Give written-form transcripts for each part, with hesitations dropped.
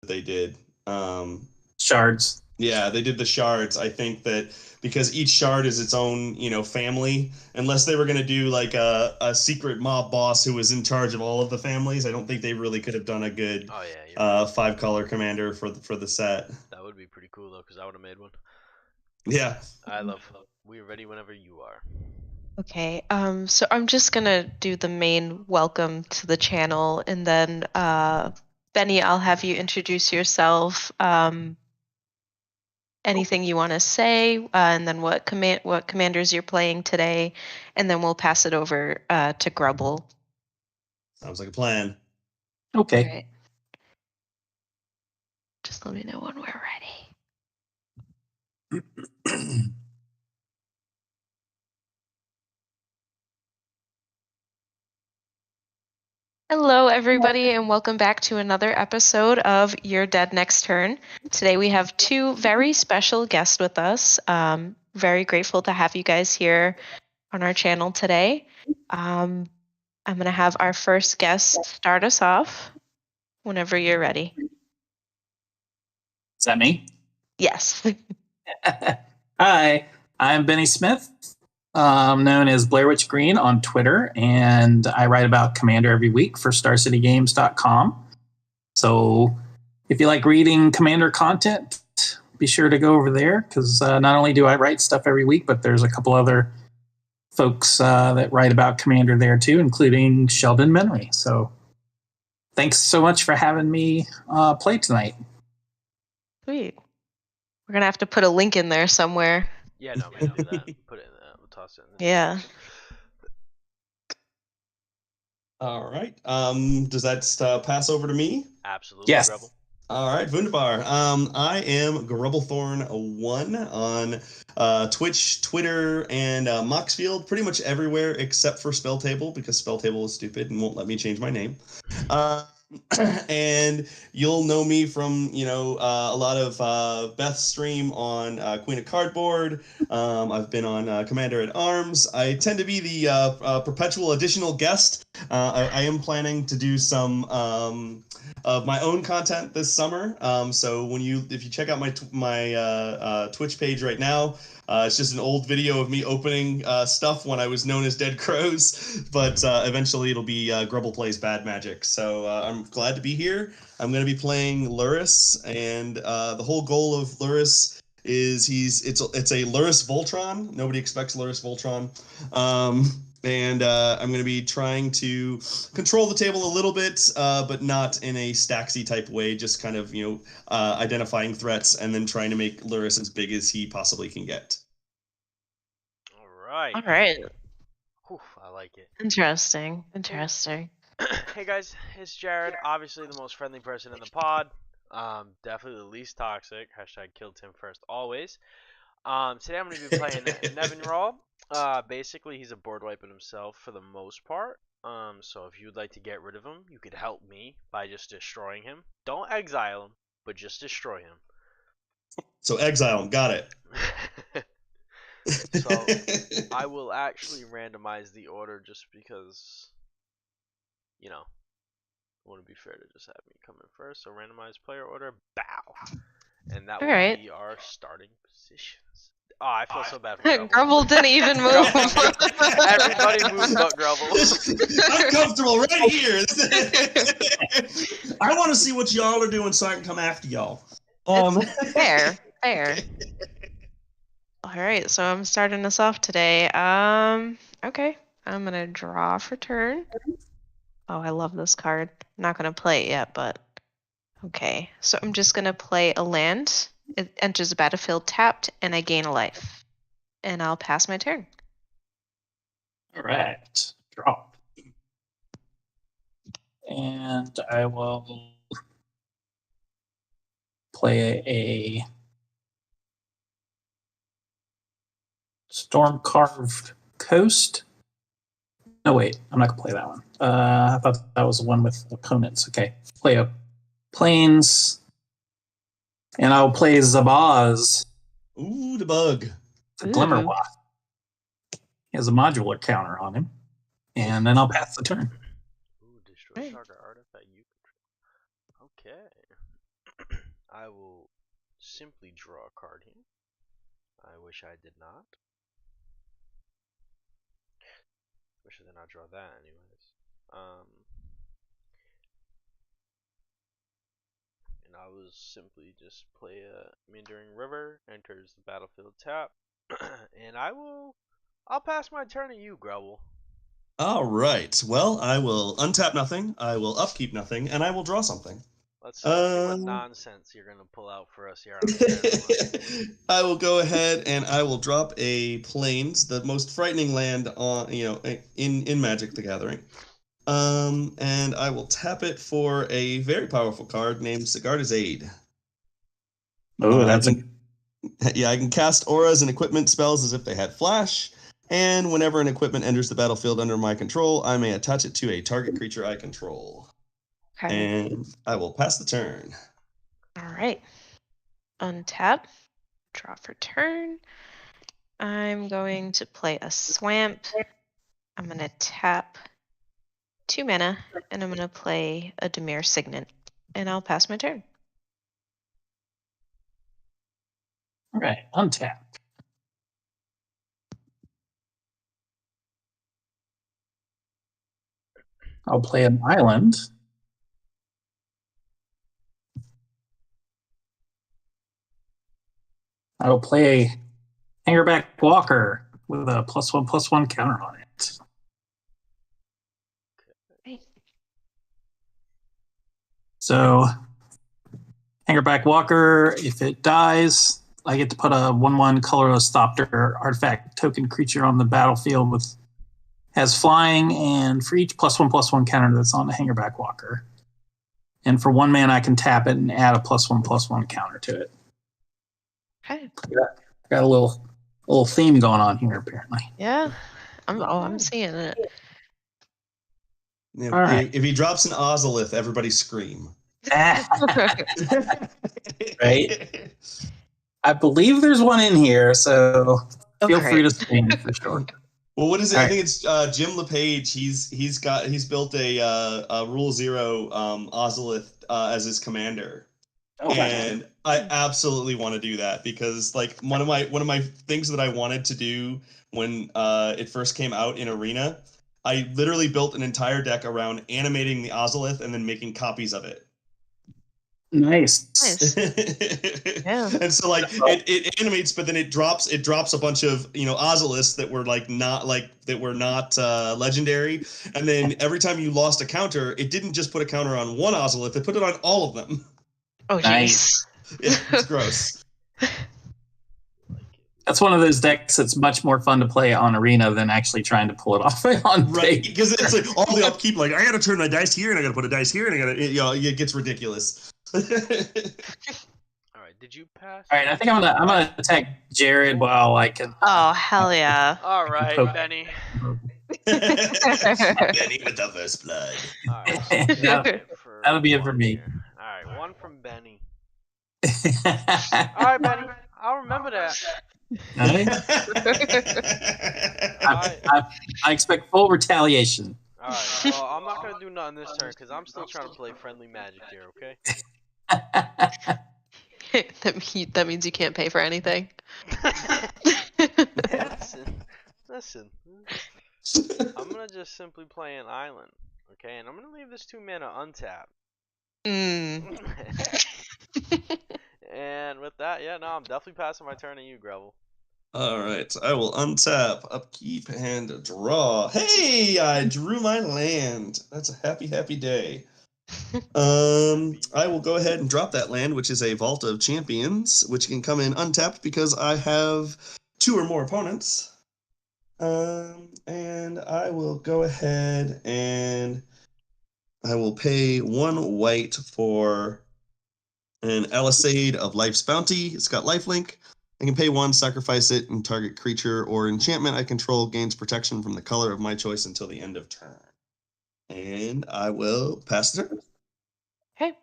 they did. Shards. Yeah, they did the shards. I think that because each shard is its own, family, unless they were going to do like a secret mob boss who was in charge of all of the families, I don't think they really could have done a good Oh yeah, you're right. five-color commander for the set. That would be pretty cool though, because I would have made one. Yeah. I love. We're ready whenever you are. Okay, so I'm just gonna do the main welcome to the channel, and then Benny, I'll have you introduce yourself. Anything you want to say, and then what commanders you're playing today, and then we'll pass it over to Grubble. Sounds like a plan. Okay. All right. Just let me know when we're ready. Hello, everybody, and welcome back to another episode of Your Dead Next Turn. Today we have two very special guests with us. Very grateful to have you guys here on our channel today. I'm going to have our first guest start us off whenever you're ready. Is that me? Yes. Hi, I'm Benny Smith, known as Blair Witch Green on Twitter, and I write about Commander every week for StarCityGames.com. So if you like reading Commander content, be sure to go over there, because not only do I write stuff every week, but there's a couple other folks that write about Commander there too, including Sheldon Menry. So thanks so much for having me play tonight. Sweet. We're going to have to put a link in there somewhere. Yeah, no, we can do that. Put it in there. We'll toss it in there. Yeah. All right. Does that pass over to me? Absolutely. Yes. Grubble. All right, wunderbar. I am GrubbleThorn1 on Twitch, Twitter, and Moxfield, pretty much everywhere except for Spelltable, because Spelltable is stupid and won't let me change my name. And you'll know me from, a lot of Beth's stream on Queen of Cardboard. I've been on Commander at Arms. I tend to be the perpetual additional guest. I am planning to do some of my own content this summer. So if you check out my Twitch page right now, it's just an old video of me opening stuff when I was known as Dead Crows, but eventually it'll be Grubble Plays Bad Magic. So I'm glad to be here. I'm going to be playing Luris, and the whole goal of Luris is it's a Luris Voltron. Nobody expects Luris Voltron. And I'm going to be trying to control the table a little bit, but not in a Staxy type way, just kind of, identifying threats and then trying to make Luris as big as he possibly can get. All right. All right. Whew, I like it. Interesting. Hey guys, it's Jared. Obviously the most friendly person in the pod. Definitely the least toxic. Hashtag kill Tim first always. Today I'm going to be playing Nevin Raw. Basically he's a board wiper himself for the most part. So if you'd like to get rid of him, you could help me by just destroying him. Don't exile him, but just destroy him. So exile him, got it. So I will actually randomize the order just because, it wouldn't be fair to just have me come in first. So randomize player order, bow. And that will be our starting positions. Oh, I feel so bad for Grubble. Grubble didn't even move. Everybody moved but Grubble. I'm comfortable right here. I want to see what y'all are doing so I can come after y'all. Fair. All right, so I'm starting us off today. Okay, I'm gonna draw for turn. Oh, I love this card. I'm not gonna play it yet, but okay. So I'm just gonna play a land. It enters the battlefield tapped, and I gain a life. And I'll pass my turn. All right. Drop. And I will play a Storm Carved Coast. No, wait. I'm not going to play that one. I thought that was the one with opponents. Okay. Play a Plains. And I'll play Zabaz. Ooh, the bug. The Glimmerwath. He has a modular counter on him. And then I'll pass the turn. Ooh, destroy target artifact you control. Okay. I will simply draw a card here. I wish I did not. Wish I did not draw that anyways. And I will simply just play a Meandering River, enters the battlefield tap, and I'll pass my turn to you, Grubble. All right. Well, I will untap nothing. I will upkeep nothing, and I will draw something. Let's see what nonsense you're gonna pull out for us here on the I will go ahead and I will drop a Plains, the most frightening land on in Magic the Gathering. And I will tap it for a very powerful card named Sigarda's Aid. Oh, that's I can cast auras and equipment spells as if they had flash, and whenever an equipment enters the battlefield under my control, I may attach it to a target creature I control. Okay. And I will pass the turn. All right. Untap. Draw for turn. I'm going to play a Swamp. I'm going to tap 2 mana, and I'm going to play a Dimir Signet, and I'll pass my turn. all right. Untap. I'll play an island. I will play a Hangerback Walker with a +1/+1 counter on it. Okay. So, Hangerback Walker, if it dies, I get to put a 1/1 colorless Thopter artifact token creature on the battlefield with has flying, and for each +1/+1 counter that's on the Hangerback Walker. And for 1 mana, I can tap it and add a +1/+1 counter to it. Okay. Got a little theme going on here, apparently. Yeah. I'm seeing it. If, All right. if he drops an Ozolith, everybody scream. Right. I believe there's one in here, so feel Okay. free to scream for sure. Well, what is it? All I right. think it's Jim LePage. He's built a Rule 0 Ozolith as his commander. Oh, And I absolutely want to do that because like one of my things that I wanted to do when it first came out in Arena, I literally built an entire deck around animating the Ozolith and then making copies of it. Nice. Yeah. And so like it animates, but then it drops a bunch of Ozoliths that were not legendary, and then every time you lost a counter, it didn't just put a counter on one Ozolith, it put it on all of them. Oh, jeez. Nice. Yeah, it's gross. That's one of those decks that's much more fun to play on Arena than actually trying to pull it off on Right, tape. because it's like all the upkeep, like I gotta turn my dice here and I gotta put a dice here and I gotta, it gets ridiculous. All right, did you pass? All right, I think I'm gonna attack Jared while I can. Oh, hell yeah. All right, Poke. Benny. Benny with the first blood. All right, That'll be it for one me. here. All right, one from Benny. All right, Benny. I'll remember that. I expect full retaliation. All right. Well, I'm not gonna do nothing this turn because I'm still trying to play friendly Magic here. Okay. that means you can't pay for anything. Listen. I'm gonna just simply play an island, okay? And I'm gonna leave this 2 mana untapped. And with that, I'm definitely passing my turn to you, Grubble. All right, I will untap, upkeep, and draw. Hey, I drew my land. That's a happy day. I will go ahead and drop that land, which is a Vault of Champions, which can come in untapped because I have 2 or more opponents. And I will go ahead and I will pay 1 white for an Alisade of Life's Bounty. It's got lifelink. I can pay 1, sacrifice it, and target creature or enchantment I control gains protection from the color of my choice until the end of turn. And I will pass the turn. Okay.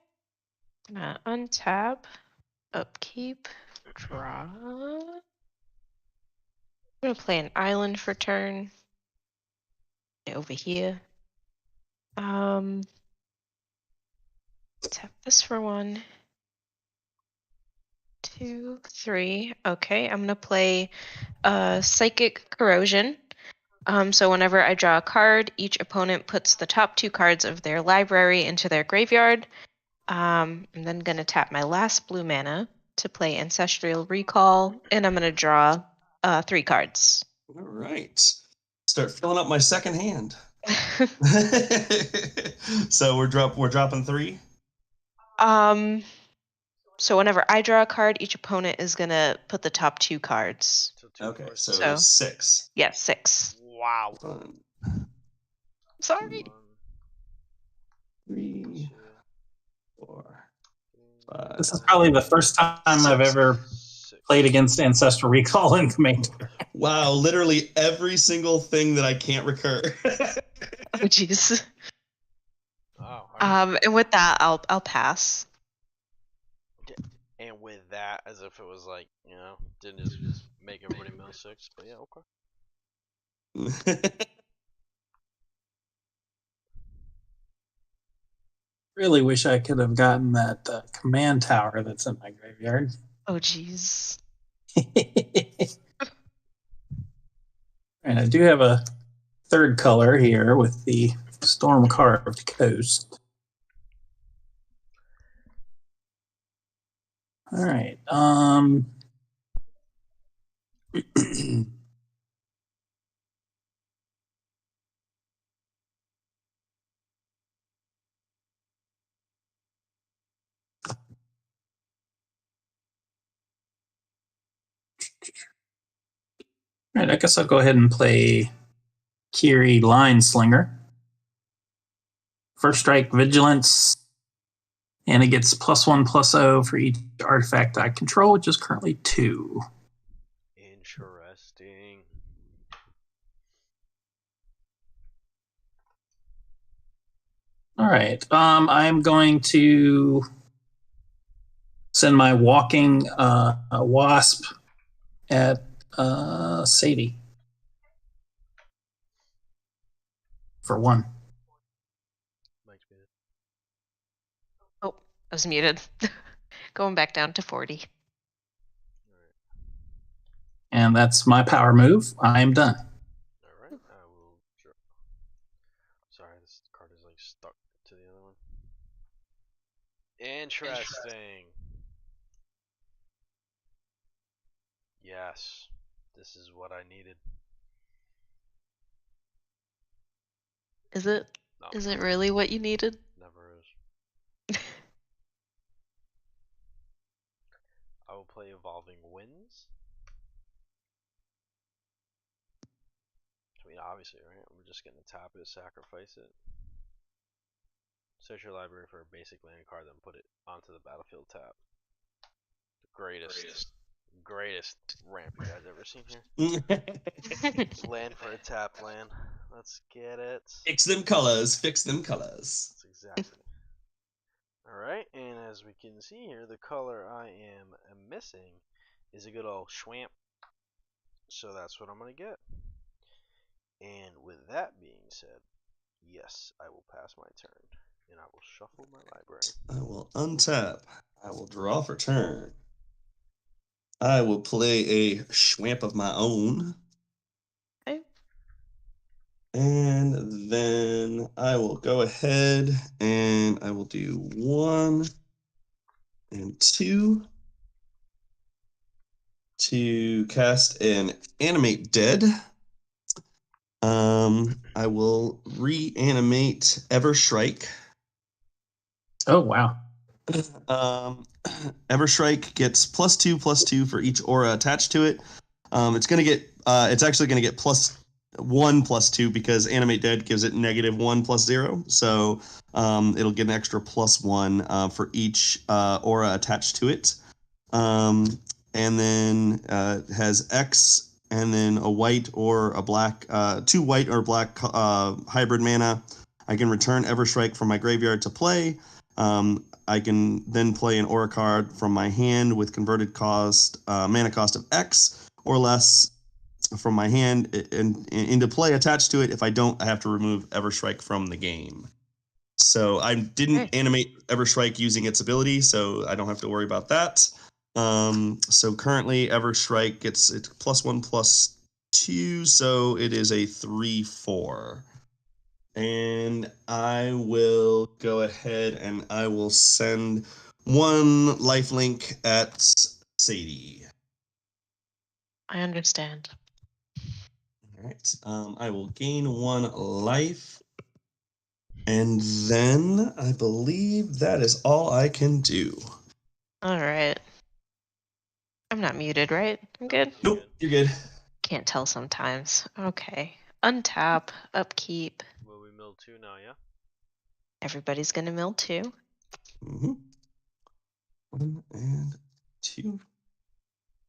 Untap, upkeep, draw. I'm gonna play an island for turn. Over here. Tap this for 1. 2, 3. Okay, I'm gonna play Psychic Corrosion. So whenever I draw a card, each opponent puts the top 2 cards of their library into their graveyard. I'm then gonna tap my last blue mana to play Ancestral Recall, and I'm gonna draw 3 cards. All right. Start filling up my second hand. So we're dropping 3. So whenever I draw a card, each opponent is gonna put the top 2 cards. So 2 Okay, cards. so 6. Yeah, 6. Wow. Fun. Sorry. 3, 4, 5. This is probably the first time I've ever played against Ancestral Recall in Commander. Wow, literally every single thing that I can't recur. Oh jeez. Oh. And with that, I'll pass. And with that, as if it was like, didn't just make everybody mill 6, but yeah, okay. Really wish I could have gotten that command tower that's in my graveyard. Oh jeez. And I do have a third color here with the Storm Carved Coast. All right. All right, I guess I'll go ahead and play Kiri Line Slinger. First strike, Vigilance, and it gets +1/+0 for each artifact I control, which is currently 2. Interesting. All right, I'm going to send my Walking Wasp at Sadie for 1. Mike's muted. Oh, I was muted. Going back down to 40. Alright. And that's my power move. I am done. Alright, I will draw. Sorry, this card is like stuck to the other one. Interesting. Yes, this is what I needed. Is it? No, Is it really what you needed? never is. I will play Evolving Winds. I mean, obviously, right? I'm just gonna tap it, sacrifice it. Search your library for a basic land card, then put it onto the battlefield tab. The greatest ramp you guys ever seen here. Land for a tap land. Let's get it. Fix them colors. Fix them colors. That's exactly. Alright, and as we can see here, the color I am missing is a good old schwamp. So that's what I'm going to get. And with that being said, yes, I will pass my turn. And I will shuffle my library. I will untap. I will draw for turn. I will play a schwamp of my own. Okay. And then I will go ahead and I will do 1 and 2 to cast an Animate Dead. I will reanimate Everstrike. Oh, wow. Everstrike gets +2/+2 for each aura attached to it. It's actually gonna get +1/+2 because Animate Dead gives it -1/+0. So it'll get an extra +1 for each aura attached to it. And then it has X and then a white or a black, 2 white or black hybrid mana. I can return Everstrike from my graveyard to play. I can then play an aura card from my hand with converted mana cost of X or less from my hand into play attached to it. If I don't, I have to remove Everstrike from the game. So I didn't animate Everstrike using its ability, so I don't have to worry about that. So currently, Everstrike gets it +1/+2, so it is a 3/4. And I will go ahead and I will send one lifelink at Sadie. I understand. All right. I will gain 1 life. And then I believe that is all I can do. All right. I'm not muted, right? I'm good. Nope, you're good. Can't tell sometimes. Okay. Untap, upkeep. Will we mill 2 now, yeah? Everybody's gonna mill 2. Mm-hmm. 1 and 2.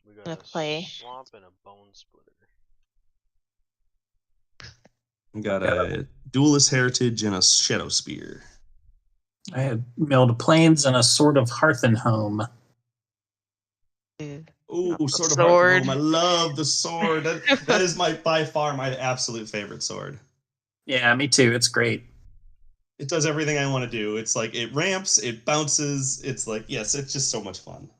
We got Gonna a play. swamp and a bone splitter. We got a Duelist Heritage and a Shadow Spear. I had milled plains and a Sword of Hearthenhome. Oh, Sword of Sword. Hearthenhome. I love the sword. That is by far my absolute favorite sword. Yeah, me too. It's great. It does everything I want to do. It's like it ramps, it bounces. It's like, yes, it's just so much fun.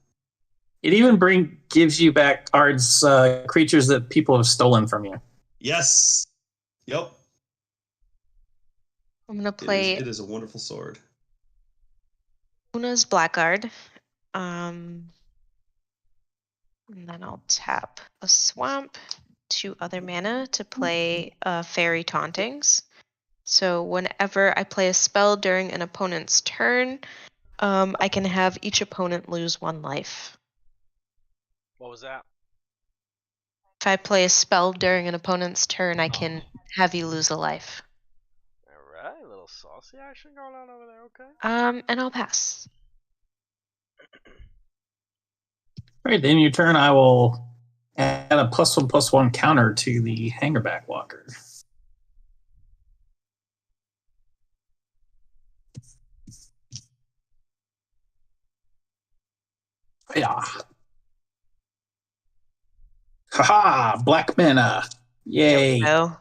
It even gives you back cards, creatures that people have stolen from you. Yes. Yep. I'm gonna play It is a wonderful sword. Una's Blackguard. And then I'll tap a swamp, 2 other mana to play Fairy Tauntings. So whenever I play a spell during an opponent's turn, I can have each opponent lose 1 life. What was that? If I play a spell during an opponent's turn, I can have you lose a life. Alright, a little saucy action going on over there, okay? And I'll pass. All right, then your turn, I will add a +1/+1 counter to the Hangerback Walker. Yeah. Haha! Black mana. Yay! There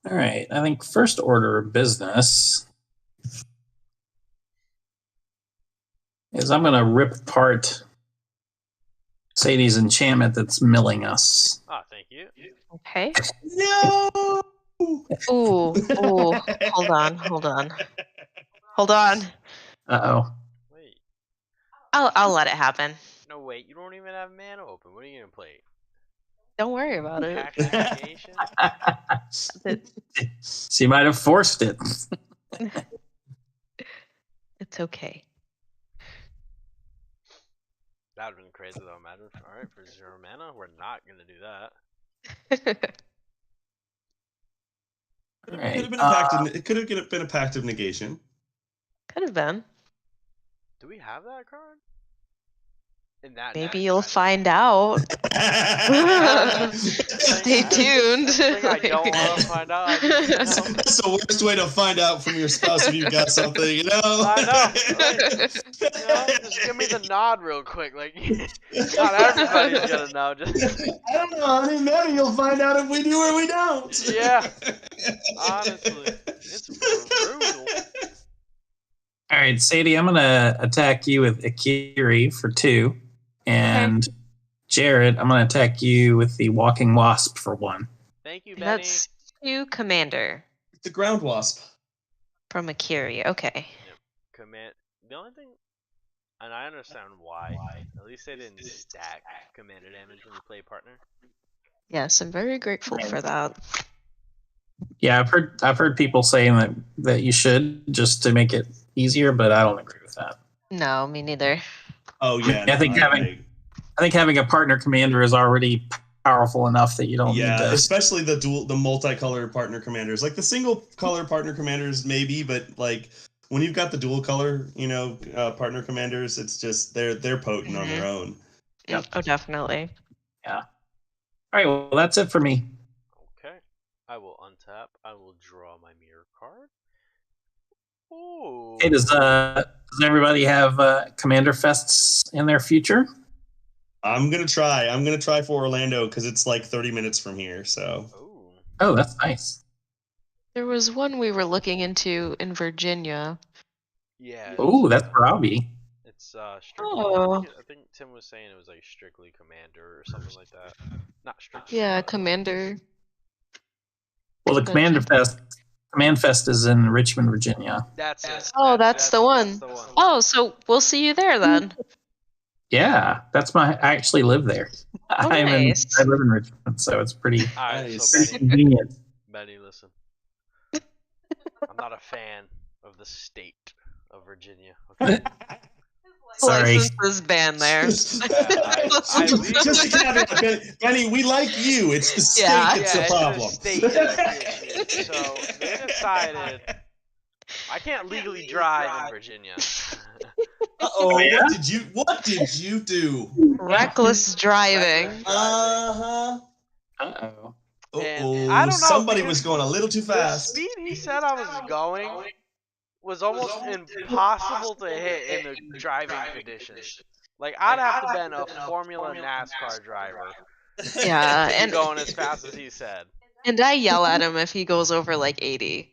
All right, I think first order of business is I'm going to rip apart Sadie's enchantment that's milling us. Ah, thank you. Okay. No. Ooh. Hold on. Uh-oh. Wait. I'll let it happen. No, wait, you don't even have mana open. What are you gonna play? Don't worry about it. Passion Negation? She might have forced it. It's okay. That would have been crazy though, imagine. Alright, for 0 mana, we're not gonna do that. Could have been a pact. It could have been a pact of negation. Could have been. Do we have that card? In that Maybe deck, you'll I find out. Stay tuned. I don't want to find out. That's the worst way to find out from your spouse if you've got something, you know? I know. Like, just give me the nod real quick. Like, not everybody's gonna know. Just I don't know, honey. Maybe you'll find out if we do or we don't. Yeah. Honestly, it's brutal. All right, Sadie, I'm going to attack you with Akiri for 2. And Jared, I'm going to attack you with the Walking Wasp for 1. Thank you, And Bennie. that's 2 Commander The ground wasp. from Akiri. Okay. The only thing, and I understand why, at least they didn't stack commander damage when you play partner. Yes, I'm very grateful for that. Yeah, I've heard people saying that you should just to make it easier, but I don't agree with that. No, me neither. Oh yeah. I think having a partner commander is already powerful enough that you don't need to. Especially the multicolor partner commanders. Like the single color partner commanders maybe, but like when you've got the dual color, partner commanders, it's just they're potent on their own. Yep. Oh, definitely. Yeah. All right, well that's it for me. Okay. I will untap. I will draw my mirror card. Ooh. Hey, does everybody have commander fests in their future? I'm gonna try for Orlando because it's like 30 minutes from here. So. Ooh. Oh, that's nice. There was one we were looking into in Virginia. Yeah. Oh, that's where I'll be. It's strictly. Oh. I think Tim was saying it was like strictly Commander or something like that. Not strictly. Yeah, Commander. Well, the Command Fest is in Richmond, Virginia. That's it. Oh, that's the one. That's the one. Oh, so we'll see you there then. Yeah, I actually live there. Oh, I nice. live in Richmond, so it's pretty All right, Nice. so Benny, convenient. Benny, listen. I'm not a fan of the state of Virginia. Okay. Sorry. License is banned there. Just to caveat, Benny, we like you. It's the state that's the problem. It's the state that's the issue. So they decided I can't legally drive in Virginia. Uh-oh, Yeah? what did you do? Reckless driving. Uh-huh. Uh-oh. And I don't know, Somebody because was going a little too The fast. speed he said I was going was almost impossible to hit in the driving conditions. Like, I'd have to been a Formula NASCAR driver Yeah, to be and going as fast as he said. I yell at him if he goes over like 80.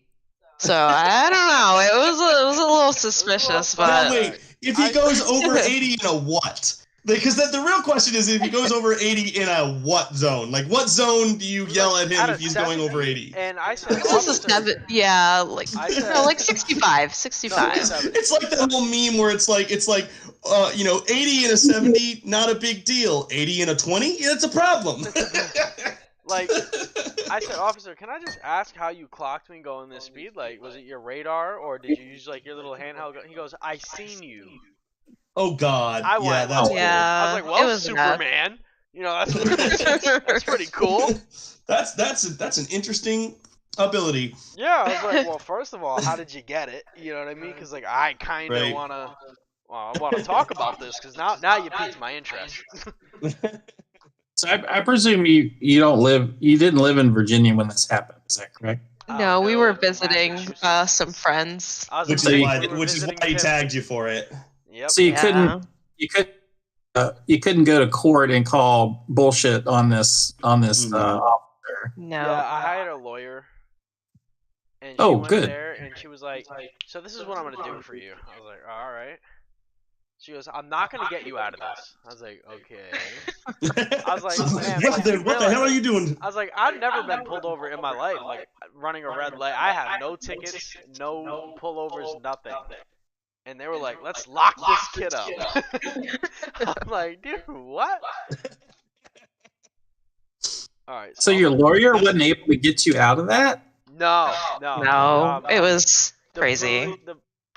So I don't know. It was a little suspicious, Now but wait, if he goes over 80 in a what? Because the real question is if he goes over 80 in a what zone? Like, what zone do you yell at him At a if he's going over 80? And I said, this is a officer, 7. Yeah, like I said- no, like 65, 65. No, 70. It's like that whole meme where it's like 80 and a 70, not a big deal. 80 and a 20, yeah, that's a problem. Like, I said, officer, can I just ask how you clocked me going this speed? Like, was it your radar or did you use like your little handheld gun? He goes, I seen you. Oh God, I yeah, went, that's Yeah. I was like, it well, was nuts. Superman. You know, that's pretty cool. That's an interesting ability. Yeah, I was like, well, first of all, how did you get it? You know what I mean? Because like, I kind of Right. I want to talk about this because now you piqued my interest. So I presume you didn't live in Virginia when this happened. Is that correct? No, we were No, visiting Massachusetts. some friends. I was Which in is Maine, why we were which is visiting why he Tim. tagged you for it. Yep. So you Yeah. you couldn't go to court and call bullshit on this Mhm. officer. No. Yeah, I hired a lawyer. And she Oh, went good. there and she was like, so this is what I'm going to do for you. I was like, all right. She goes, I'm not going to get you out of this. I was like, okay. I was like, man, what the hell are you doing? I was like, I've never been pulled over in my life, like running a red light. I have no tickets, no pullovers, nothing. And they were like, let's lock this kid up. I'm like, dude, what? All right. So your lawyer wasn't able to get you out of that? No. It was crazy.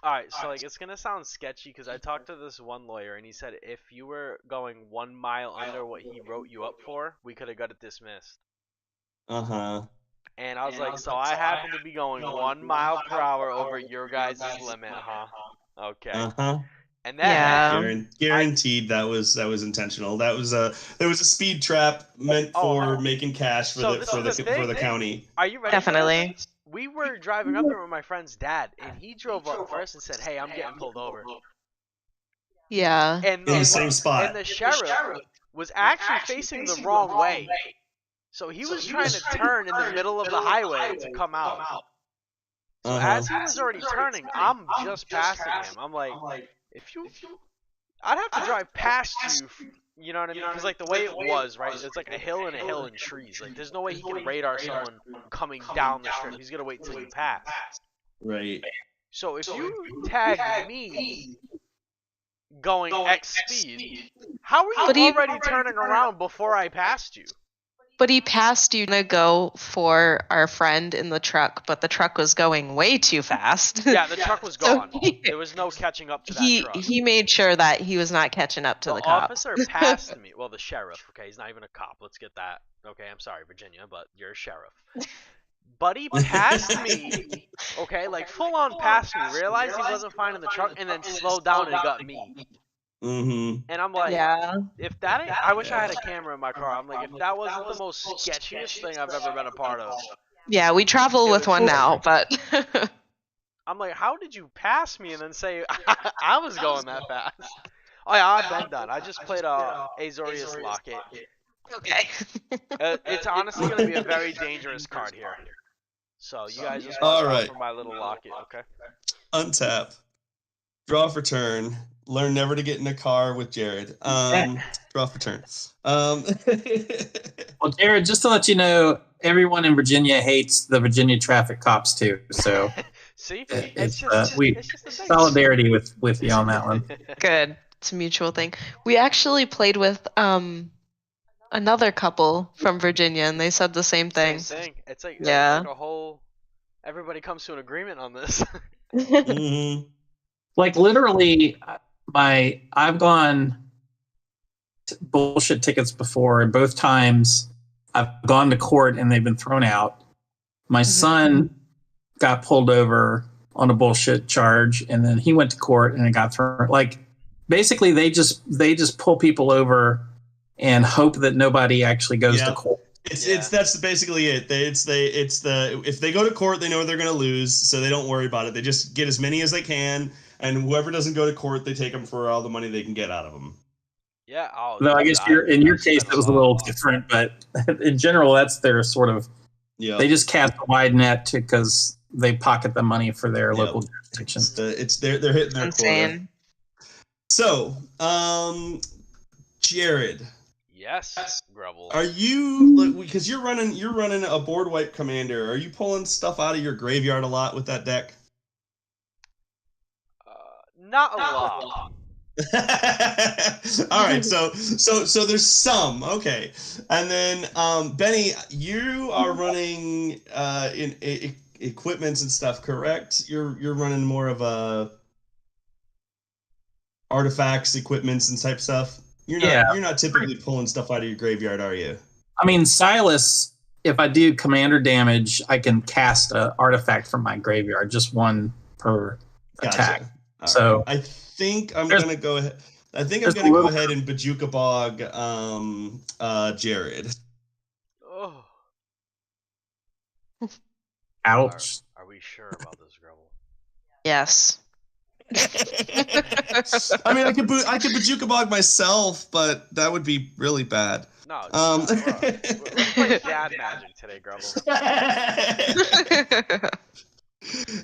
All right, so like it's gonna sound sketchy because I talked to this one lawyer and he said if you were going 1 mile under what he wrote you up for, we could have got it dismissed. Uh-huh. And I was like, so I happen to be going 1 mile per hour over your guys' limit, huh? Okay. Uh-huh. And then Yeah. Guaranteed that was intentional. There was a speed trap meant for making cash for So the this for is the the thing. for the county. Are you ready? for Definitely. this? We were driving up there with my friend's dad, and he drove up first and said, "Hey, I'm getting pulled over." Yeah. And In the same spot. And the sheriff was actually facing the wrong way. So he was trying to turn in the middle of the highway to come out. So Uh-huh. as he was already turning, I'm just passing him. I'm like, I'd have to drive past you, you know what I mean? Because like the way it was, right? It's like a hill and trees. Like there's no way he can radar someone coming down the strip. He's gonna wait till you pass. Right. So if you tag me going X speed, how are you already turning around before I passed you? But he passed you to go for our friend in the truck, but the truck was going way too fast. Yeah, the truck was So gone. There was no catching up to that truck. he made sure that he was not catching up to the cop. officer passed me. Well, the sheriff. Okay, he's not even a cop. Let's get that. Okay, I'm sorry, Virginia, but you're a sheriff. But he passed me. Okay, like full on passed me. Realized he wasn't finding the truck, and then slowed down and got me. Mm-hmm. And I'm like, Yeah. if that ain't, I wish I had a camera in my car. I'm like, if that wasn't the most sketchiest thing I've ever been a part of. Yeah, we travel with one now, but I'm like, how did you pass me and then say I was going that fast? Oh yeah, I've been done. I just played Azorius Locket. Okay. It's honestly going to be a very dangerous card here. So you guys just All watch out right. for my little locket, okay? Untap. Draw for turn. Learn never to get in a car with Jared. Draw for turn. Well, Jared, just to let you know, everyone in Virginia hates the Virginia traffic cops too. So See? it's It's just a thing. solidarity with you on that one. Good. It's a mutual thing. We actually played with another couple from Virginia, and they said the same thing. Same thing. It's like, Yeah. like a whole... Everybody comes to an agreement on this. Mhm. Like literally, I've gone bullshit tickets before, and both times I've gone to court and they've been thrown out. My son got pulled over on a bullshit charge, and then he went to court and it got thrown. Like basically, they just pull people over and hope that nobody actually goes to court. That's basically it. If they go to court, they know they're going to lose, so they don't worry about it. They just get as many as they can, and whoever doesn't go to court, they take them for all the money they can get out of them. Yeah. Oh, No, I guess in your case it was a little different, but in general, that's their sort of. Yeah. They just cast a wide net because they pocket the money for their local jurisdiction. They're hitting their Insane. quota. So, Jared. Yes, Grubble. Are you because you're running a board wipe commander? Are you pulling stuff out of your graveyard a lot with that deck? Not a lot. All right, so there's some, okay, and then Benny, you are running in equipments and stuff, correct? You're running more of a artifacts, equipments, and type stuff. You're not typically pulling stuff out of your graveyard, are you? I mean, Silas, if I do commander damage, I can cast an artifact from my graveyard, just one per attack. All so right. I think I'm gonna go ahead. I'm gonna go ahead and Bajuka Bog Jared. Oh. Ouch. Are we sure about this, Grubble? Yes. I mean, I could Bajuka Bog myself, but that would be really bad. No, we're playing dad magic today, Grubble.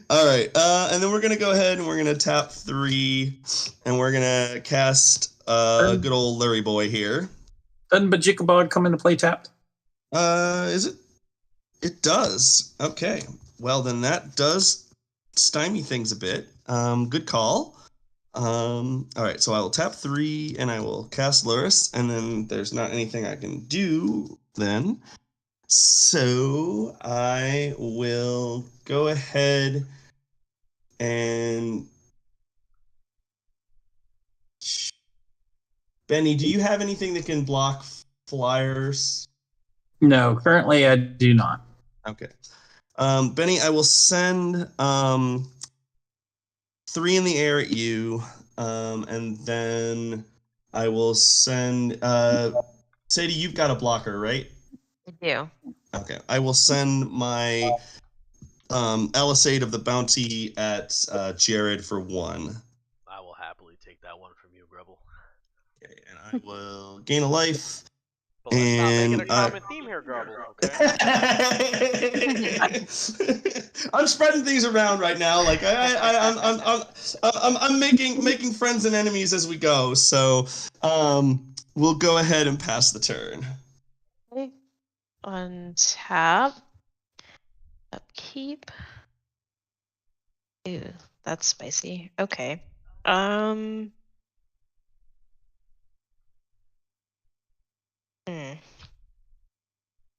All right, and then we're gonna go ahead and we're gonna tap 3, and we're gonna cast good old Larry Boy here. Doesn't Bajuka Bog come into play tapped? Is it? It does. Okay. Well, then that does stymie things a bit. Good call. All right, so I will tap 3 and I will cast Luris, and then there's not anything I can do then. So I will go ahead and Benny, do you have anything that can block flyers? No, currently I do not. Okay. Benny, I will send 3 in the air at you, and then I will send Sadie, you've got a blocker, right? I do. Okay. I will send my Alisade of the Bounty at Jared for 1. I will happily take that one from you, Grubble. Okay, and I will gain a life. But let's not make it a common theme here, Grubble, okay? I'm spreading things around right now. Like I'm making friends and enemies as we go. So we'll go ahead and pass the turn. Okay. Untap. Upkeep. Ew, that's spicy. Okay.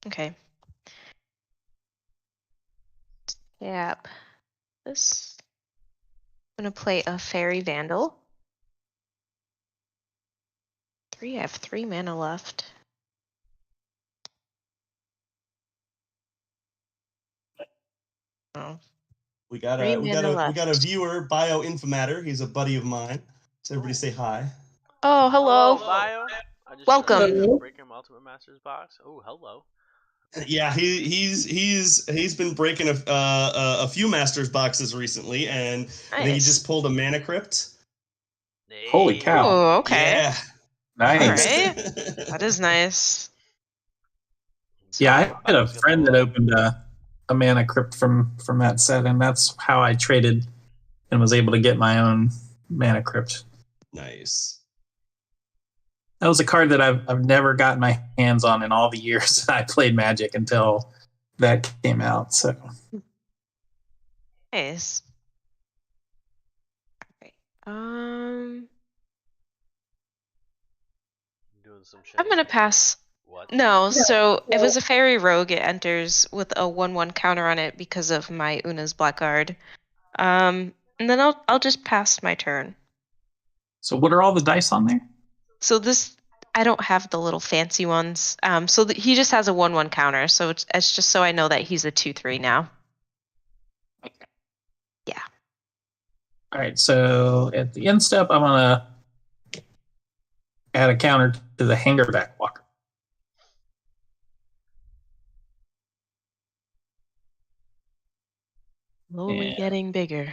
Okay. Tap this. I'm gonna play a Fairy Vandal. I have 3 mana left. Oh. We got a viewer, Bioinfomatter. He's a buddy of mine. So everybody say hi. Oh, hello. Bio. Welcome. Breaking Ultimate Masters box. Oh, hello. Yeah, he's been breaking a few Masters boxes recently, and I think he just pulled a Mana Crypt. Holy cow! Oh, okay. Yeah. Nice. All right. That is nice. Yeah, I had a friend that opened a mana crypt from that set, and that's how I traded and was able to get my own mana crypt. Nice. That was a card that I've never gotten my hands on in all the years I played Magic until that came out. So Nice. Okay. Doing some I'm gonna pass. What? No, so if it's a fairy rogue, it enters with a 1/1 counter on it because of my Una's Blackguard. And then I'll just pass my turn. So what are all the dice on there? So this, I don't have the little fancy ones. So he just has a 1/1 counter. So it's just so I know that he's a 2/3 now. Yeah. All right. So at the end step, I'm gonna add a counter to the Hangerback Walker. Slowly getting bigger.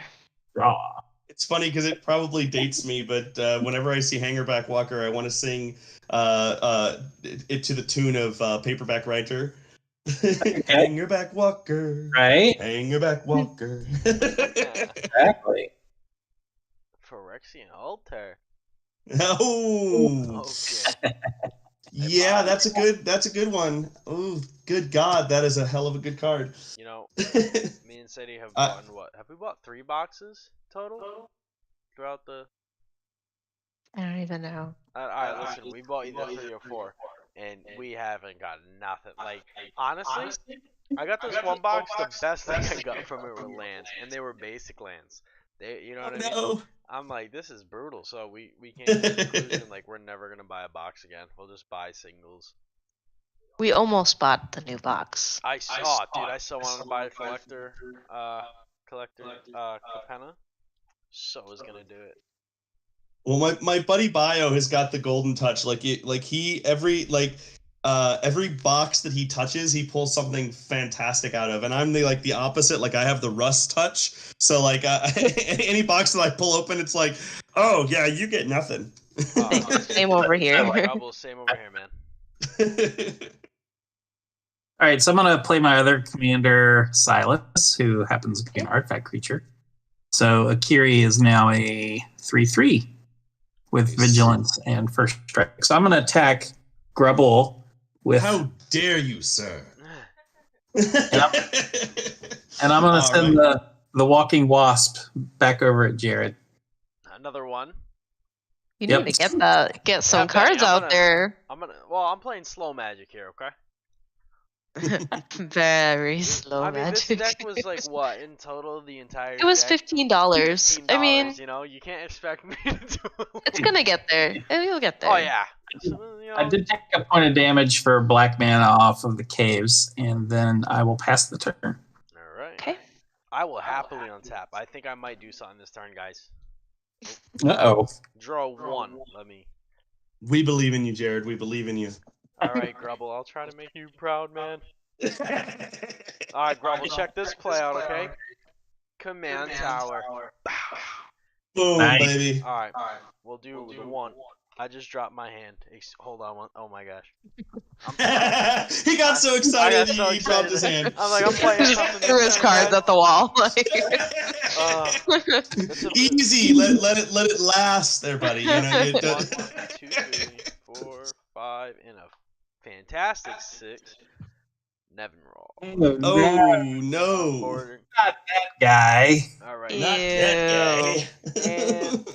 Draw. It's funny because it probably dates me, but whenever I see Hangerback Walker, I want to sing it to the tune of Paperback Writer. Hangerback Walker. Right? Hangerback Walker. Exactly. Phyrexian Altar. Oh. Okay. Yeah, that's a good one. Oh, good God, that is a hell of a good card. You know, me and Sadie have bought what? Have we bought 3 boxes total throughout the? I don't even know. All right, listen, we bought either 3 or 4, and we haven't got nothing. Like, honestly, I got this one box. The best thing I got from it were lands, and they were basic lands. You know what I mean? No. I'm like, this is brutal. So we came to the conclusion like we're never gonna buy a box again. We'll just buy singles. We almost bought the new box. I still wanted to buy a collector Capenna. So I was gonna do it. Well, my buddy Bio has got the golden touch. Every box that he touches, he pulls something fantastic out of, and I'm the opposite. Like I have the rust touch, so any box that I pull open, it's like, oh yeah, you get nothing. Same over here. Same over here, man. All right, so I'm going to play my other commander, Silas, who happens to be an artifact creature. So Akiri is now a 3/3 with vigilance and first strike. So I'm going to attack Grubble with. How dare you, sir? And I'm going to send the walking wasp back over at Jared. Another one. You need to get some cards out there. I'm playing slow magic here, okay? Very slow This magic. deck was like what in total the entire. It was $15. I mean, you can't expect me to do it. It's gonna get there. It'll get there. Oh yeah. I did take a point of damage for black mana off of the caves, and then I will pass the turn. All right. Okay. I will happily untap. I think I might do something this turn, guys. Uh-oh. Draw 1. Let me. We believe in you, Jared. We believe in you. All right, Grubble. I'll try to make you proud, man. All right, Grubble. Check this play out, okay? Command Tower. Boom, Nice. baby. All right. We'll do the 1. I just dropped my hand. Hold on. Oh my gosh. He got so excited he dropped his hand. I'm like, I'm playing something. Threw his cards at the wall. Easy. Let it last there, buddy. You know, 1, 2, 3, 4, 5, and a fantastic 6. Nevin roll. Oh no! Not that guy. All right. Ew. Not that guy. And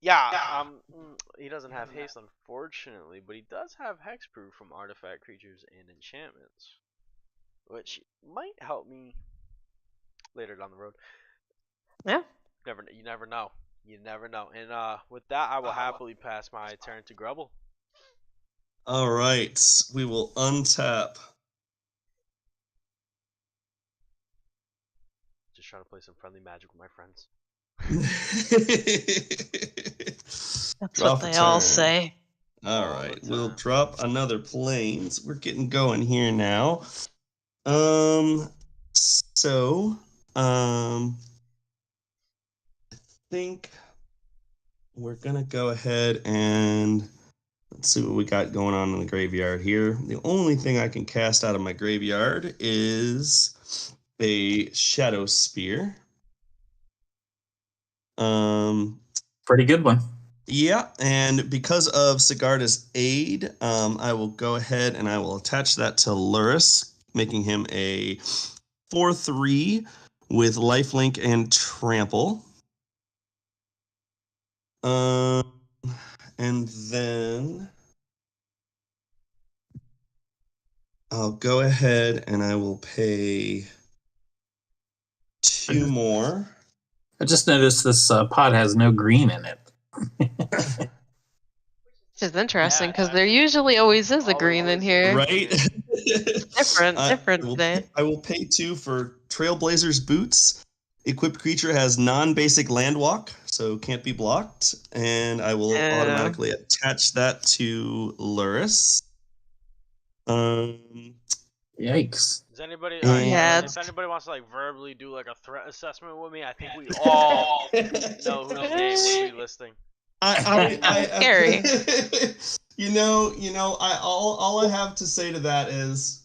yeah, he doesn't have haste, unfortunately, but he does have hexproof from artifact creatures and enchantments, which might help me later down the road. Yeah. You never know. You never know. And with that, I will happily pass my turn to Grubble. All right, we will untap. Just trying to play some friendly magic with my friends. That's what they all say. All right, we'll drop another planes. We're getting going here now. I think we're gonna go ahead and Let's see what we got going on in the graveyard here. The only thing I can cast out of my graveyard is a Shadow Spear. Pretty good one. Yeah, and because of Sigarda's aid, I will go ahead and I will attach that to Luris, making him a 4/3 with lifelink and trample. And then I'll go ahead and I will pay 2 more. I just noticed this pod has no green in it. Which is interesting Yeah, because there usually always is a always green in is. here. Right? Different today. I will pay 2 for Trailblazer's Boots. Equipped creature has non-basic land walk, so can't be blocked. And I will automatically attach that to Luris. Yikes. Does anybody? Yeah. If anybody wants to like verbally do like a threat assessment with me, I think we all know whose name we're relisting. Scary. All I have to say to that is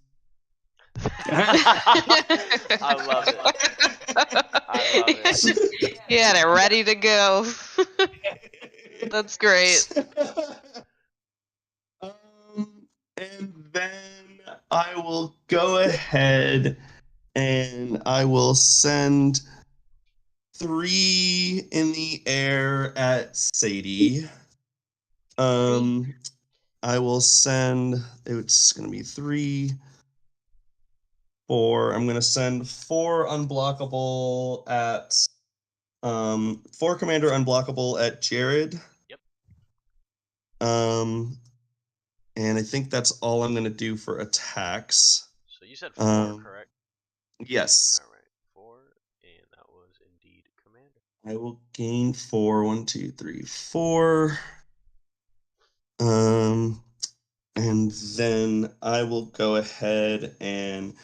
I love it. I love it. He had it ready to go. That's great. And then I will go ahead and I will send 3 in the air at Sadie. I will send, it's going to be 3, 4. I'm going to send 4 unblockable at, 4 commander unblockable at Jared. Yep. And I think that's all I'm going to do for attacks. So you said 4, correct? Yes. All right, 4, and that was indeed commander. I will gain 4. 1, 2, 3, 4. And then I will go ahead and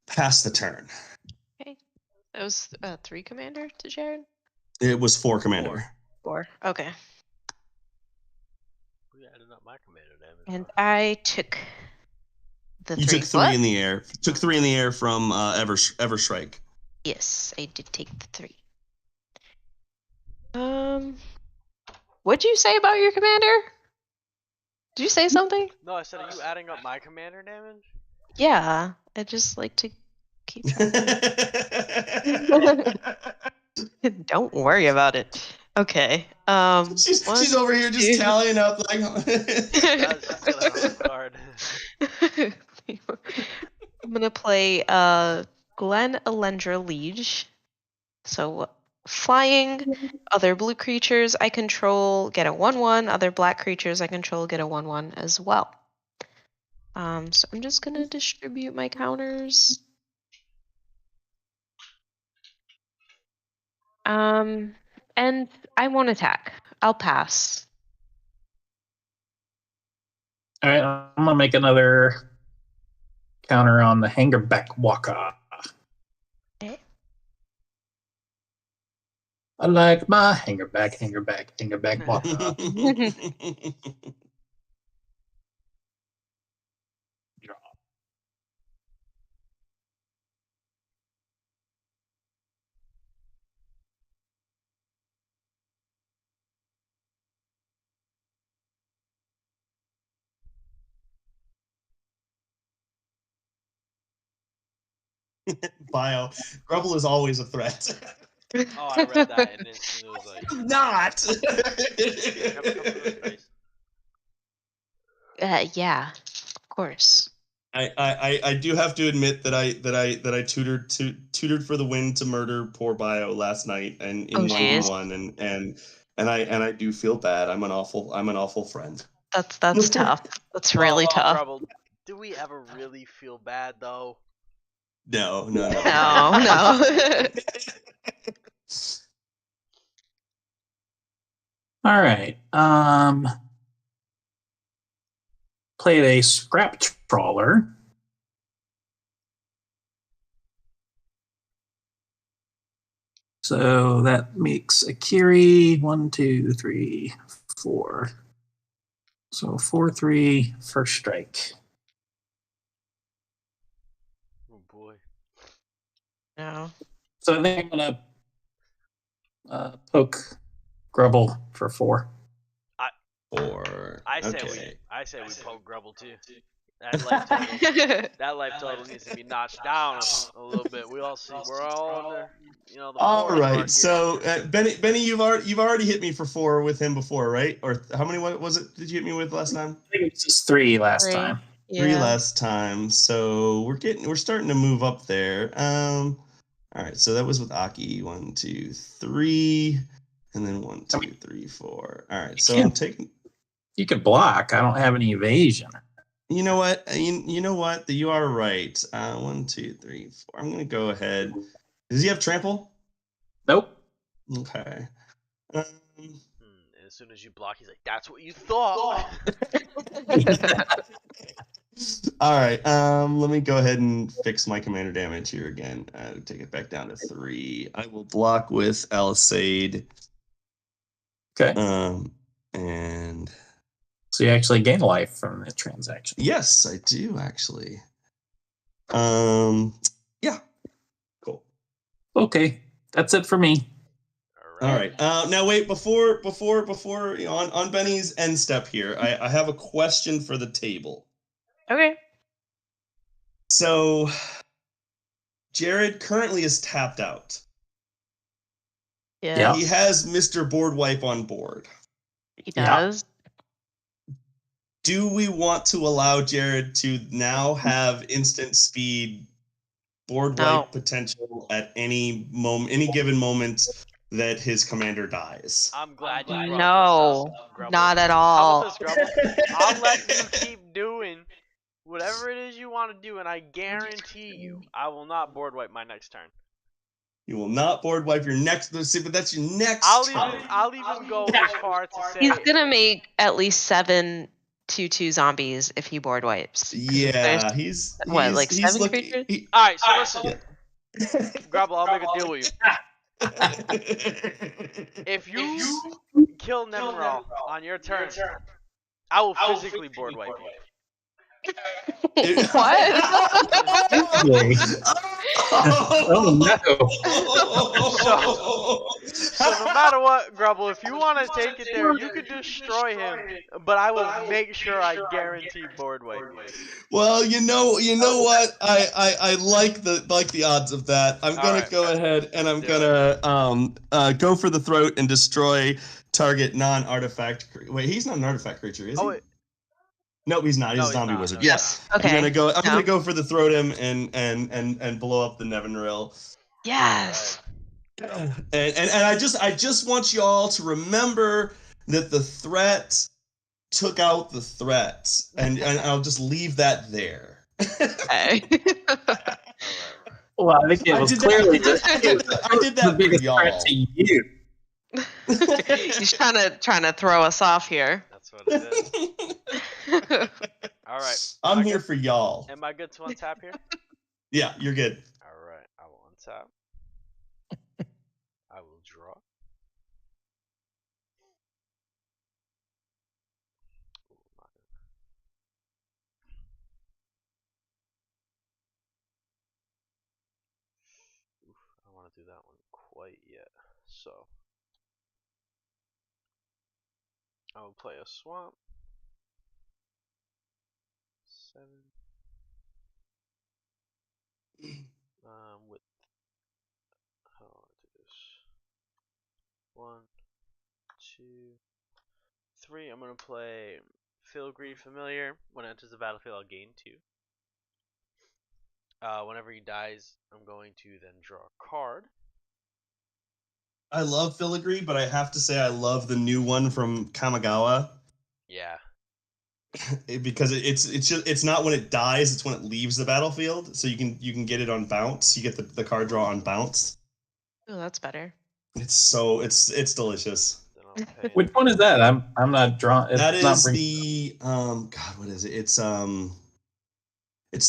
pass the turn. Okay. That was 3 commander to Jared? It was 4 commander. 4. Okay. We added up my commander damage. And I took the 3. You took 3 in the air. Took 3 in the air from Everstrike. Yes, I did take the 3. What'd you say about your commander? Did you say something? No, I said, are you adding up my commander damage? Yeah, I just like to keep track. Don't worry about it. Okay. She's over here just tallying up like. I'm gonna play Glen Elendra Liege. So flying, other blue creatures I control get a 1/1. Other black creatures I control get a 1/1 as well. So I'm just gonna distribute my counters. And I won't attack. I'll pass. All right, I'm gonna make another counter on the Hangerback Walker. Okay. I like my Hangerback Walker. Draw. Bio. Grubble is always a threat. Oh, I read that and it was like. Not. Yeah, of course. I do have to admit that I tutored for the win to murder poor Bio last night and in 1v1 and I do feel bad. I'm an awful friend. That's tough. That's really tough. Grubble, do we ever really feel bad though? No. No. All right. Played a Scrap Trawler. So that makes Akiri 1, 2, 3, 4. So 4/3 first strike. Oh boy. No. So I think I'm gonna poke Grubble for 4. 4. I say Okay. we poke Grubble too. That life total needs to be notched down a little bit. We're all under, the All 4 mark right. here. So Benny, you've already hit me for 4 with him before, right? Or how many was it? Did you hit me with last time? I think it was just 3 last 3. time. 3 Yeah. last time. So we're starting to move up there. All right. So that was with Aki. 1, 2, 3, and then 1, 2, 3, 4. All right. So I'm taking. You could block. I don't have any evasion. You know what? You know what? You are right. 1, 2, 3, 4. I'm gonna go ahead. Does he have trample? Nope. Okay. And as soon as you block, he's like, "That's what you thought." All right. Let me go ahead and fix my commander damage here again. Take it back down to 3. I will block with Alisade. Okay. And So you actually gain life from the transaction. yes, I do actually. Yeah. Cool. Okay, that's it for me. All right. Now wait. Before on Benny's end step here, I have a question for the table. Okay. So, Jared currently is tapped out. Yeah. He has Mr. Board Wipe on board. He does. Do we want to allow Jared to now have instant speed board wipe potential at any given moment that his commander dies? I'm glad you brought No, this up, Grubble. not at How all. about this, Grubble? I'll let you keep doing whatever it is you want to do, and I guarantee you, I will not board wipe my next turn. You will not board wipe your next. See, but that's your next. I'll even go as far to say He's gonna make at least 7 2/2 zombies if he board wipes. Yeah, he's 7 creatures? All right, so listen, Grubble, I'll make a deal with you. If you kill Nevinral on your turn, I will physically board wipe you. What? Oh no! So no matter what, Grubble, if you want to take it there, you could destroy him, but I will make sure I guarantee board wipe you. Well, you know what? I like the odds of that. I'm gonna go ahead and I'm gonna go for the throat and destroy target non-artifact. Wait, he's not an artifact creature, is he? Wait. No, he's not. He's a zombie wizard. Yes. Okay. I'm gonna go for the throat him and blow up the Nevinral. Yes. And I just want y'all to remember that the threat took out the threat, and I'll just leave that there. Okay. Well, I think it was clearly I did that for y'all. To you. He's trying to throw us off here. That's what it is. All right. I'm here for y'all. Am I good to untap here? Yeah, you're good. All right. I will untap. I will draw. I want to do that one quite yet. So I will play a swamp. 7. With how do I do this? 1, 2, 3. I'm gonna play Filigree Familiar. When it enters the battlefield, I'll gain 2. Whenever he dies, I'm going to then draw a card. I love Filigree, but I have to say I love the new one from Kamigawa. Yeah. Because it's not when it dies, it's when it leaves the battlefield. So you can get it on bounce. You get the card draw on bounce. Oh, that's better. It's delicious. Which one is that? I'm not drawn. That is the God, what is it? It's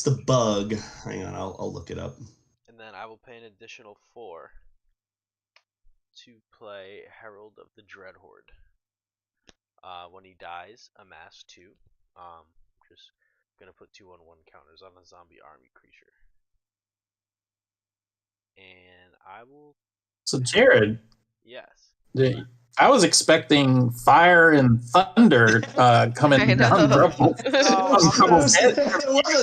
the bug. Hang on, I'll look it up. And then I will pay an additional 4 to play Herald of the Dread Horde. When he dies, amass 2. Just gonna put 2 on 1 counters on a zombie army creature. And I will. So Jared, Yes. I was expecting fire and thunder coming I down know. Grubble. No,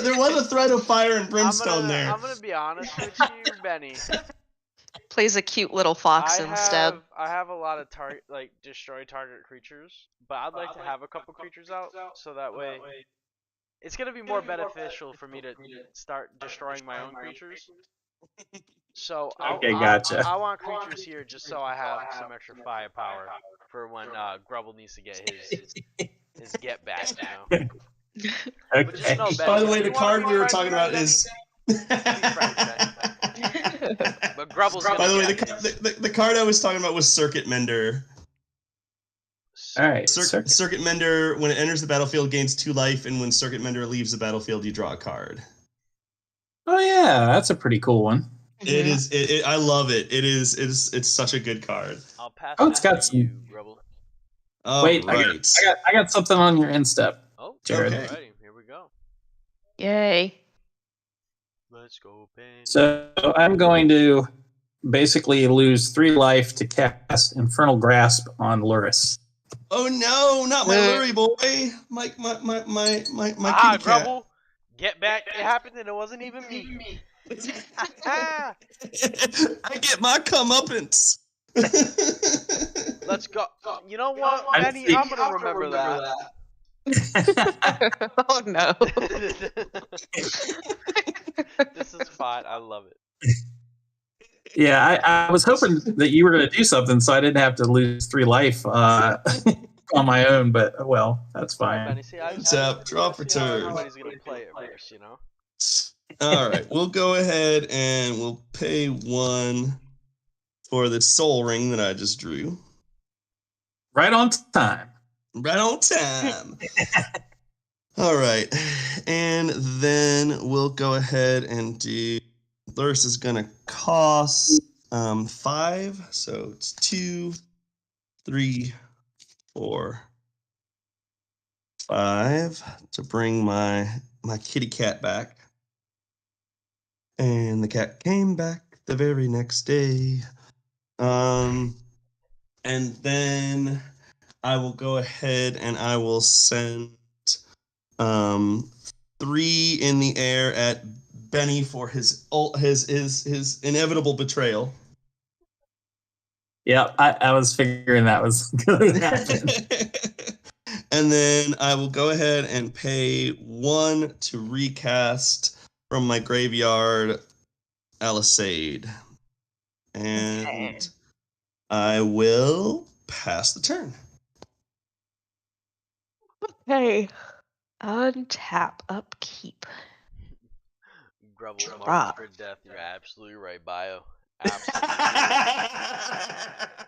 There was a threat of fire and brimstone there. I'm gonna be honest with you, Benny. Plays a cute little fox instead. I have a lot of destroy target creatures, but I'd like to have a couple creatures out so that way it's gonna be more beneficial for me to start destroying my own creatures. So Gotcha. I want creatures here just so I have some extra firepower for when Grubble needs to get his get back. Okay. But just know, Benny, By the way, if the you wanna card be we were friends talking with about Benny, is. But Grubble's gonna By the way, get his. the card I was talking about was Circuit Mender. All right. Circuit Mender, when it enters the battlefield, gains 2 life, and when Circuit Mender leaves the battlefield, you draw a card. Oh yeah, that's a pretty cool one. It is. I love it. It's such a good card. I'll pass Oh, it's got to some. you, Grubble. Wait, right. I got something on your instep. Oh, Jared. Okay. alrighty, here we go. Yay. Let's go, Benny. So I'm going to basically lose 3 life to cast Infernal Grasp on Luris. Oh no, not my Lurie boy. My kitty cat. Grubble, get back. It happened and it wasn't even me. I get my comeuppance. Let's go. You know what, Benny? I'm gonna remember that. Oh no. This is fine. I love it. Yeah, I was hoping that you were going to do something so I didn't have to lose 3 life on my own, but well, that's fine. Benny, see, Draw for turn. Everybody's gonna play it first, you know. All right, we'll go ahead and we'll pay 1 for the soul ring that I just drew. Right on time. Right on time. All right, and then we'll go ahead and do. Luris is gonna cost 5, so it's 2, 3, 4, 5 to bring my kitty cat back. And the cat came back the very next day. And then I will go ahead and I will send 3 in the air at Benny for his inevitable betrayal. Yeah, I was figuring that was going to happen. And then I will go ahead and pay 1 to recast from my graveyard Alisade. And I will pass the turn. Okay. Untap, upkeep. Grubble, Drop. marked for death. You're absolutely right, Bio. Absolutely.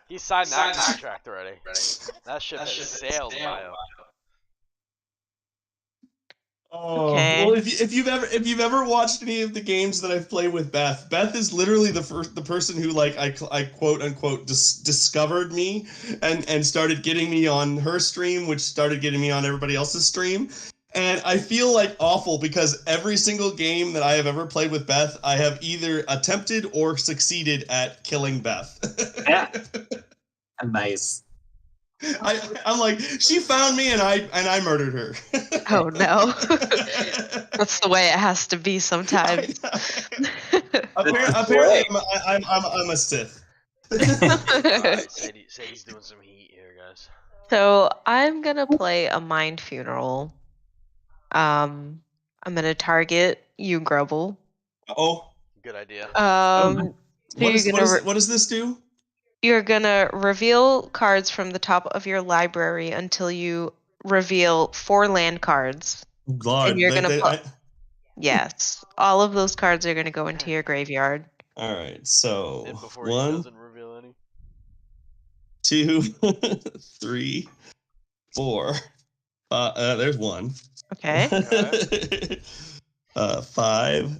He signed that contract already. That ship has sailed, Bio. Oh, Okay. well, if you've ever watched any of the games that I've played with Beth is literally the person who I quote unquote discovered me and started getting me on her stream, which started getting me on everybody else's stream. And I feel awful because every single game that I have ever played with Beth, I have either attempted or succeeded at killing Beth. Yeah. Nice. I'm like, she found me and I murdered her. Oh no. That's the way it has to be sometimes. Apparently I'm a Sith. Alright, Sadie's doing some heat here, guys. So I'm gonna play a Mind Funeral. I'm gonna target you, Grubble. Oh. Good idea. So what does this do? You're gonna reveal cards from the top of your library until you reveal 4 land cards. God, and you're gonna yes, all of those cards are gonna go into your graveyard. All right, so And before 1, he doesn't reveal any. 2, 3, 4. There's 1. Okay. 5,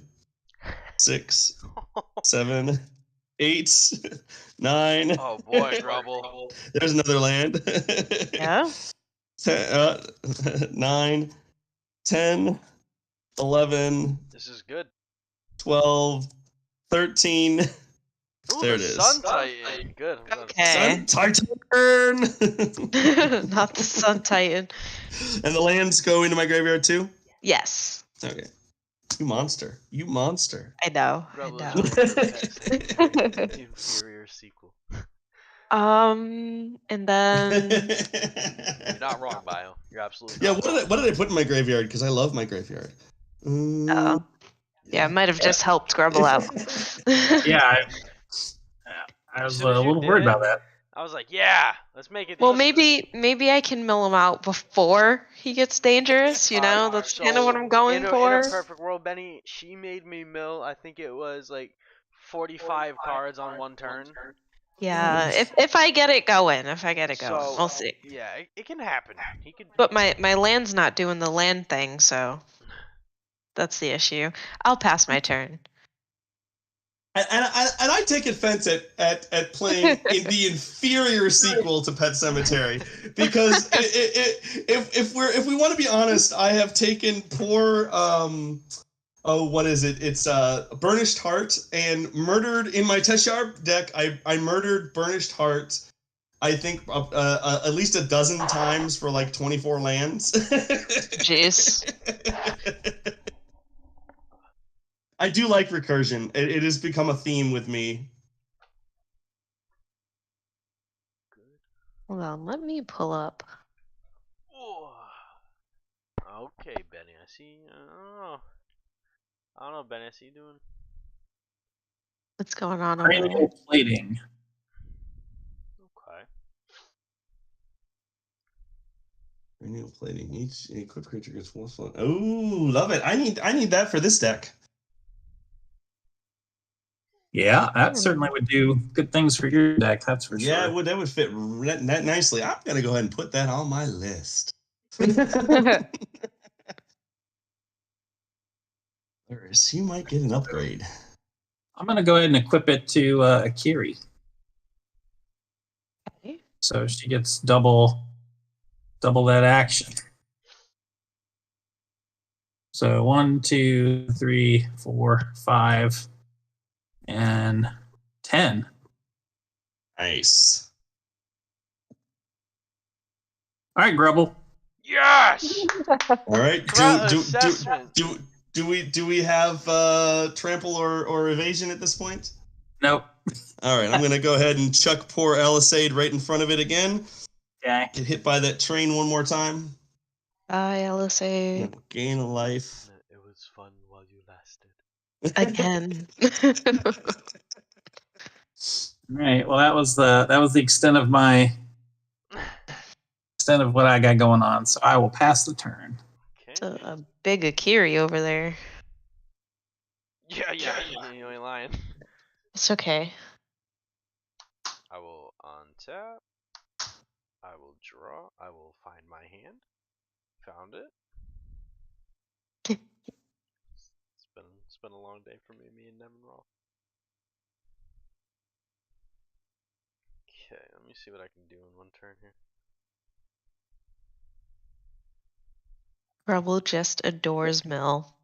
6, 7, 8, 9. Oh boy, Grubble. There's another land. Yeah. 9, 10, 11, This is good. 12, 13. Ooh, There the it is. Sun Titan. Good. I'm glad. Okay. Sun Titan! Not the Sun Titan. And the lands go into my graveyard too? Yes. Okay. You monster. You monster. I know. Grubble I is know. running for Pet Cemetery, the inferior sequel. And then You're not wrong, Bio. You're absolutely Yeah, not wrong. what did I put in my graveyard? Because I love my graveyard. yeah, it might have just helped Grubble out. Yeah, I As was soon a as you little did worried it, about that. I was like, yeah, let's make it. Well, maybe I can mill him out before he gets dangerous. You know, that's kind of what I'm going in a for. perfect world, Benny, she made me mill. I think it was like 45 cards on one turn. Yeah, if I get it going, So we'll see. yeah, it can happen. He could. But my land's not doing the land thing, so that's the issue. I'll pass my turn. And I take offense at playing in the inferior sequel to Pet Cemetery because if we want to be honest, I have taken poor what is it? It's Burnished Heart and murdered in my Teshar deck. I murdered Burnished Heart. I think at least a dozen times for like 24 lands. Jeez. I do like recursion. It has become a theme with me. Hold on, let me pull up. Okay, Benny, I see. I don't know, Benny, I see you doing. What's going on over there? Cranial plating. Okay. Cranial plating. Each equipped creature gets one fun. Oh, love it. I need that for this deck. Yeah, that certainly would do good things for your deck. That's for sure. Yeah, that would fit that nicely. I'm gonna go ahead and put that on my list. You might get an upgrade. I'm going to go ahead and equip it to Akiri. Okay. So she gets double that action. So 1, 2, 3, 4, 5, and 10. Nice. All right, Grubble. Yes. All right. Do we have trample or evasion at this point? Nope. All right. I'm gonna go ahead and chuck poor Alisade right in front of it again. Okay. Get hit by that train one more time. Bye, LSA. Gain a life. It was fun while you lasted. Again. All right. Well, that was the extent of what I got going on. So I will pass the turn. Okay. It's a big Akiri over there. Yeah, you ain't lying. It's okay. I will untap. I will draw. I will find my hand. Found it. It's been a long day for me and Nevin Raw. Okay, let me see what I can do in one turn here. Grubble just adores Mill.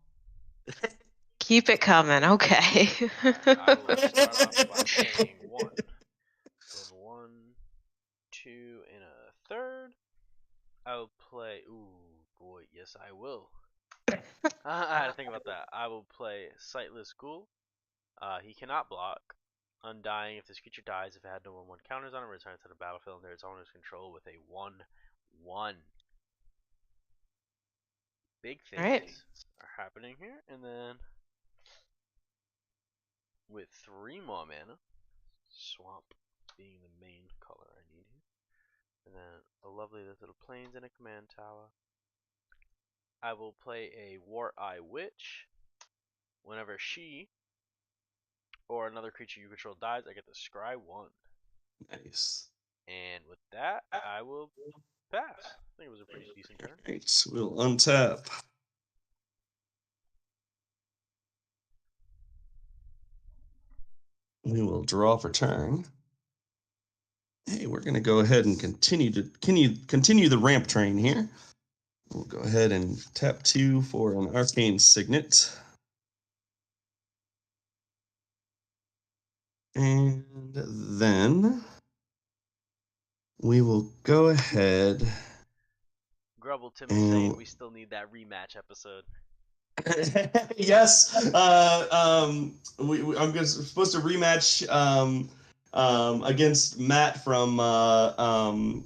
Keep it coming, okay. I will start off by playing 1. Then 1, 2, and a third. I will play. Ooh, boy, yes, I will. I had to think about that. I will play Sightless Ghoul. He cannot block. Undying. If this creature dies, if it had no 1/1 counters on it, returns to the battlefield under its owner's control with a 1/1. Big things are happening here, and then with 3 more mana, swamp being the main color I need here, and then a lovely little plains and a command tower. I will play a Wart Eye Witch. Whenever she or another creature you control dies, I get to scry 1. Nice. And with that, I will pass. I think it was a pretty decent turn. Right, we'll untap. We will draw for turn. Hey, we're going to go ahead and continue the ramp train here. We'll go ahead and tap 2 for an arcane signet. And then we will go ahead. Grubble Tim is saying we still need that rematch episode. Yes. I'm supposed to rematch against Matt from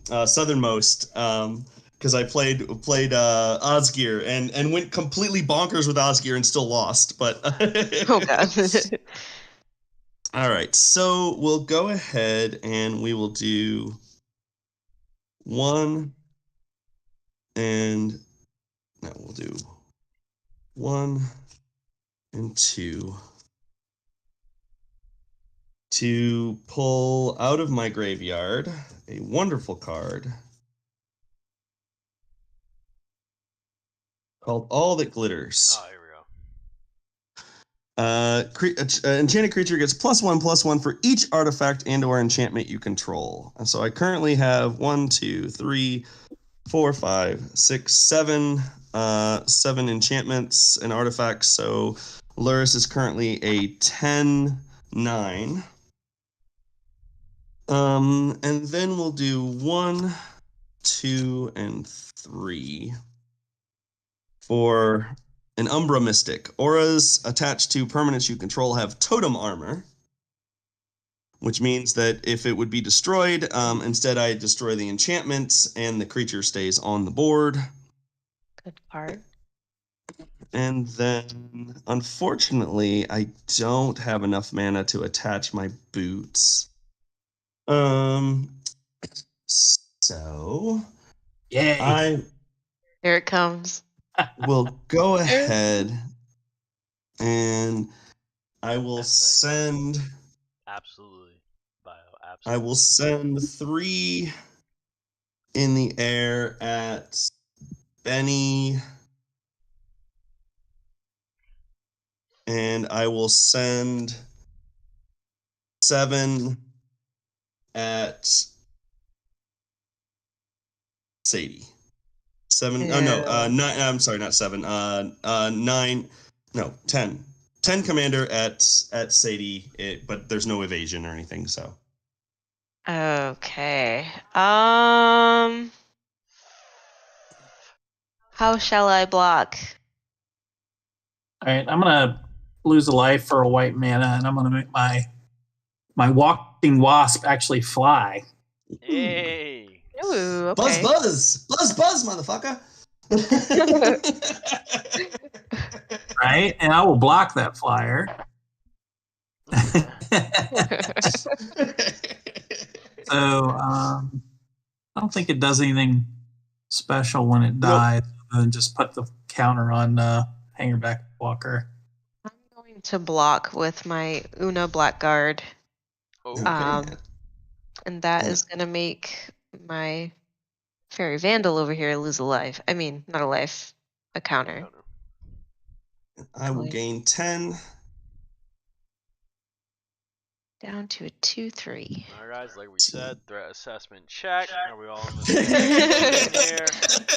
Southernmost. Because I played Osgear and went completely bonkers with Osgear and still lost. But Oh god. All right, so we'll go ahead and we will do 1 and no, we'll do 1 and 2 to pull out of my graveyard a wonderful card called All That Glitters. Oh, here we go. Enchanted creature gets +1/+1 for each artifact and/or enchantment you control. And so I currently have 1, 2, 3, 4, 5, 6, 7, 7 enchantments and artifacts. So Luris is currently a 10/9. And then we'll do 1, 2, and 3 for an Umbra Mystic. Auras attached to permanents you control have totem armor, which means that if it would be destroyed, instead I destroy the enchantment and the creature stays on the board. Good card. And then, unfortunately, I don't have enough mana to attach my boots. So Yay. Here it comes. Will go ahead and I will send. Absolutely, Bio. Absolutely. I will send 3 in the air at Bennie, and I will send 7 at Sadie. 7. Ew. Oh no, 9. I'm sorry, not 7. 9. No, 10. 10 commander at Sadie, but there's no evasion or anything. So. Okay. How shall I block? All right, I'm gonna lose a life for a white mana, and I'm gonna make my walking wasp actually fly. Hey. Ooh, okay. Buzz, motherfucker. Right, and I will block that flyer. So I don't think it does anything special when it dies, other than just put the counter on Hangerback Walker. I'm going to block with my Una Blackguard. Oh. And that is going to make my Fairy Vandal over here lose a life. I mean, not a life, a counter. I will gain 10. Down to a 2/3. All right, guys, like we said, threat assessment check. Are we all on the same page here?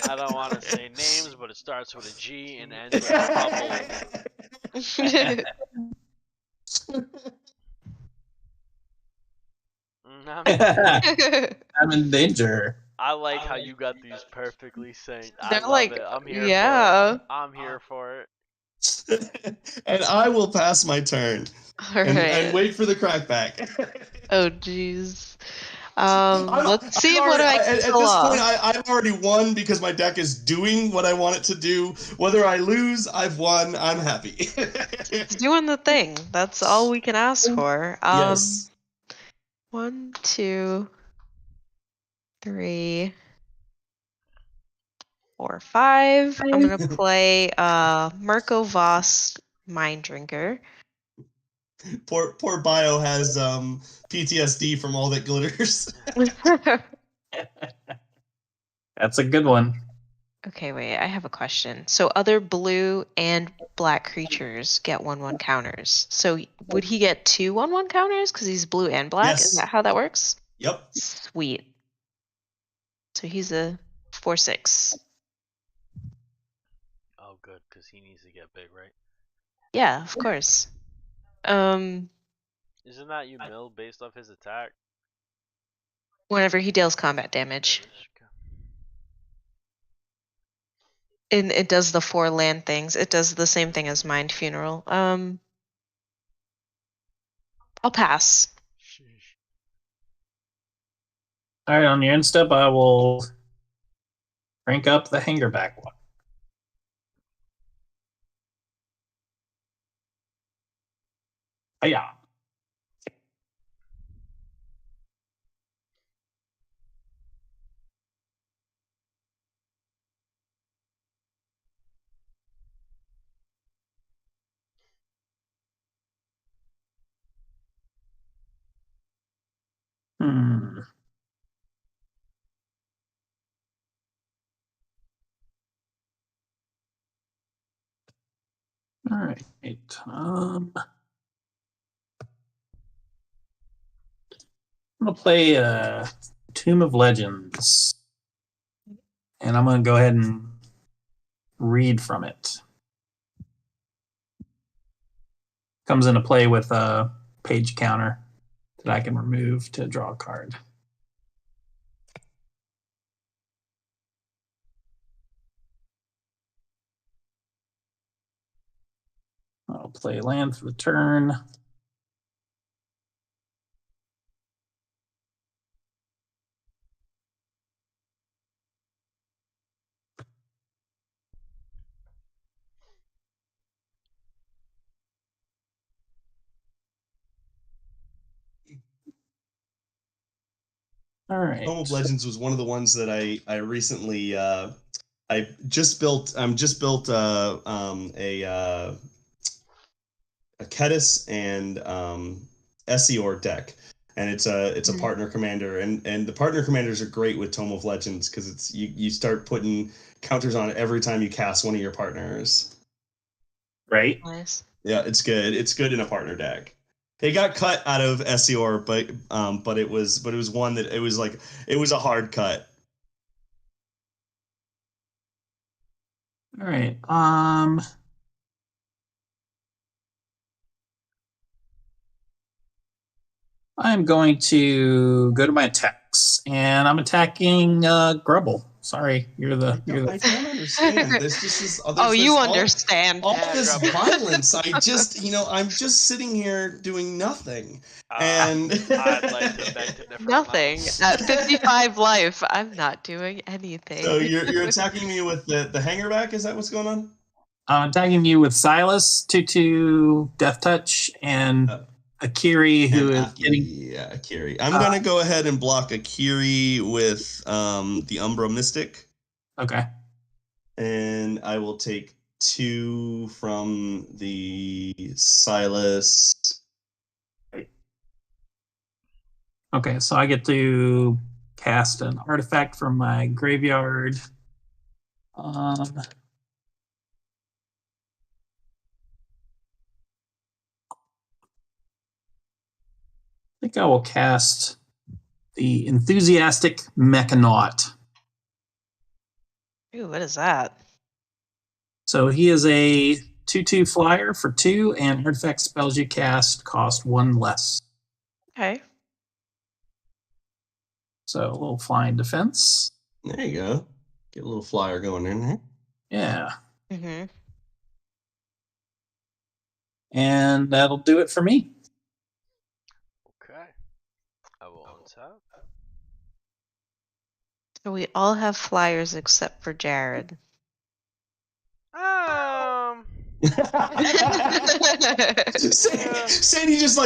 I don't want to say names, but it starts with a G and ends with a couple. I'm in danger. I like how you got these perfectly synced. I They're love like, it. I'm here yeah. for it. I'm here for it. And I will pass my turn. All right. And wait for the crackback. Oh, jeez. Let's see what I can At this point, I've already won because my deck is doing what I want it to do. Whether I lose, I've won. I'm happy. It's doing the thing. That's all we can ask for. Yes. 1, 2, 3, 4, 5. I'm gonna play Mirko Voss, Mind Drinker. Poor Bio has PTSD from All That Glitters. That's a good one. Okay, wait, I have a question. So other blue and black creatures get 1/1 counters. So would he get 2 1/1 counters because he's blue and black? Yes. Is that how that works? Yep. Sweet. So he's a 4/6. Oh, good, because he needs to get big, right? Yeah, of course. Isn't that you mill based off his attack? Whenever he deals combat damage. Okay. And it does the 4 land things. It does the same thing as Mind Funeral. I'll pass. Sheesh. All right, on your end step, I will crank up the hangerback one. Yeah. Hmm. All right. I'm gonna play Tomb of Legends, and I'm gonna go ahead and read from it. Comes into play with a page counter that I can remove to draw a card. I'll play land for the turn. All right. Home of Legends was one of the ones that I recently I just built. A Ketis and Essior deck, and it's a partner commander, and the partner commanders are great with Tome of Legends because it's you start putting counters on it every time you cast one of your partners. Right. Nice. Yeah, it's good. It's good in a partner deck. It got cut out of Essior, but it was one that it was a hard cut. All right. I'm going to go to my attacks, and I'm attacking Grubble. Sorry, you're the. I don't understand. There's just this. You understand. All Yeah, this Grubble. violence. I'm just sitting here doing nothing, and I'd like to beg to differ. Nothing. At 55 life, I'm not doing anything. So you're attacking me with the hangerback? Is that what's going on? I'm attacking you with Silas, 2/2 Death Touch, and Akiri, who is getting. Yeah, Akiri. I'm gonna go ahead and block Akiri with the Umbra Mystic. Okay. And I will take 2 from the Silas. Okay, so I get to cast an artifact from my graveyard. I think I will cast the Enthusiastic Mechanaut. Ooh, what is that? So he is a 2/2 flyer for 2, and artifact spells you cast cost 1 less. Okay. So a little flying defense. There you go. Get a little flyer going in there. Yeah. Mm-hmm. And that'll do it for me. Okay. I will untap. So we all have flyers except for Jared. Sandy just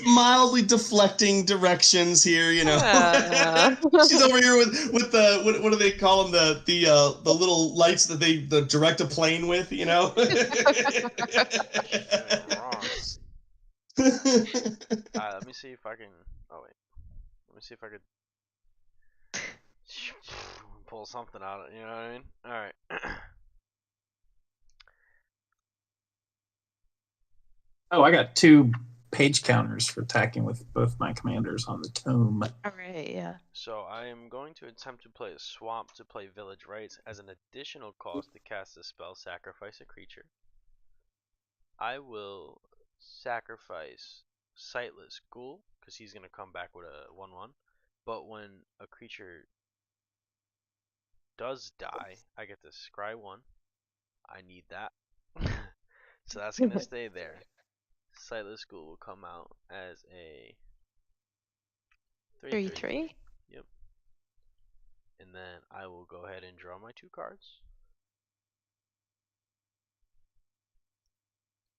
mildly deflecting directions here, She's over here with the what do they call them, the little lights that they direct a plane with, Wrong. Alright, let me see if I can. Oh wait, let me see if I could pull something out. You know what I mean? All right. Oh, I got 2 page counters for attacking with both my commanders on the tome. All right, yeah. So I am going to attempt to play a swamp to play Village Rites. As an additional cost to cast a spell, sacrifice a creature. I will sacrifice Sightless Ghoul, because he's going to come back with a 1/1. But when a creature does die, I get to scry 1. I need that. So that's going to stay there. Sightless Ghoul will come out as a 3/3. Yep. And then I will go ahead and draw my 2 cards.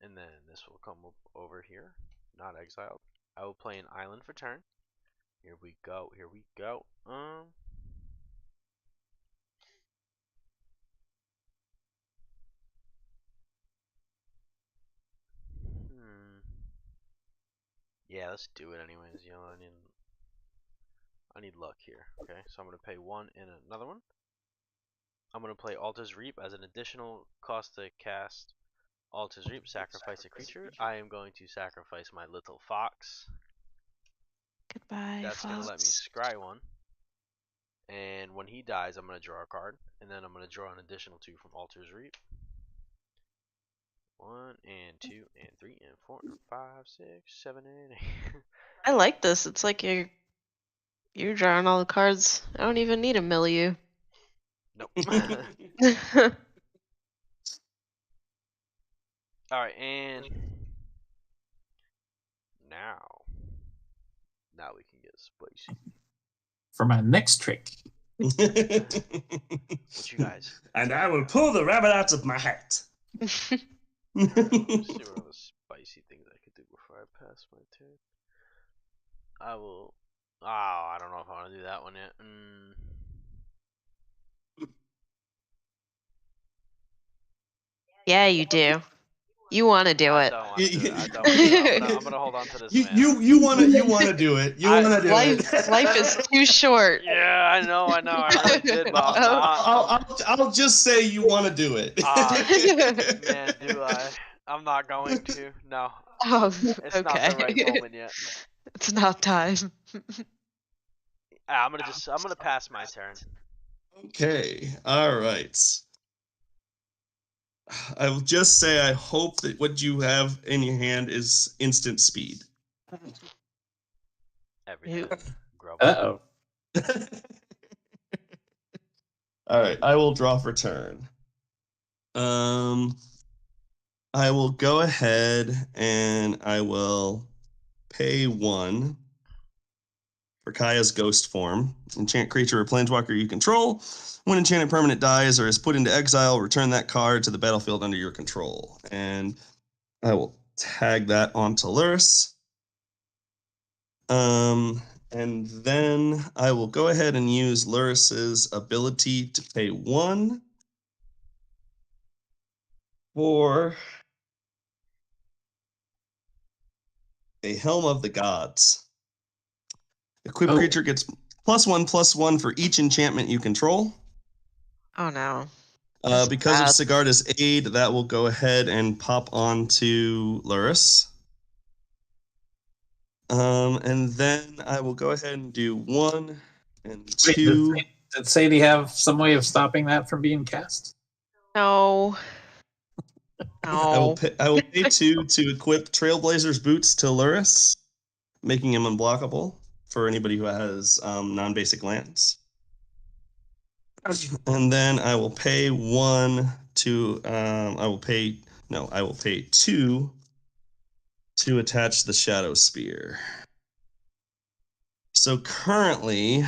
And then this will come up over here, not exiled. I will play an island for turn. Here we go. Here we go. Yeah, let's do it anyways. You know, I need luck here. Okay, so I'm gonna pay 1 and another one. I'm gonna play Altar's Reap as an additional cost to cast Altar's Reap. Sacrifice a creature. I am going to sacrifice my little fox. Goodbye, That's Fox. gonna let me scry 1. And when he dies, I'm gonna draw a card, and then I'm gonna draw an additional 2 from Altar's Reap. 1 and 2 and 3 and 4 and 5, 6, 7 and 8. I like this. It's like you're drawing all the cards. I don't even need a milieu. Nope. Alright, and now we can get spicy. For my next trick. What you guys? And I will pull the rabbit out of my hat. Let's see what other spicy things I could do before I pass my turn. I will. Oh, I don't know if I want to do that one yet. Yeah, you do. You want to do I it. don't want to do it. I don't. I'm gonna hold on to this. You want to do it. You want to do it. Life is too short. Yeah, I know. I really did, but I'll just say you want to do it. Man, do I? I'm not going to. No. Oh, It's not the right moment yet. It's not time. I'm gonna pass my turn. Okay. All right. I will just say I hope that what you have in your hand is instant speed. Everything. Uh-oh. All right, I will draw for turn. I will go ahead and I will pay 1 for Kaya's ghost form. Enchant creature or planeswalker you control. When enchanted permanent dies or is put into exile, return that card to the battlefield under your control. And I will tag that onto Luris. And then I will go ahead and use Luris's ability to pay 1 for a Helm of the Gods. Equipped creature gets +1/+1 for each enchantment you control. Oh no. Because of Sigarda's aid, that will go ahead and pop onto Luris. And then I will go ahead and do 1 and 2. Did Sadie have some way of stopping that from being cast? No. I will pay 2 to equip Trailblazer's boots to Luris, making him unblockable for anybody who has non-basic lands. And then I will pay 1 to I will pay 2 to attach the Shadow Spear. So currently,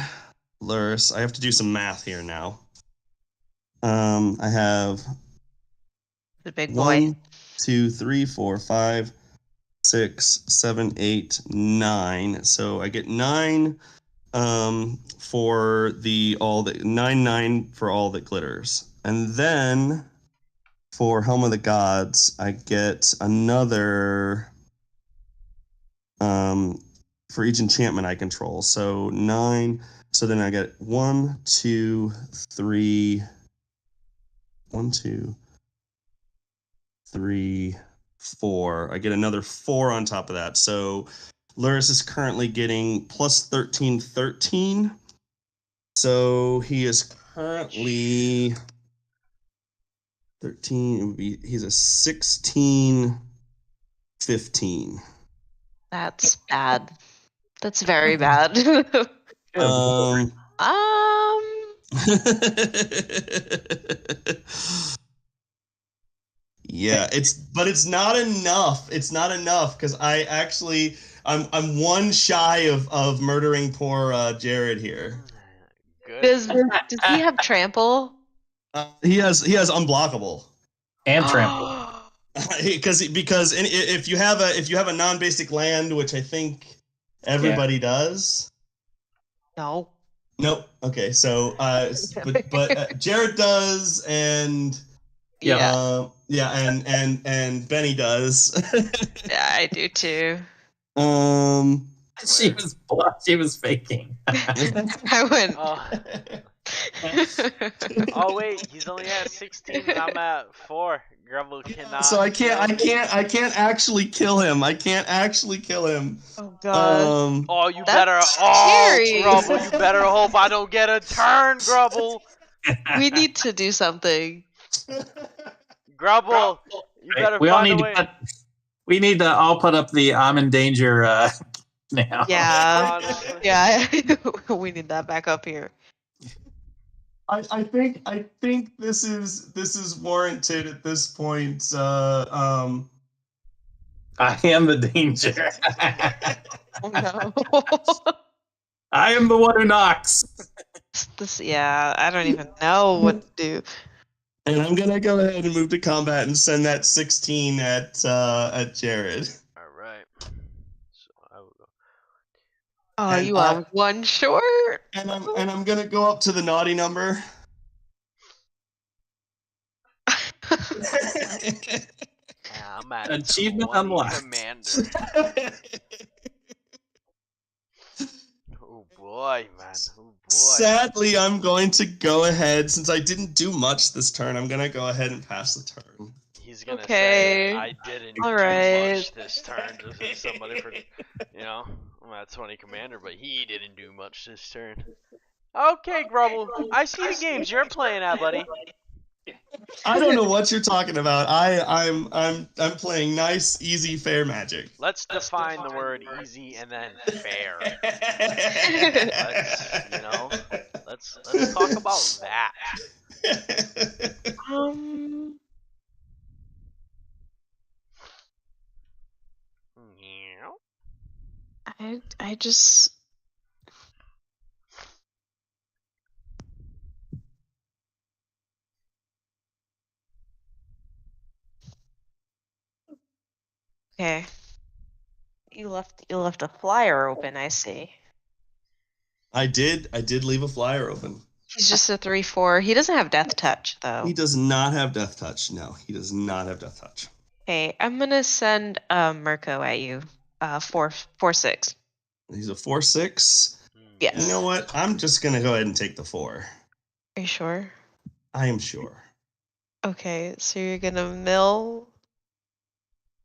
Luris, I have to do some math here now. I have The big boy. 1, 2, 3, 4, 5, 6, 7, 8, 9. So I get 9 for 9 for all that glitters. And then for Helm of the Gods, I get another for each enchantment I control. So 9. So then I get 1, 2, 3, 1, 2, 3, 4. I get another 4 on top of that. So Luris is currently getting plus 13, 13. So he is currently 13. It would be, he's a 16, 15. That's bad. That's very bad. Um, yeah, it's not enough. It's not enough because I'm one shy of murdering poor Jared here. Good. Does he have trample? He has unblockable. And trample. Because if you have a non-basic land, which I think everybody does. No. Nope. Okay, so but Jared does, and Yeah. and Benny does. Yeah, I do too. She was faking. I went. Oh wait, he's only at 16 and I'm at 4. Grubble cannot. So I can't actually kill him. I can't actually kill him. Oh god. Oh, you That's better. scary. Oh, Grubble, you better hope I don't get a turn, Grubble. We need to do something. Grubble, you better find a way. We need to all put up the I'm in danger now. Yeah. Honestly. Yeah. We need that back up here. I think this is warranted at this point. I am the danger. Oh no. I am the one who knocks. Yeah, I don't even know what to do. And I'm gonna go ahead and move to combat and send that 16 at Jared. All right. So I will go. Oh, And you are one short. And I'm gonna go up to the naughty number. Yeah, I'm at Achievement 20 unlocked. Commander. Oh boy, man. Oh boy. Sadly, I'm going to go ahead, since I didn't do much this turn, I'm gonna go ahead and pass the turn. He's gonna Okay. say I didn't All do right. much this turn. Just as somebody for, I'm at 20 Commander, but he didn't do much this turn. Okay, Grubble. I see the games you're playing at, buddy. I don't know what you're talking about. I'm playing nice, easy, fair Magic. Let's define the word easy and then fair. Let's talk about that. I just. Okay. You left a flyer open, I see. I did leave a flyer open. He's just a 3/4. He doesn't have Death Touch though. He does not have Death Touch. No, he does not have Death Touch. Okay, I'm gonna send Mirko at you. 4/6. He's a 4/6. Yes. You know what? I'm just gonna go ahead and take the 4. Are you sure? I am sure. Okay, so you're gonna mill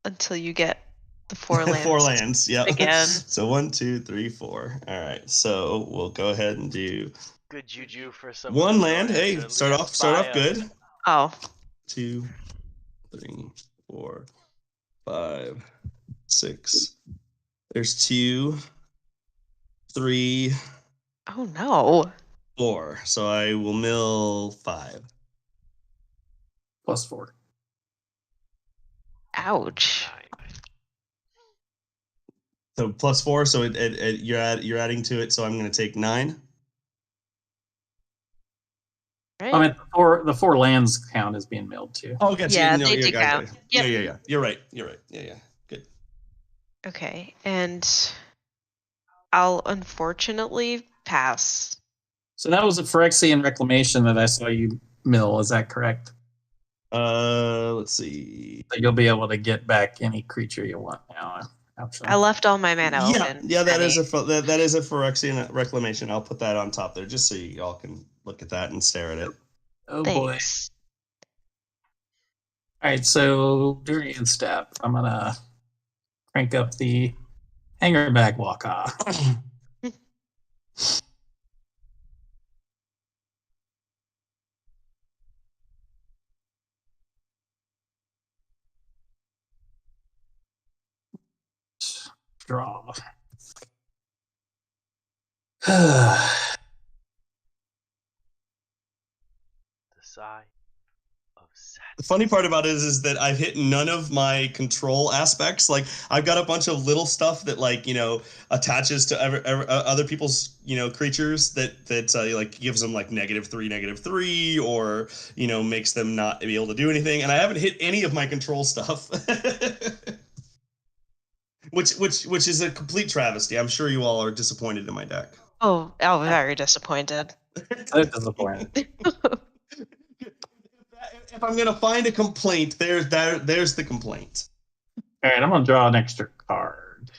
until you get the 4 lands. 4 lands, yep. Again. So 1, 2, 3, 4. All right. So we'll go ahead and do Good juju for some. 1 land. Hey, start off good. Oh. 2, 3, 4, 5, 6. There's 2, 3. Oh no. 4. So I will mill 5. +4. Ouch. So +4. So you're adding to it. So I'm going to take 9. Right. I mean, the 4 lands count as being milled too. Oh, gotcha. Yeah, No, they you're do right. count. Yep. Yeah. You're right. Yeah. Good. Okay, and I'll unfortunately pass. So that was a Phyrexian Reclamation that I saw you mill. Is that correct? Let's see. So you'll be able to get back any creature you want now. I left all my mana open. Yeah, that is a Phyrexian Reclamation. I'll put that on top there just so you all can look at that and stare at it. Oh Thanks. All right, so during step, I'm gonna crank up the hanger back walk off. Draw. The sigh of sadness. The funny part about it is that I've hit none of my control aspects. Like I've got a bunch of little stuff that attaches to other people's creatures that like gives them like -3, or makes them not be able to do anything. And I haven't hit any of my control stuff, which is a complete travesty. I'm sure you all are disappointed in my deck. Oh, very disappointed. So disappointed. If I'm gonna find a complaint, there's the complaint. All right, I'm gonna draw an extra card.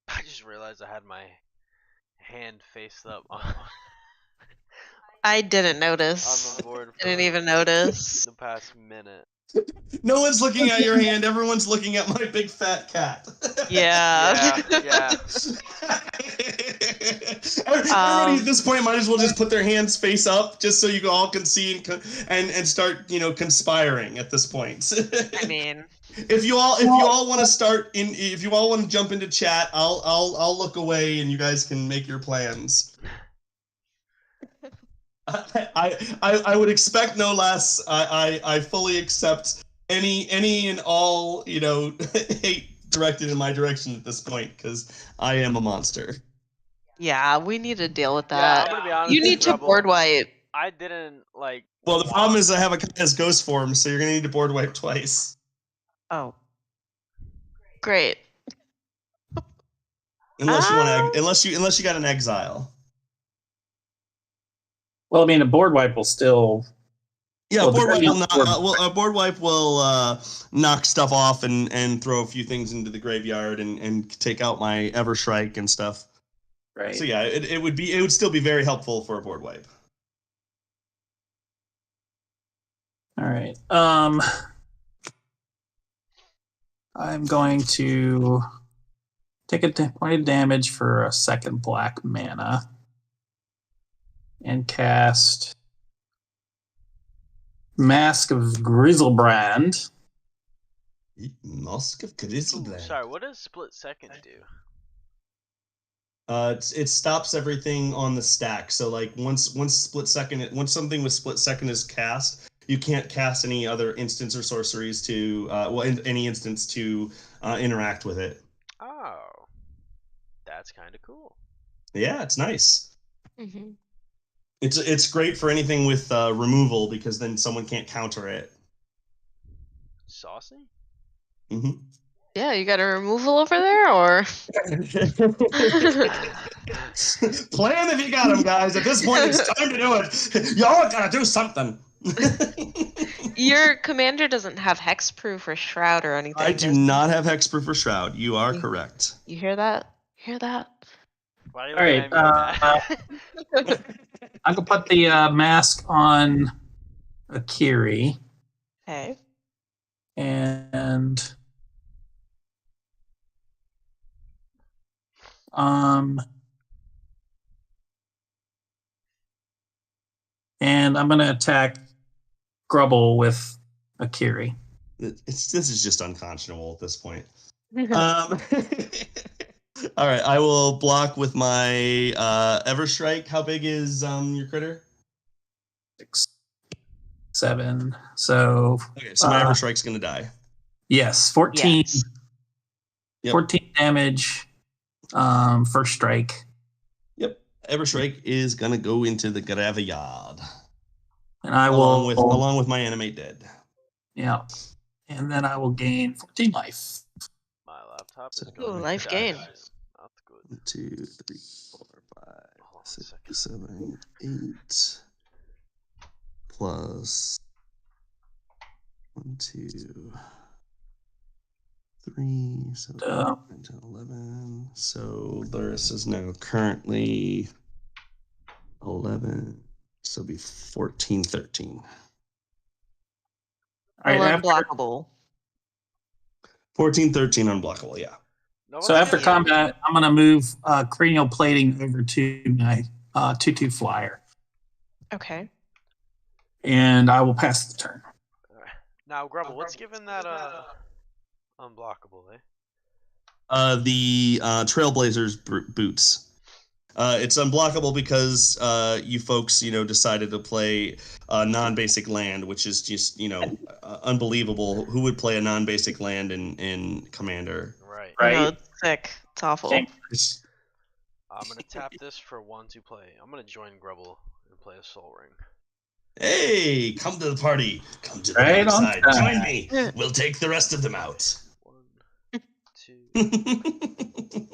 I just realized I had my hand faced up on I didn't notice. the board for Didn't even notice. the past minute. No one's looking at your hand. Everyone's looking at my big fat cat. Yeah. Yeah. Everybody at this point might as well just put their hands face up, just so you all can see and start conspiring at this point. I mean, if you all want to jump into chat, I'll look away and you guys can make your plans. I would expect no less. I fully accept any and all hate directed in my direction at this point, because I am a monster. yeah, we need to deal with Yeah, that. I'm gonna be honest. You need to Rebel, board wipe. I didn't like. Well, the problem is I have a cat as ghost form, so you're gonna need to board wipe twice. Oh, great. Unless you want to, unless you got an exile. Well, I mean, a board wipe will still. Yeah, Well, a board wipe will knock stuff off and throw a few things into the graveyard and take out my Everstrike and stuff. Right. So yeah, it would still be very helpful for a board wipe. All right. I'm going to take a point of damage for a second black mana and cast Mask of Grizzlebrand. Mask of Grizzlebrand. Sorry, what does split second do? It stops everything on the stack. So like once something with split second is cast, you can't cast any other instants or sorceries to any instance to interact with it. Oh, that's kind of cool. Yeah, it's nice. Mm-hmm. It's great for anything with removal, because then someone can't counter it. Saucy? Mm-hmm. Yeah, you got a removal over there, or? Plan if you got him, guys. At this point, it's time to do it. Y'all gotta do something. Your commander doesn't have hexproof or shroud or anything. I do not have hexproof or shroud. You are correct. You hear that? Hear that? Why are you All right. looking at me like that? I'm gonna put the mask on Akiri, Okay. and I'm gonna attack Grubble with Akiri. This is just unconscionable at this point. All right, I will block with my Everstrike. How big is your critter? 6, 7. So Okay, so my Everstrike's gonna die. yes, 14. Yes. Yep. 14 damage. First strike. Yep, Everstrike is gonna go into the graveyard, And I along will with my animate dead. Yeah. And then I will gain 14 life. My laptop is Ooh, going life to gain. die. Not good. 1, 2, 3, 4, 5, Hold on a 6, second. 7, 8. Plus 1, 2. 3, so 10, 11. So Luris is now currently 11. So it'll be 14, 13. All right, Unblockable. 14, 13 unblockable, yeah. So after combat, I'm going to move cranial plating over to my 2/2 flyer. Okay. And I will pass the turn. Now, Grubble, what's giving that unblockable, eh? The Trailblazers boots. It's unblockable because you folks, decided to play non-basic land, which is just, unbelievable. Who would play a non-basic land in Commander? Right. No, it's sick. It's awful. I'm gonna tap this for 1 to play. I'm gonna join Grubble and play a Soul Ring. Hey, come to the party. Come to the other side. Join me. We'll take the rest of them out. 1, 2. 3,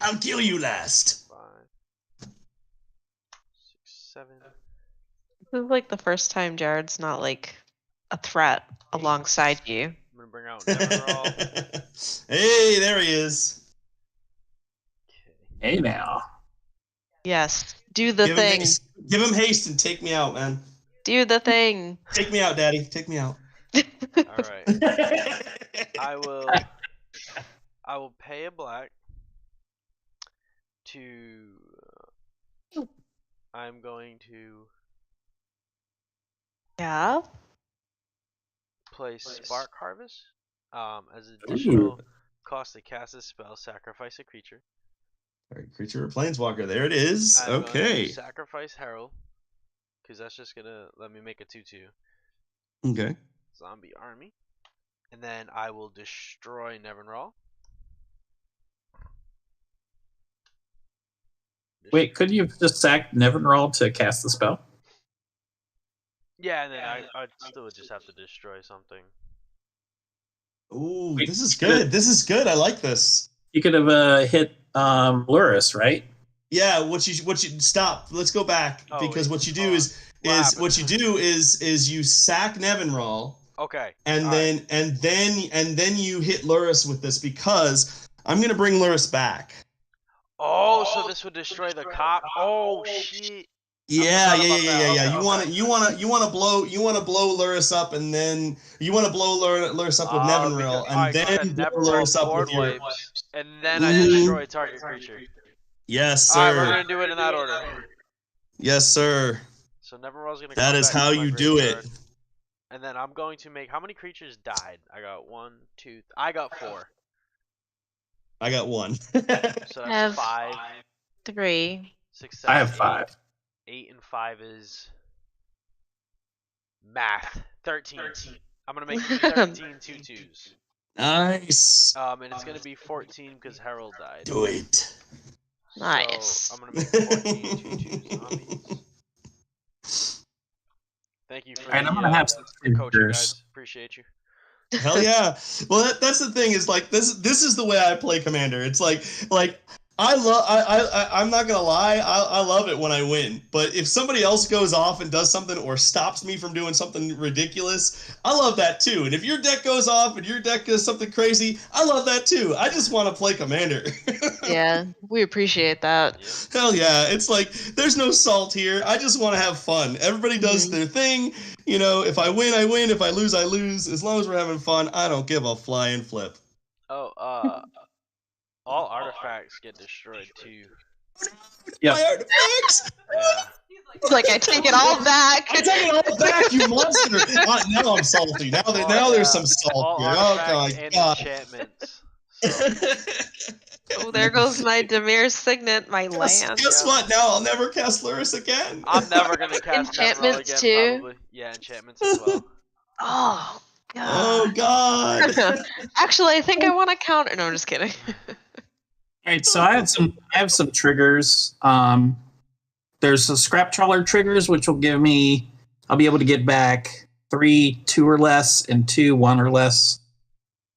I'll kill you last. 5, 6, 7. This is like the first time Jared's not like a threat alongside you. I'm gonna bring out Neverall. Hey, there he is. Hey now. Yes. Do the thing. Give him haste and take me out, man. Do the thing. Take me out, Daddy. Take me out. All right. I will pay a black to. I'm going to play Spark Harvest. As additional cost to cast a spell, sacrifice a creature. All right, creature or planeswalker. There it is. I'm Okay. going to sacrifice Herald, because that's just gonna let me make a 2/2. Okay. Zombie army, and then I will destroy Neverall. Wait, couldn't you have just sacked Neverall to cast the spell? Yeah, and then I still would just have to destroy something. Ooh, this is good. This is good. I like this. You could have hit Luris, right? Yeah. What you stop? Let's go back because what you do is you sack Nevinral. Okay. And then you hit Luris with this because I'm gonna bring Luris back. Oh, so this would destroy the cop. Oh shit. Yeah. You wanna blow Luris up, and then you wanna blow Luris up with Nevinral, and then blow Luris up with your. And then I destroy target creature. Yes, sir. Alright, we're gonna do it in that order. Yes, sir. So Nevinrall's gonna. That is how you do it. And then I'm going to make. How many creatures died? I got 1, 2. I got 4. I got 1. So that's 5. 3. 6, 7. I have 5. 8 and 5 is math. 13. I'm gonna make 13 2/2s. Nice. And it's gonna be 14 because Herald died. Do it. Nice. So I'm gonna make 14 2/2 zombies. Thank you for I'm gonna have some coaching, guys. Appreciate you. Hell yeah. Well, that's the thing is like this is the way I play Commander. It's like I'm not gonna lie, I love it when I win. But if somebody else goes off and does something or stops me from doing something ridiculous, I love that too. And if your deck goes off and your deck does something crazy, I love that too. I just want to play Commander. Yeah, we appreciate that. Hell yeah. It's like there's no salt here. I just want to have fun. Everybody does their thing. If I win, I win. If I lose, I lose. As long as we're having fun, I don't give a flying flip. Oh, all artifacts get destroyed too. Yeah. My artifacts? Yeah. It's like I take it all back. I take it all back, you monster! Now I'm salty. Now there's some salt All here. Oh artifacts my and god. enchantments. So, Oh, there goes my Demir's Signet, my land. Guess what? Now I'll never cast Luris again. I'm never gonna cast Enchantments Neverall again, too? probably. Yeah, enchantments as well. Oh god. Oh god. Actually, I think I want to counter. No, I'm just kidding. All right, so I have some triggers. There's the scrap trawler triggers, which will give me, I'll be able to get back 3 2 or less and 2 1 or less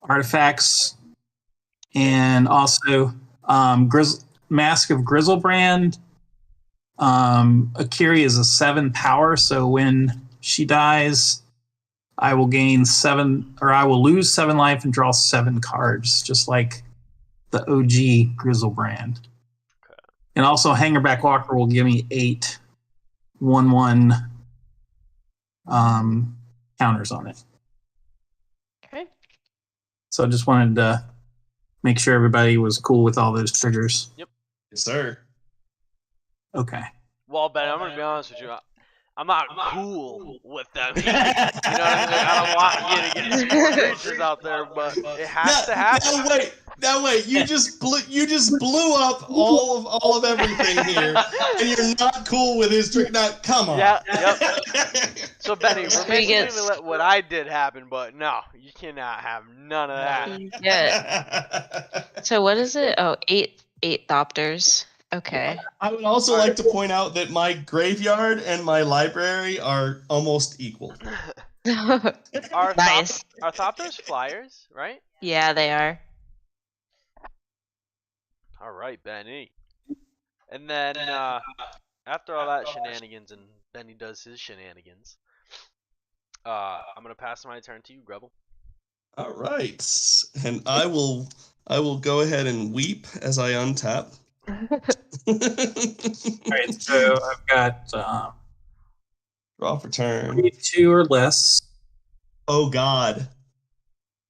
artifacts, and also Mask of Grizzlebrand. Akiri is a 7 power, so when she dies, I will gain 7, or I will lose 7 life and draw 7 cards, just like the OG Grizzlebrand. Okay. And also, Hangerback Walker will give me 8 1/1 counters on it. Okay. So I just wanted to make sure everybody was cool with all those triggers. Yep. Yes, sir. Okay. Well, Ben, I'm gonna be honest with you. I'm not cool with them. You know what I mean? Like, I don't want you to get some more creatures out there, but it has to happen. Now wait. You just blew up all of everything here, and you're not cool with his trick. Now, come on. Yeah. Yep. So Benny, we're basically gonna let what I did happen, but no, you cannot have none of that. Yeah. So what is it? Oh, 8 Thopters. Okay. I would also like to point out that my graveyard and my library are almost equal. Are Nice. Thopters flyers, right? Yeah, they are. All right, Benny. And then after all that shenanigans and Benny does his shenanigans, I'm gonna pass my turn to you, Grubble. Oh. All right, and I will go ahead and weep as I untap. All right, so I've got Draw for turn. 2 or less. Oh God.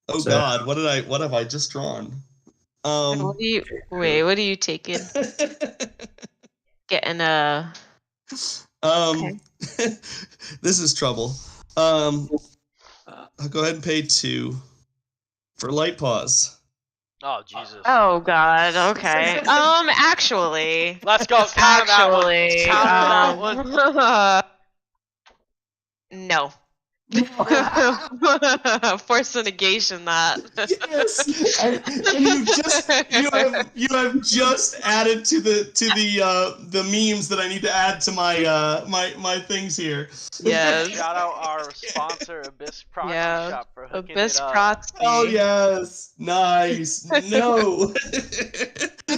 Oh So- God. What have I just drawn? What are you taking? Getting a. Okay. This is trouble. I'll go ahead and pay 2 for light pause. Oh Jesus. Oh God. Okay. Actually. Let's go. Count Actually. that one. No. Force a negation that. Yes, and you have just added to the memes that I need to add to my things here. Yes. Shout out our sponsor, Abyss Proxy Shop, for hooking Abyss it up. Proxy. Oh yes, nice. No.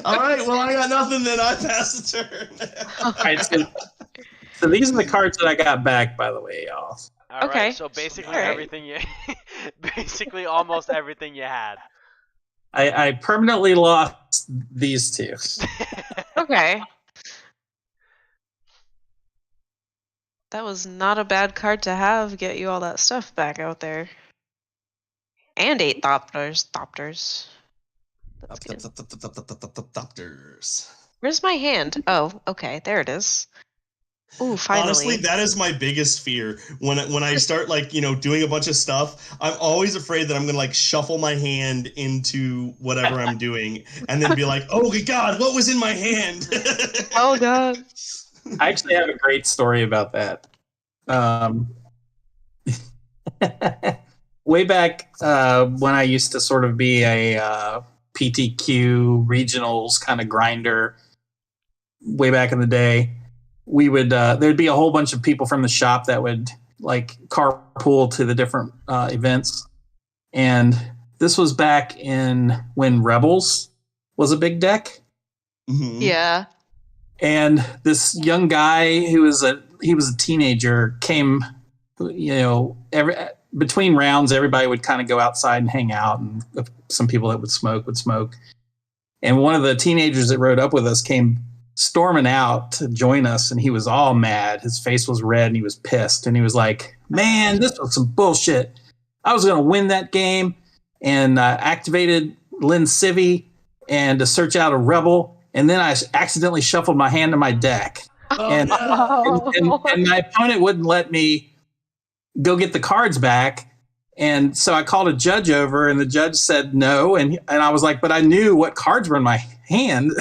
All right, well I got nothing. Then I pass the turn. All right, so these are the cards that I got back, by the way, y'all. All Okay. right, so basically All right. everything basically almost everything you had. I permanently lost these 2. Okay. That was not a bad card to have. Get you all that stuff back out there. And 8 Thopters. That's good. Doctors. Where's my hand? Oh, okay. There it is. Ooh, finally. Honestly, that is my biggest fear. When I start doing a bunch of stuff, I'm always afraid that I'm gonna shuffle my hand into whatever I'm doing, and then be like, "Oh God, what was in my hand?" Oh God. I actually have a great story about that. Way back when I used to sort of be a PTQ regionals kind of grinder, way back in the day, we would there'd be a whole bunch of people from the shop that would carpool to the different events, and this was back in when Rebels was a big deck. Mm-hmm. Yeah. And this young guy who was a teenager came, between rounds, everybody would kind of go outside and hang out, and some people that would smoke. And one of the teenagers that rode up with us came storming out to join us, and he was all mad. His face was red, and he was pissed. And he was like, "Man, this was some bullshit. I was going to win that game," and activated Lynn Civvy and to search out a rebel. And then I accidentally shuffled my hand to my deck. And my opponent wouldn't let me go get the cards back. And so I called a judge over, and the judge said no. And I was like, but I knew what cards were in my hand.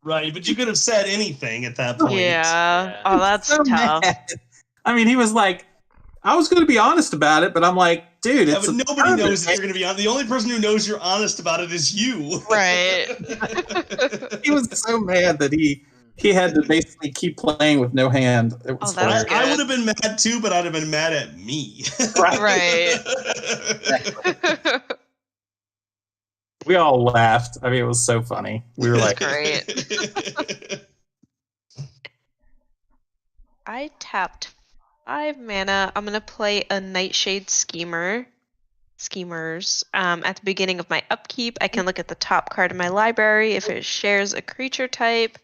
Right, but you could have said anything at that point. Yeah. Oh, that's tough. Mad. I mean, he was like, I was going to be honest about it, but I'm like, dude, but nobody knows that you're going to be honest. The only person who knows you're honest about it is you. Right. He was so mad that he had to basically keep playing with no hand. It was that's hilarious. good. I would have been mad too, but I'd have been mad at me. Right. We all laughed. I mean, it was so funny. We were like, Great. I tapped 5 mana. I'm gonna play a Nightshade Schemers. At the beginning of my upkeep, I can look at the top card of my library. If it shares a creature type,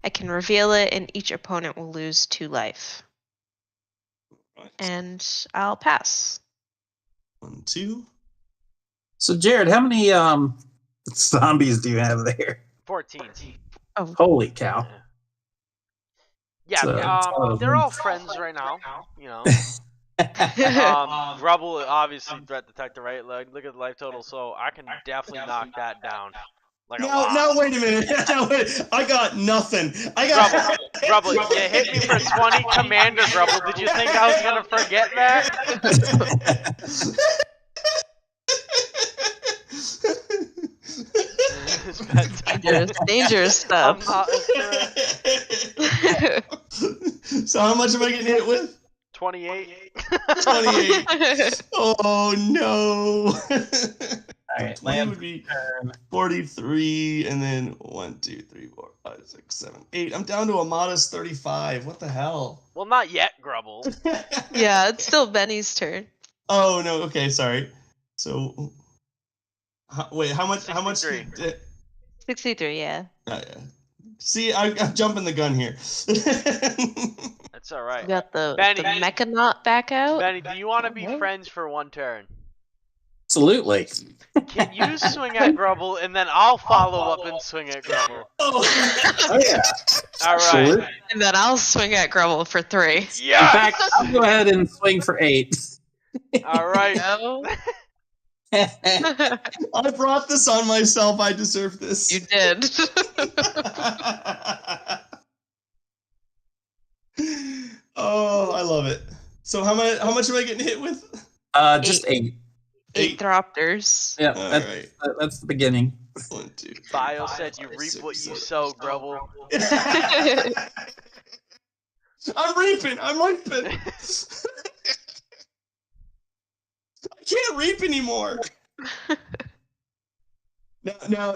I can reveal it, and each opponent will lose 2 life. Right. And I'll pass. 1, 2. So, Jared, how many zombies do you have there? 14. Oh, Holy cow! Yeah, So, they're all friends right now. You know. Grubble obviously threat detector, right? Like, look at the life total, so I can definitely knock that down. Like a lot. No, wait a minute. No, wait. I got nothing. I got Grubble, you hit me for 20 Commander, Grubble. Did you think I was gonna forget that? dangerous stuff. So how much am I getting hit with? 28. 28. Oh no. All right, 20 would be 43, and then 1, 2, 3, 4, 5, 6, 7, 8. I'm down to a modest 35. What the hell? Well, not yet, Grubble. Yeah, it's still Benny's turn. Oh no. Okay, sorry. So, wait, how much? 63. How much? 63, yeah. Oh, yeah. See, I'm jumping the gun here. That's all right. We got the Benny. Mechanaut back out. Benny, do you want to be friends for one turn? Absolutely. Can you swing at Grubble, and then I'll follow up and swing at Grubble? Oh yeah. All right. And then I'll swing at Grubble for 3. Yeah. In fact, I'll go ahead and swing for 8. All right. No. I brought this on myself. I deserve this. You did. Oh, I love it. So how much am I getting hit with? Just 8. 8 Thropters. Yeah, All that's, right. that's the beginning. 1, 2. Bio said you reap what you sow, Grubble. I'm reaping. I can't reap anymore. Now,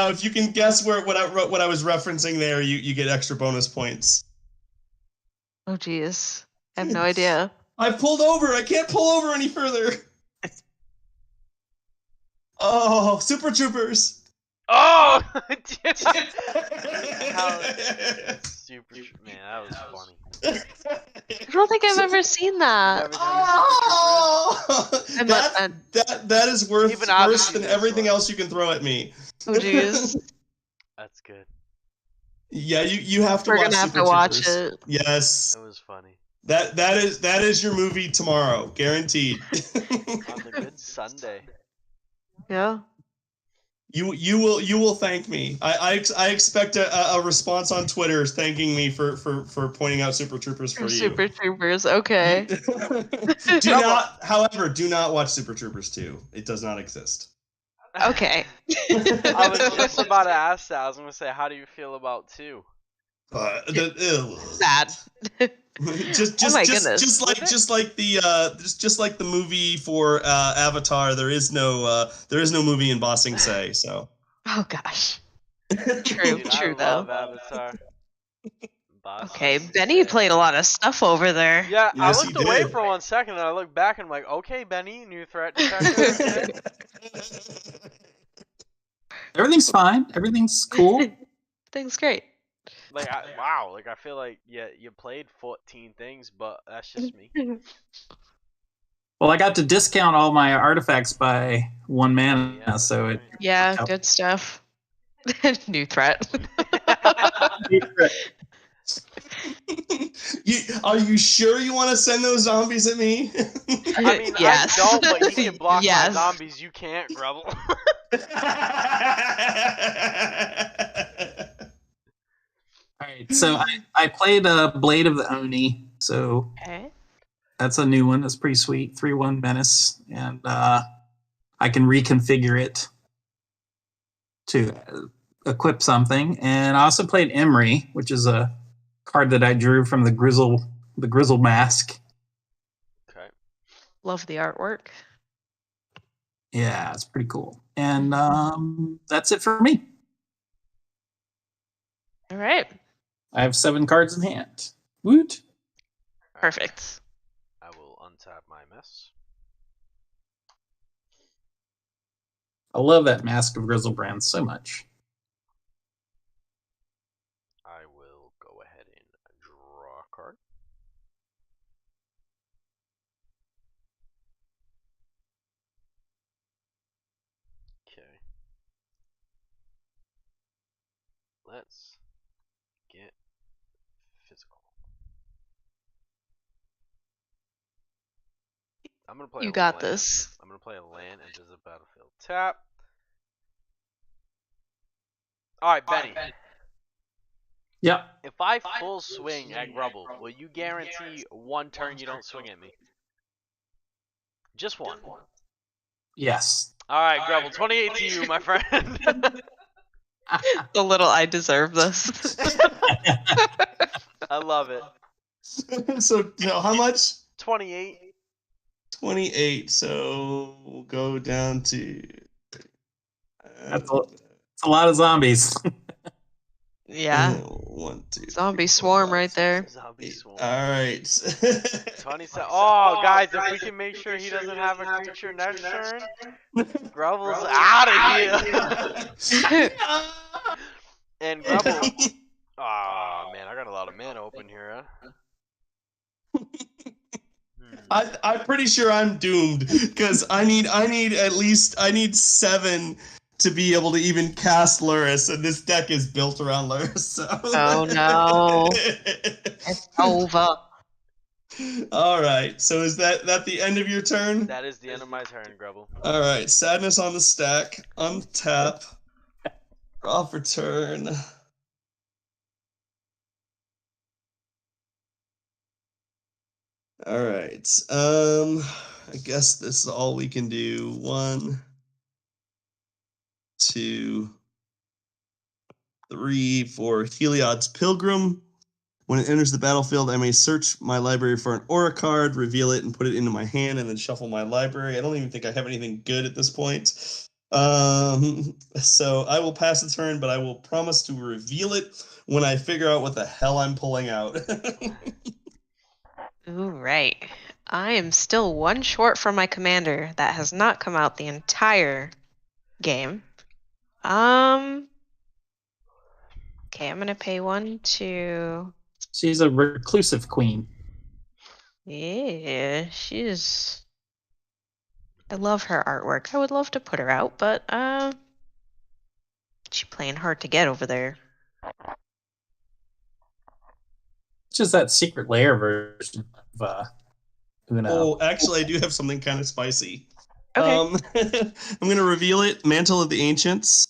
if you can guess what I was referencing there, you get extra bonus points. Oh, jeez. I have no idea. I pulled over. I can't pull over any further. Oh, Super Troopers. Oh! Super, man, that was funny. I don't think I've ever seen that. Oh! That is worse than this everything one. else you can throw at me. Oh, jeez. That's good. Yeah, you have to We're watch gonna have Super to watch Troopers. it. Yes. That was funny. That is your movie tomorrow, guaranteed. On the good Sunday. Yeah. You will thank me. I expect a response on Twitter thanking me for pointing out Super Troopers for you. Super Troopers, okay. do not watch Super Troopers 2. It does not exist. Okay. I was just about to ask that. I was gonna say, how do you feel about 2? Sad. just my just goodness. just like the movie for Avatar. There is no movie in Ba Sing Se. So. Oh gosh. True. Dude, True I though. love Avatar. Okay, Benny played a lot of stuff over there. Yeah, Yes, I he looked away did. for 1 second, and I looked back, and I'm like, okay, Benny, new threat detector. Okay. Everything's fine. Everything's cool. Things great. Like, wow, like I feel like you played 14 things, but that's just me. Well, I got to discount all my artifacts by 1 mana, Yeah, so it. Yeah, good stuff. New threat. Are you sure you want to send those zombies at me? I mean, Yes. I don't, but you can block Yes. my zombies. You can't, Grubble. All right, so I played Blade of the Oni, so Okay. that's a new one. That's pretty sweet. 3/1 menace, and I can reconfigure it to equip something. And I also played Emery, which is a card that I drew from the Grizzle mask. Okay. Love the artwork. Yeah, it's pretty cool. And that's it for me. All right. I have 7 cards in hand. Woot! Perfect. pass. I love that Mask of Grizzlebrand so much. I will go ahead and draw a card. Okay. Let's get physical. I'm gonna play. You a got land. this. I'm gonna play a land into the battlefield. Tap. All right, Benny. Yep. If I full swing at Grubble, will you guarantee one turn you don't swing at me? Just one. Yes. All right, Grubble. 28 to you, my friend. The little I deserve this. I love it. So, how much? 28. 28. So we'll go down to. That's a lot of zombies. Yeah. 1, 2. Zombie swarm right there. Zombie swarm. All right. 27. Oh, guys, if we can make sure he doesn't have a creature next turn, Grubble's out of here. And Grubble. Oh, man, I got a lot of mana open here, huh? I'm pretty sure I'm doomed because I need 7 to be able to even cast Luris, and this deck is built around Luris. So. Oh no, it's over. All right. So is that the end of your turn? That is the end of my turn, Grubble. All right. Sadness on the stack. Untap. Draw for turn. All right. I guess this is all we can do. 1, 2, 3, 4. Heliod's Pilgrim. When it enters the battlefield, I may search my library for an aura card, reveal it, and put it into my hand, and then shuffle my library. I don't even think I have anything good at this point. So I will pass the turn, but I will promise to reveal it when I figure out what the hell I'm pulling out. Ooh, right. I am still one short from my commander that has not come out the entire game. Okay, I'm gonna pay 1 to. She's a reclusive queen. Yeah, she's. I love her artwork. I would love to put her out, but she's playing hard to get over there. It's just that secret lair version of Uno. Oh, actually, I do have something kind of spicy. Okay. I'm going to reveal it. Mantle of the Ancients.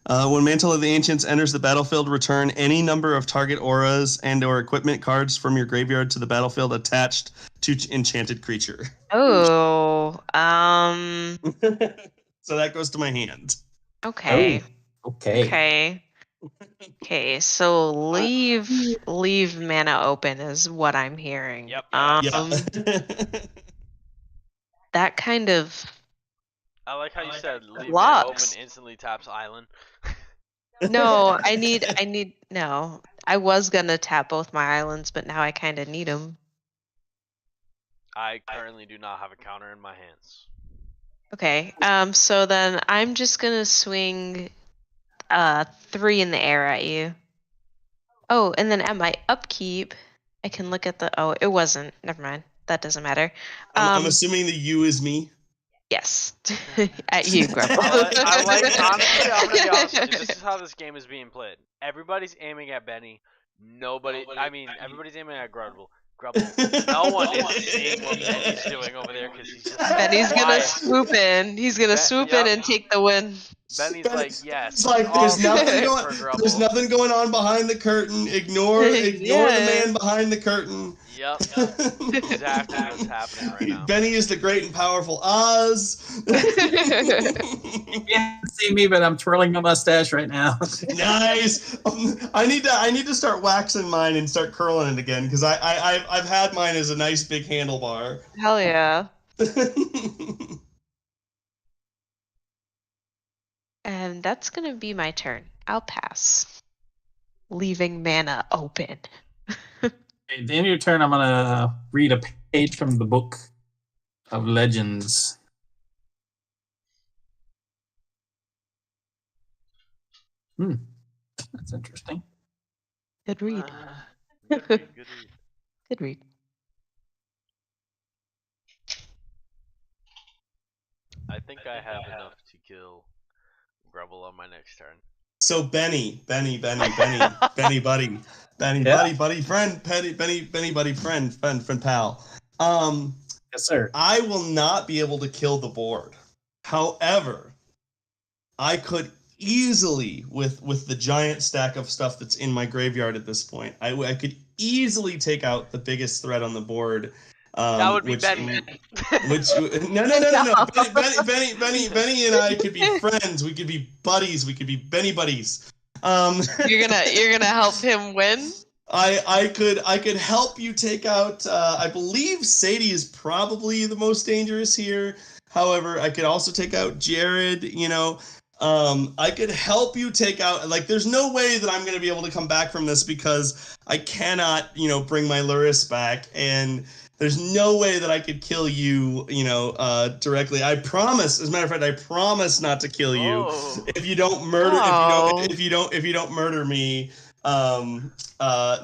When Mantle of the Ancients enters the battlefield, return any number of target auras and/or equipment cards from your graveyard to the battlefield attached to enchanted creature. Oh, So that goes to my hand. okay. Oh, okay. Okay, so leave mana open is what I'm hearing. Yep. That kind of. I like how you said leave it blocks. open, instantly taps island. No, I need. No, I was gonna tap both my islands, but now I kind of need them. I currently do not have a counter in my hands. Okay. So then I'm just gonna swing 3 in the air at you. Oh, and then at my upkeep, I can look at the. Oh, it wasn't. Never mind. That doesn't matter. I'm assuming the you is me. Yes. At you, Grubble. Honestly, I'm gonna be honest with you. This is how this game is being played. Everybody's aiming at Benny. Everybody's aiming at Grubble. No one is seeing what Benny's doing over there because he's just Benny's quiet. gonna swoop in. He's gonna swoop in and take the win. Benny's like, yes. It's like there's nothing going on behind the curtain. Ignore the man behind the curtain. Yep. Exactly what's happening right now. Benny is the great and powerful Oz. You can't see me, but I'm twirling my mustache right now. Nice. I need to start waxing mine and start curling it again because I've had mine as a nice big handlebar. Hell yeah. And that's gonna be my turn. I'll pass. Leaving mana open. At the end of your turn, I'm going to read a page from the book of Legends. That's interesting. Good read. Good read. Good read. I think I have enough to kill Grubble on my next turn. So Benny, buddy, friend, pal. Yes, sir. I will not be able to kill the board. However, I could easily, with the giant stack of stuff that's in my graveyard at this point, I could easily take out the biggest threat on the board. That would be Benny. No. Benny and I could be friends. We could be buddies. We could be Benny buddies. You're gonna help him win? I could help you take out. I believe Sadie is probably the most dangerous here. However, I could also take out Jared. I could help you take out. Like, there's no way that I'm going to be able to come back from this because I cannot, bring my Luris back, and there's no way that I could kill you, directly. I promise. As a matter of fact, I promise not to kill you if you don't murder. If you don't murder me.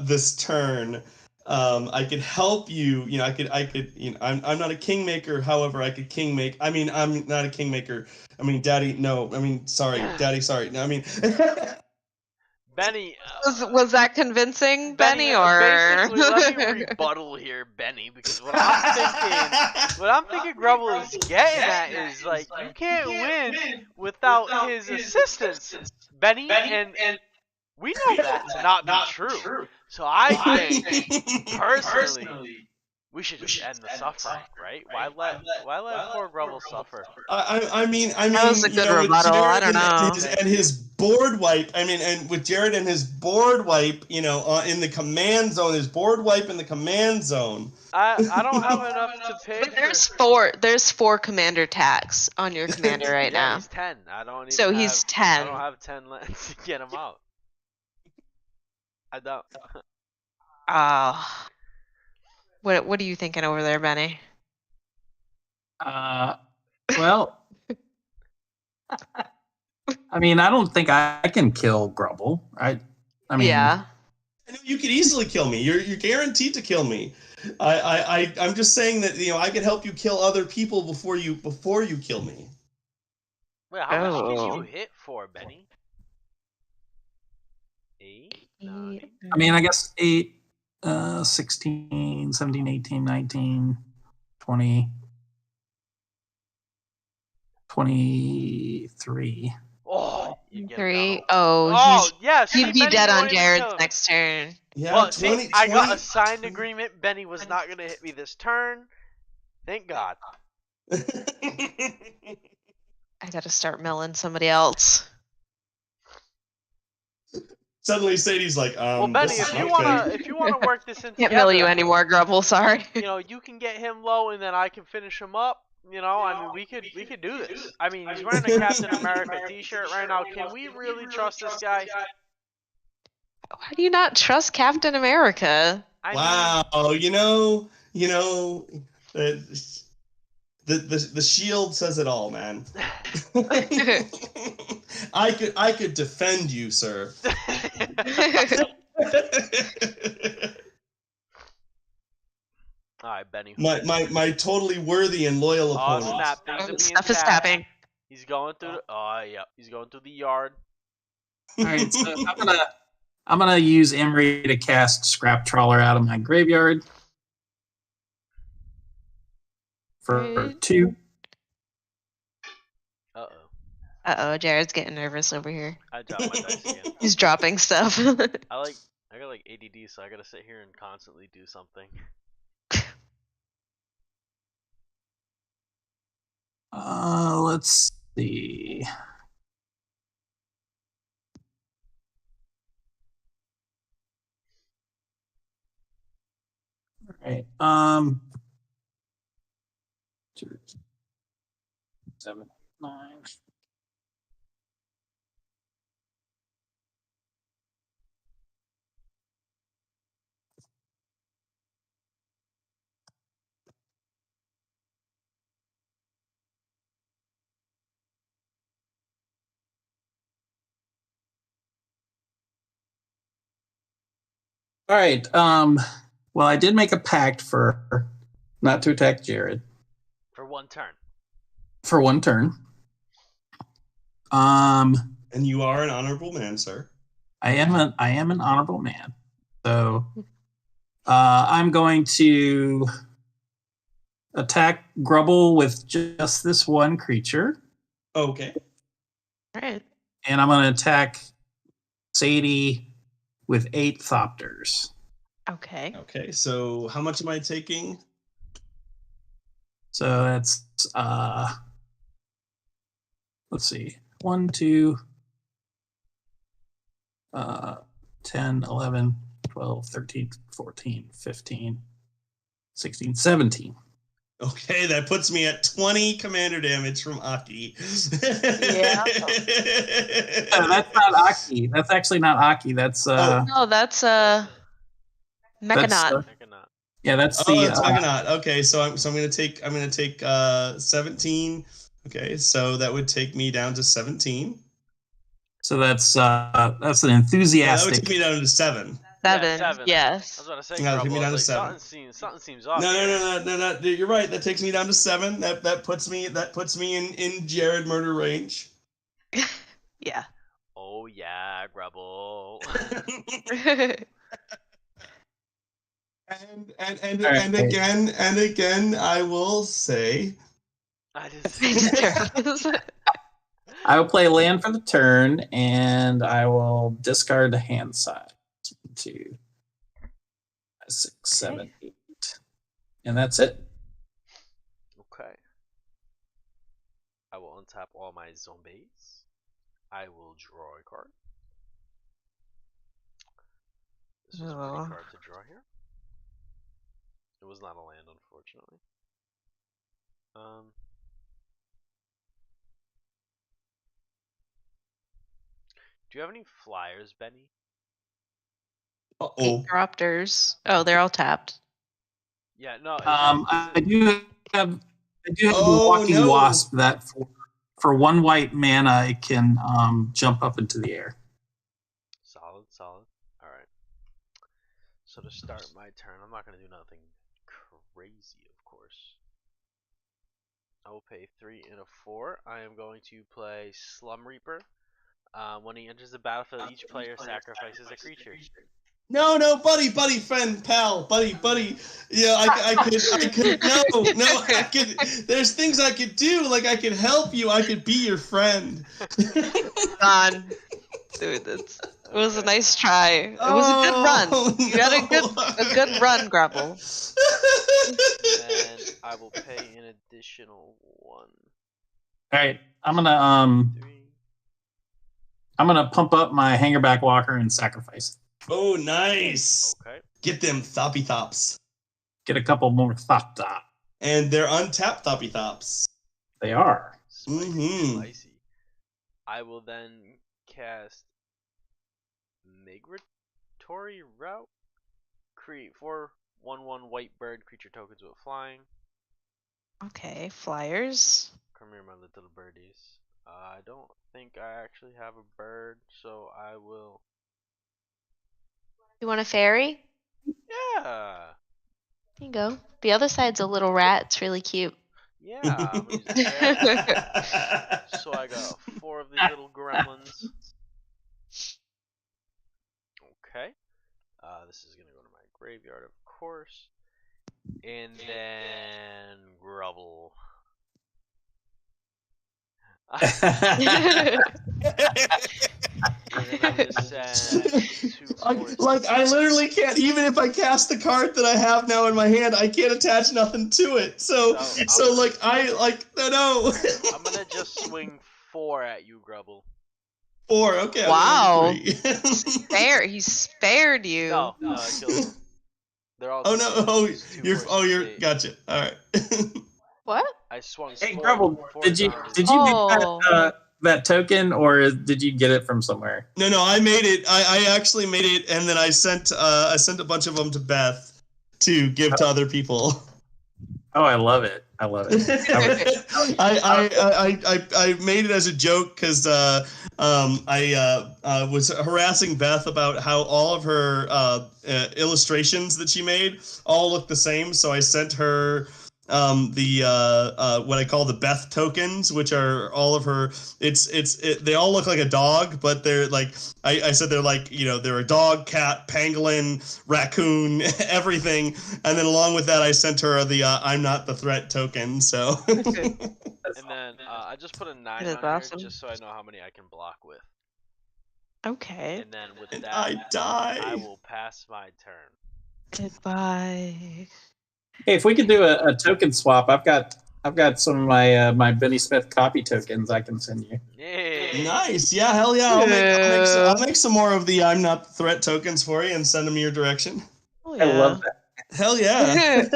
This turn, I could help you. I could. I'm not a kingmaker. However, I could kingmake. I mean, I'm not a kingmaker. I mean, Daddy. No. I mean, sorry, Daddy. Sorry. No. I mean. Benny. Was that convincing, Benny? Or basically, let me rebuttal here, Benny, because what I'm thinking Grubble is getting at is like you can't win without his assistance, Benny, and we know that to not be true. So I think, personally, we should just end the suffering, right? Why let poor Grubble suffer? I mean, that was a good rebuttal. I don't know. And his board wipe. I mean, and with Jared and his board wipe, in the command zone, his board wipe in the command zone. I don't have enough to pay. But there's four commander tags on your commander right now. He's 10. I don't even. So he's 10. I don't have 10 left to get him out. I don't. What are you thinking over there, Benny? Well, I mean, I don't think I can kill Grubble. I mean, yeah. I know you could easily kill me. You're guaranteed to kill me. I'm just saying that I could help you kill other people before you kill me. Wait, how much did you hit for, Benny? 8? 9? I mean, I guess 8, 16, 17, 18, 19, 20, 23. Oh, yes. He'd be dead on Jared's next turn. Yeah, well, see, I got a signed agreement. Benny was not going to hit me this turn. Thank God. I gotta start milling somebody else. Suddenly, Sadie's like, well, Benny, if you wanna work this in can't mill you anymore, Grubble. Sorry. You can get him low, and then I can finish him up. I mean, we could do this. I mean, he's wearing a Captain America T-shirt right now. Can we really trust this guy? Why do you not trust Captain America? Wow, the shield says it all, man. I could defend you, sir. All right, Benny. My totally worthy and loyal opponent. Snap! Stuff is tapping. He's going through. He's going through the yard. All right, so I'm gonna use Emery to cast Scrap Trawler out of my graveyard for 2. Jared's getting nervous over here. I dropped my dice again. He's dropping stuff. I got ADD, so I gotta sit here and constantly do something. Let's see. All right. 2, 7, 9. All right. Well, I did make a pact for not to attack Jared For one turn. for one turn. Um, And you are an honorable man, sir. I am an honorable man. So I'm going to attack Grubble with just this one creature. Okay. All right. And I'm going to attack Sadie with 8 Thopters. Okay. Okay, so how much am I taking? So that's, let's see, 1, 2, 10, 11, 12, 13, 14, 15, 16, 17. Okay, that puts me at 20 commander damage from Aki. Yeah. No, that's not Aki. That's actually not Aki. That's No, that's That's, Mechanaut. yeah, that's Oh, the that's Mechanaut. Okay, so I'm gonna take 17. Okay, so that would take me down to 17. so that's an Yeah, that would enthusiastic. take me down to 7. 7. Yeah, 7. I Yes. was about to say, No, take me Grubble, down I was to like, 7. something seems off. No, here. no. You're right. That takes me down to 7. That puts me in Jared murder range. Yeah. Oh yeah, Grubble. and again, I will say. I just I will play land for the turn, and I will discard the hand size. 1, 2, 6, 7, 8, and that's it. Okay. I will untap all my zombies. I will draw a card. This was a pretty card to draw here. It was not a land, unfortunately. Do you have any flyers, Benny? 8 Thropters. Oh, they're all tapped. Yeah, no. I do have a walking wasp that for 1 white mana it can jump up into the air. Solid. All right. So to start my turn, I'm not gonna do nothing crazy, of course. I will pay 3 and a 4. I am going to play Slum Reaper. When he enters the battlefield, each player sacrifices a creature. No, buddy, friend, pal, buddy. Yeah, I could. There's things I could do. Like I could help you. I could be your friend. Gone. Dude, it was a nice try. It was a good run. You had a good run, Grubble. And I will pay an additional 1. All right, I'm gonna pump up my Hangerback Walker and sacrifice it. Oh, nice. Okay. Get them Thoppy Thops. Get a couple more Thop. And they're untapped Thoppy Thops. They are. Spicy. I will then cast Migratory Route. Create 4 1/1 white bird creature tokens with flying. Okay, flyers. Come here, my little birdies. I don't think I actually have a bird, so I will. You want a fairy? Yeah. There you go. The other side's a little rat. It's really cute. Yeah. I'm gonna use the fairy. So I got 4 of these little gremlins. Okay. This is gonna go to my graveyard, of course. And then Grubble. I literally can't. Even if I cast the card that I have now in my hand, I can't attach nothing to it. So no. I'm gonna just swing 4 at you, Grubble. 4. Okay. Wow. He spared you. No, I killed him. They're all. You're gotcha. All right. What? I swung. Hey, Grubble, did you get that token, or did you get it from somewhere? No, I made it. I actually made it, and then I sent a bunch of them to Beth to give to other people. Oh, I love it. I love it. I made it as a joke because I was harassing Beth about how all of her illustrations that she made all look the same. So I sent her the what I call the Beth tokens, which are all of her. They all look like a dog, but they're like I said they're like they're a dog, cat, pangolin, raccoon, everything. And then along with that, I sent her the I'm not the threat token. So. And then I just put a 9 That's on awesome. here just so I know how many I can block with. Okay. And then with And that, I die. I will pass my turn. Goodbye. Hey, if we could do a token swap, I've got some of my my Benny Smith copy tokens I can send you. Yeah. Nice. Yeah, hell yeah. I'll make some more of the I'm not the threat tokens for you and send them your direction. Oh, I love that. Hell yeah.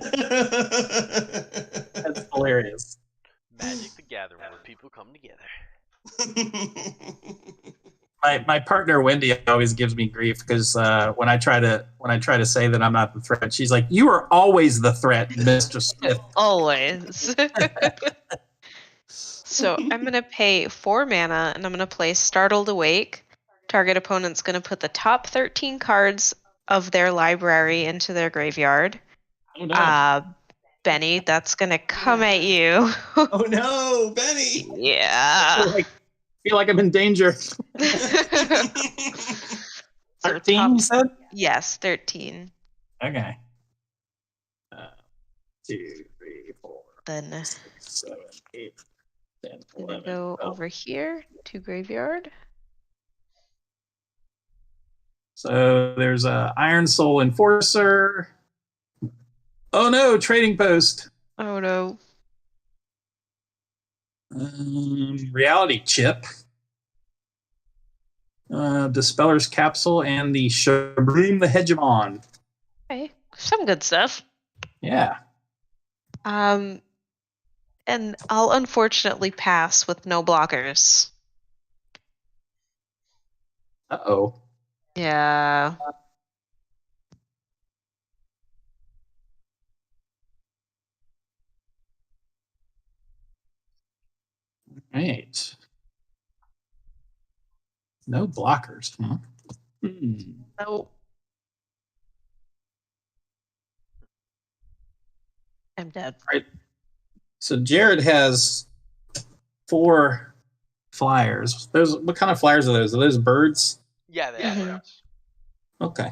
That's hilarious. Magic the Gathering, where people come together. My partner Wendy always gives me grief because when I try to say that I'm not the threat, she's like, "You are always the threat, Mr. Smith." Always. So I'm going to pay 4 mana, and I'm going to play Startled Awake. Target opponent's going to put the top 13 cards of their library into their graveyard. Oh no. Benny, that's going to come at you. Oh no, Benny. Yeah. I feel like I'm in danger. So 13, you said? Yes, 13. Okay. 2, 3, 4, Then 6, 7, 8, 10, I'm going 11, to go 12. over here to graveyard. So there's a Iron Soul Enforcer. Oh no, Trading Post. Oh no. Reality Chip. Dispeller's Capsule and the Shabreem the Hegemon. Okay, some good stuff. Yeah. And I'll unfortunately pass with no blockers. Uh-oh. Yeah. Right. No blockers. Huh? No. I'm dead. Right. So Jared has 4 flyers. Those, what kind of flyers are those? Are those birds? Yeah, they are. Mhm. Okay.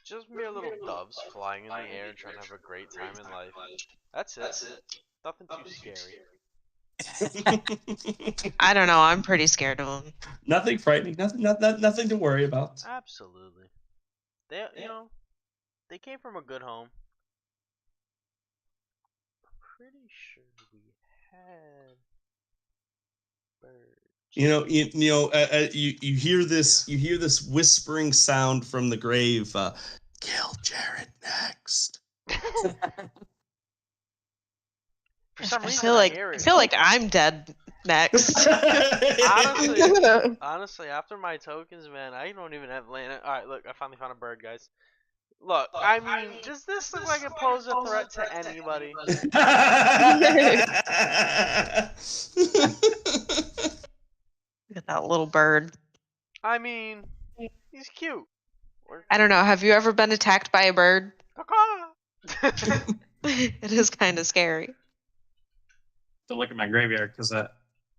Just mere little doves flying in the air and trying to have a great time in life. That's it. Nothing too scary. I don't know. I'm pretty scared of them. Nothing frightening. Nothing to worry about. Absolutely. They, they came from a good home. I'm pretty sure we had birds. You hear this whispering sound from the grave. Kill Jared next. For some I reason, feel like hear I it. feel like I'm dead next. Honestly, after my tokens, man, I don't even have land. All right, look, I finally found a bird, guys. Look, I mean, does this look like it pose a threat to anybody? Look at that little bird. I mean, he's cute. I don't know. Have you ever been attacked by a bird? Caw-caw. It is kind of scary. To look at my graveyard because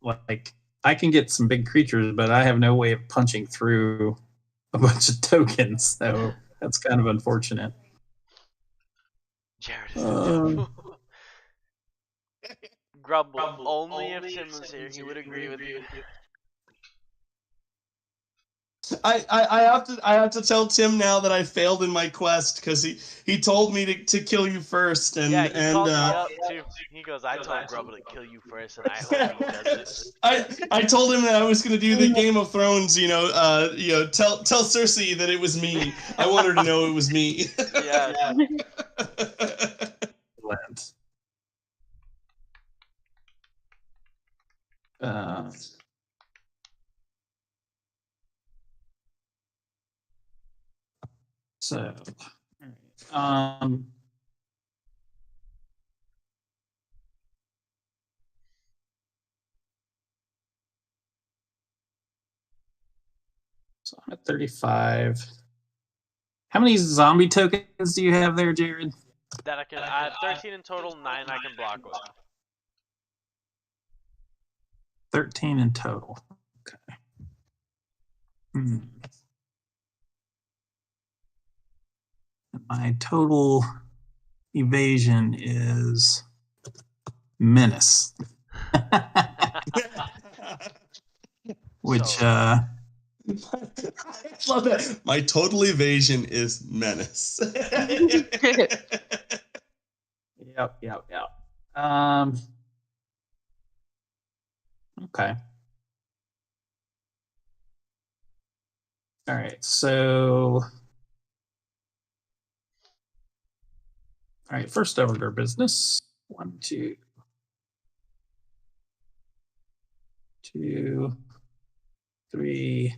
like I can get some big creatures, but I have no way of punching through a bunch of tokens, so that's kind of unfortunate. Jared is the devil. Grubble, only if Tim was here, he would agree with you. I have to tell Tim now that I failed in my quest because he told me to kill you first and Yeah, he called me up too. He goes, I told Grubble to kill you first, and I hope he does it. I told him that I was going to do the Game of Thrones, tell Cersei that it was me. I want her to know it was me. Yeah. So So I'm at 35. How many zombie tokens do you have there, Jared? That I have 13 in total, 9 I can block with. 13 in total. Okay. My total evasion is menace. Which I love that. My total evasion is menace. Yep. Okay. All right. So, all right. First order of business. 1, 2, 2, 3,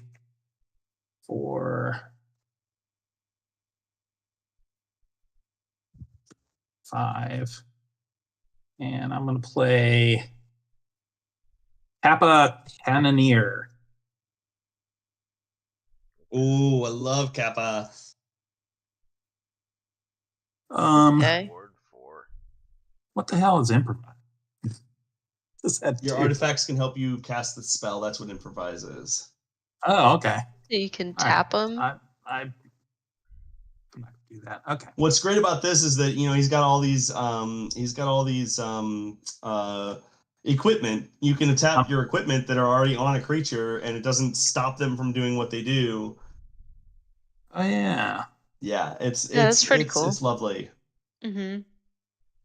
4, 5, and I'm going to play Kappa Cannoneer. Ooh, I love Kappa. Okay. Ward 4. What the hell is improvise? Does that Your do? artifacts can help you cast the spell. That's what improvise is. Oh, okay. So you can All right. tap them. I'm not gonna do that. Okay. What's great about this is that he's got all these equipment. You can tap your equipment that are already on a creature, and it doesn't stop them from doing what they do. Oh yeah. Yeah, that's pretty cool. It's lovely. Mm-hmm.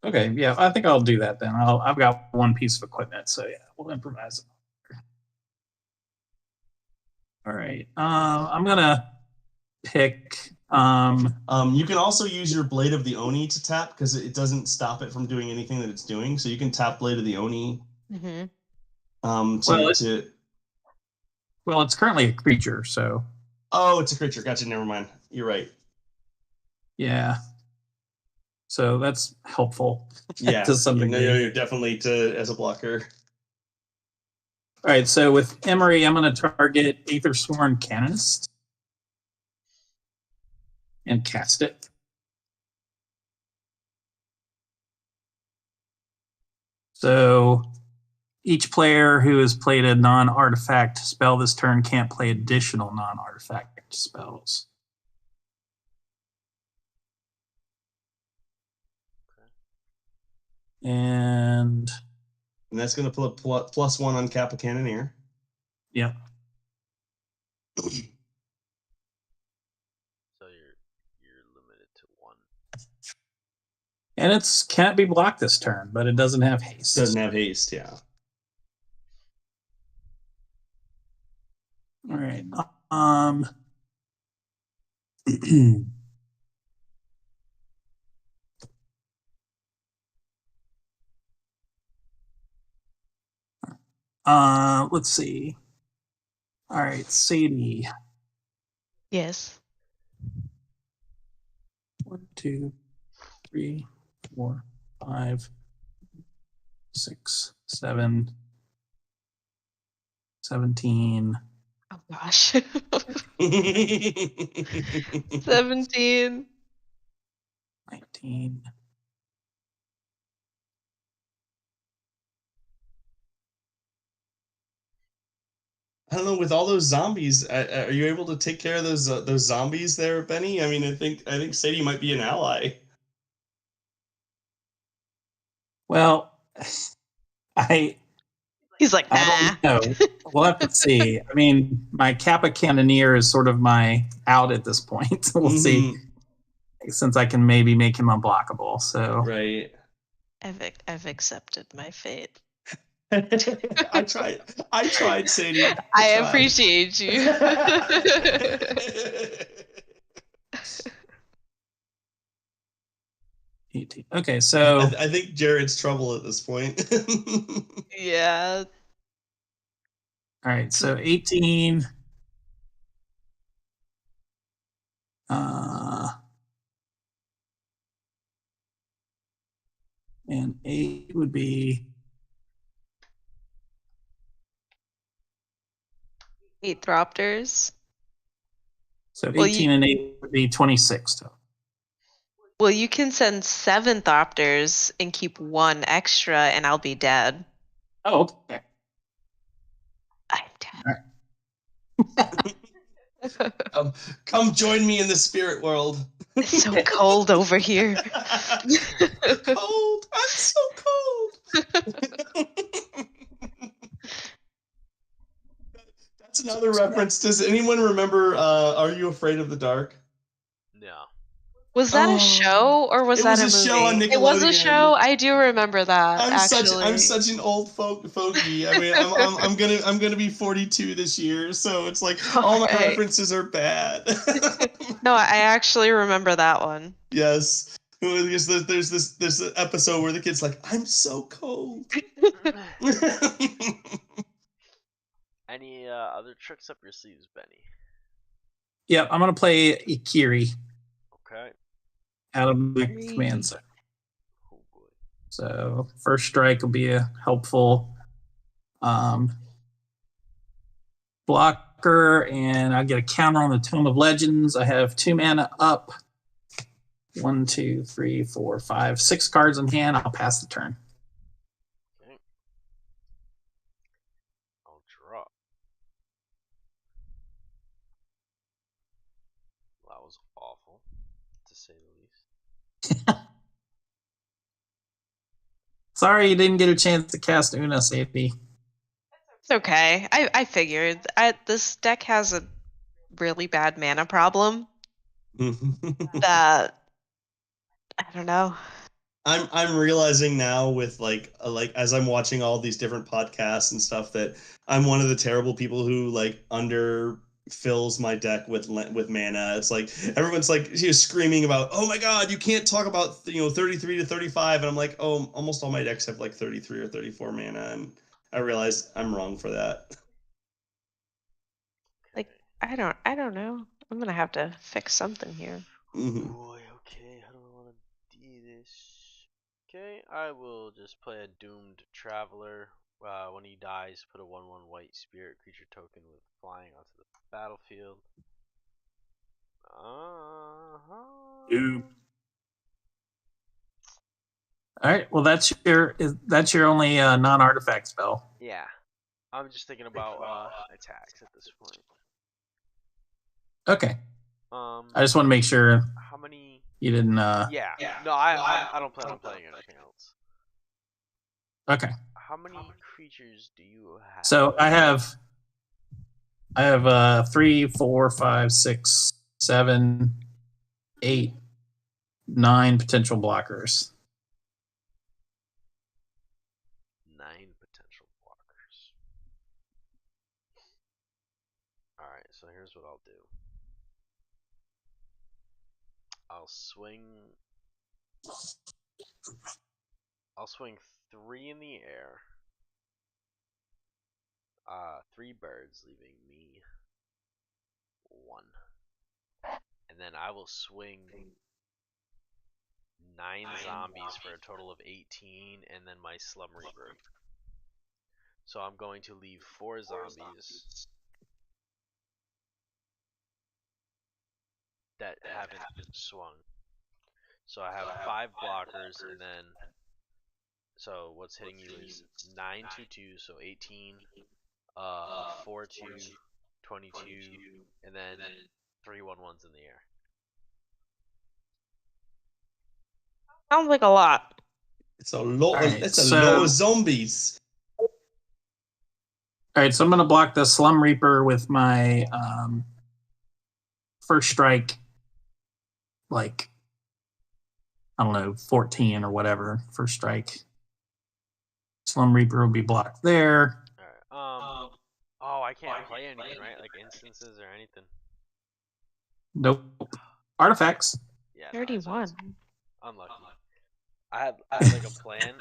Okay, yeah, I think I'll do that then. I've got one piece of equipment, so yeah, we'll improvise it. All right. I'm gonna pick. You can also use your Blade of the Oni to tap because it doesn't stop it from doing anything that it's doing. So you can tap Blade of the Oni. Mm-hmm. Well, it's currently a creature, so. Oh, it's a creature. Gotcha. Never mind. You're right. Yeah. So that's helpful. Yeah. To some degree. No, you're definitely as a blocker. All right. So with Emery, I'm going to target Aethersworn Canonist and cast it. So each player who has played a non-artifact spell this turn can't play additional non-artifact spells. And that's going to put +1 on Kappa Cannoneer. Yep. So you're limited to 1. And it can't be blocked this turn, but it doesn't have haste. Doesn't have haste, yeah. All right. Let's see. All right, Sadie. Yes. 1, 2, 3, 4, 5, 6, 7, 17. Oh gosh. 17. 19. I don't know. With all those zombies, are you able to take care of those zombies there, Benny? I mean, I think Sadie might be an ally. Well, He's like, nah. I don't know. We'll have to see. I mean, my Kappa Cannoneer is sort of my out at this point. We'll see. Since I can maybe make him unblockable. So right. I've accepted my fate. I tried, Sadie. I appreciate you. Okay, so I think Jared's trouble at this point. Yeah. All right, so 18. And 8 would be 8 Thropters. so Well, 18 and 8 would be 26 total. Well, you can send 7 Thropters and keep 1 extra, and I'll be dead. Oh, okay. I'm dead. Come join me in the spirit world. It's so cold over here. Cold. I'm so cold. That's another reference. Does anyone remember Are You Afraid of the Dark? No. Was that a show or was that a movie? Show on Nickelodeon. It was a show. I do remember that. I'm such an old fogey. I mean, I'm gonna be 42 this year, so it's like all my references are bad. No, I actually remember that one. Yes. There's this episode where the kid's like, I'm so cold. Any other tricks up your sleeves, Benny? Yeah, I'm going to play Ikiri. Okay. Out of my command zone. Oh boy. So first strike will be a helpful blocker, and I get a counter on the Tome of Legends. I have 2 mana up. 1, 2, 3, 4, 5, 6 cards in hand. I'll pass the turn. Okay. I'll draw. Well, that was awful, to say the least. Sorry you didn't get a chance to cast Una Safety. It's okay. I figured. This deck has a really bad mana problem that I don't know. I'm realizing now with like as I'm watching all these different podcasts and stuff that I'm one of the terrible people who like underfills my deck with mana. It's like everyone's like screaming about, oh my god, you can't talk about 33 to 35, and I'm like, oh, almost all my decks have like 33 or 34 mana, and I realize I'm wrong for that. Like I don't know. I'm gonna have to fix something here. Mm-hmm. Boy, okay, how do I want to do this? Okay, I will just play a Doomed Traveler. When he dies, put a 1/1 white spirit creature token with flying onto the battlefield. All right. Well, that's your only non-artifact spell. Yeah, I'm just thinking about attacks at this point. Okay. I just want to make sure. How many? You didn't. Yeah. No, I don't plan on playing anything else. Okay. How many creatures do you have? So I have 3, 4, 5, 6, 7, 8, 9 potential blockers. 9 potential blockers. Alright, so here's what I'll do. I'll swing 3 in the air. 3 birds, leaving me 1. And then I will swing 9 zombies for a total of 18, and then my Slum Reaper. So I'm going to leave 4 zombies that haven't swung. So I have 5 blockers, and then so what's hitting you is 9, 2, 2, so 18, 4, 2, 22, and then 3 1/1s in the air. Sounds like a lot. It's a lot. Right, It's a lot of zombies. All right, so I'm going to block the Slum Reaper with my first strike, like, I don't know, 14 or whatever, first strike. Slum Reaper will be blocked there. Alright, oh, I can't play anything, right? Like instances or anything. Nope. Artifacts. Yeah, 31. Unlucky. I had like a plan.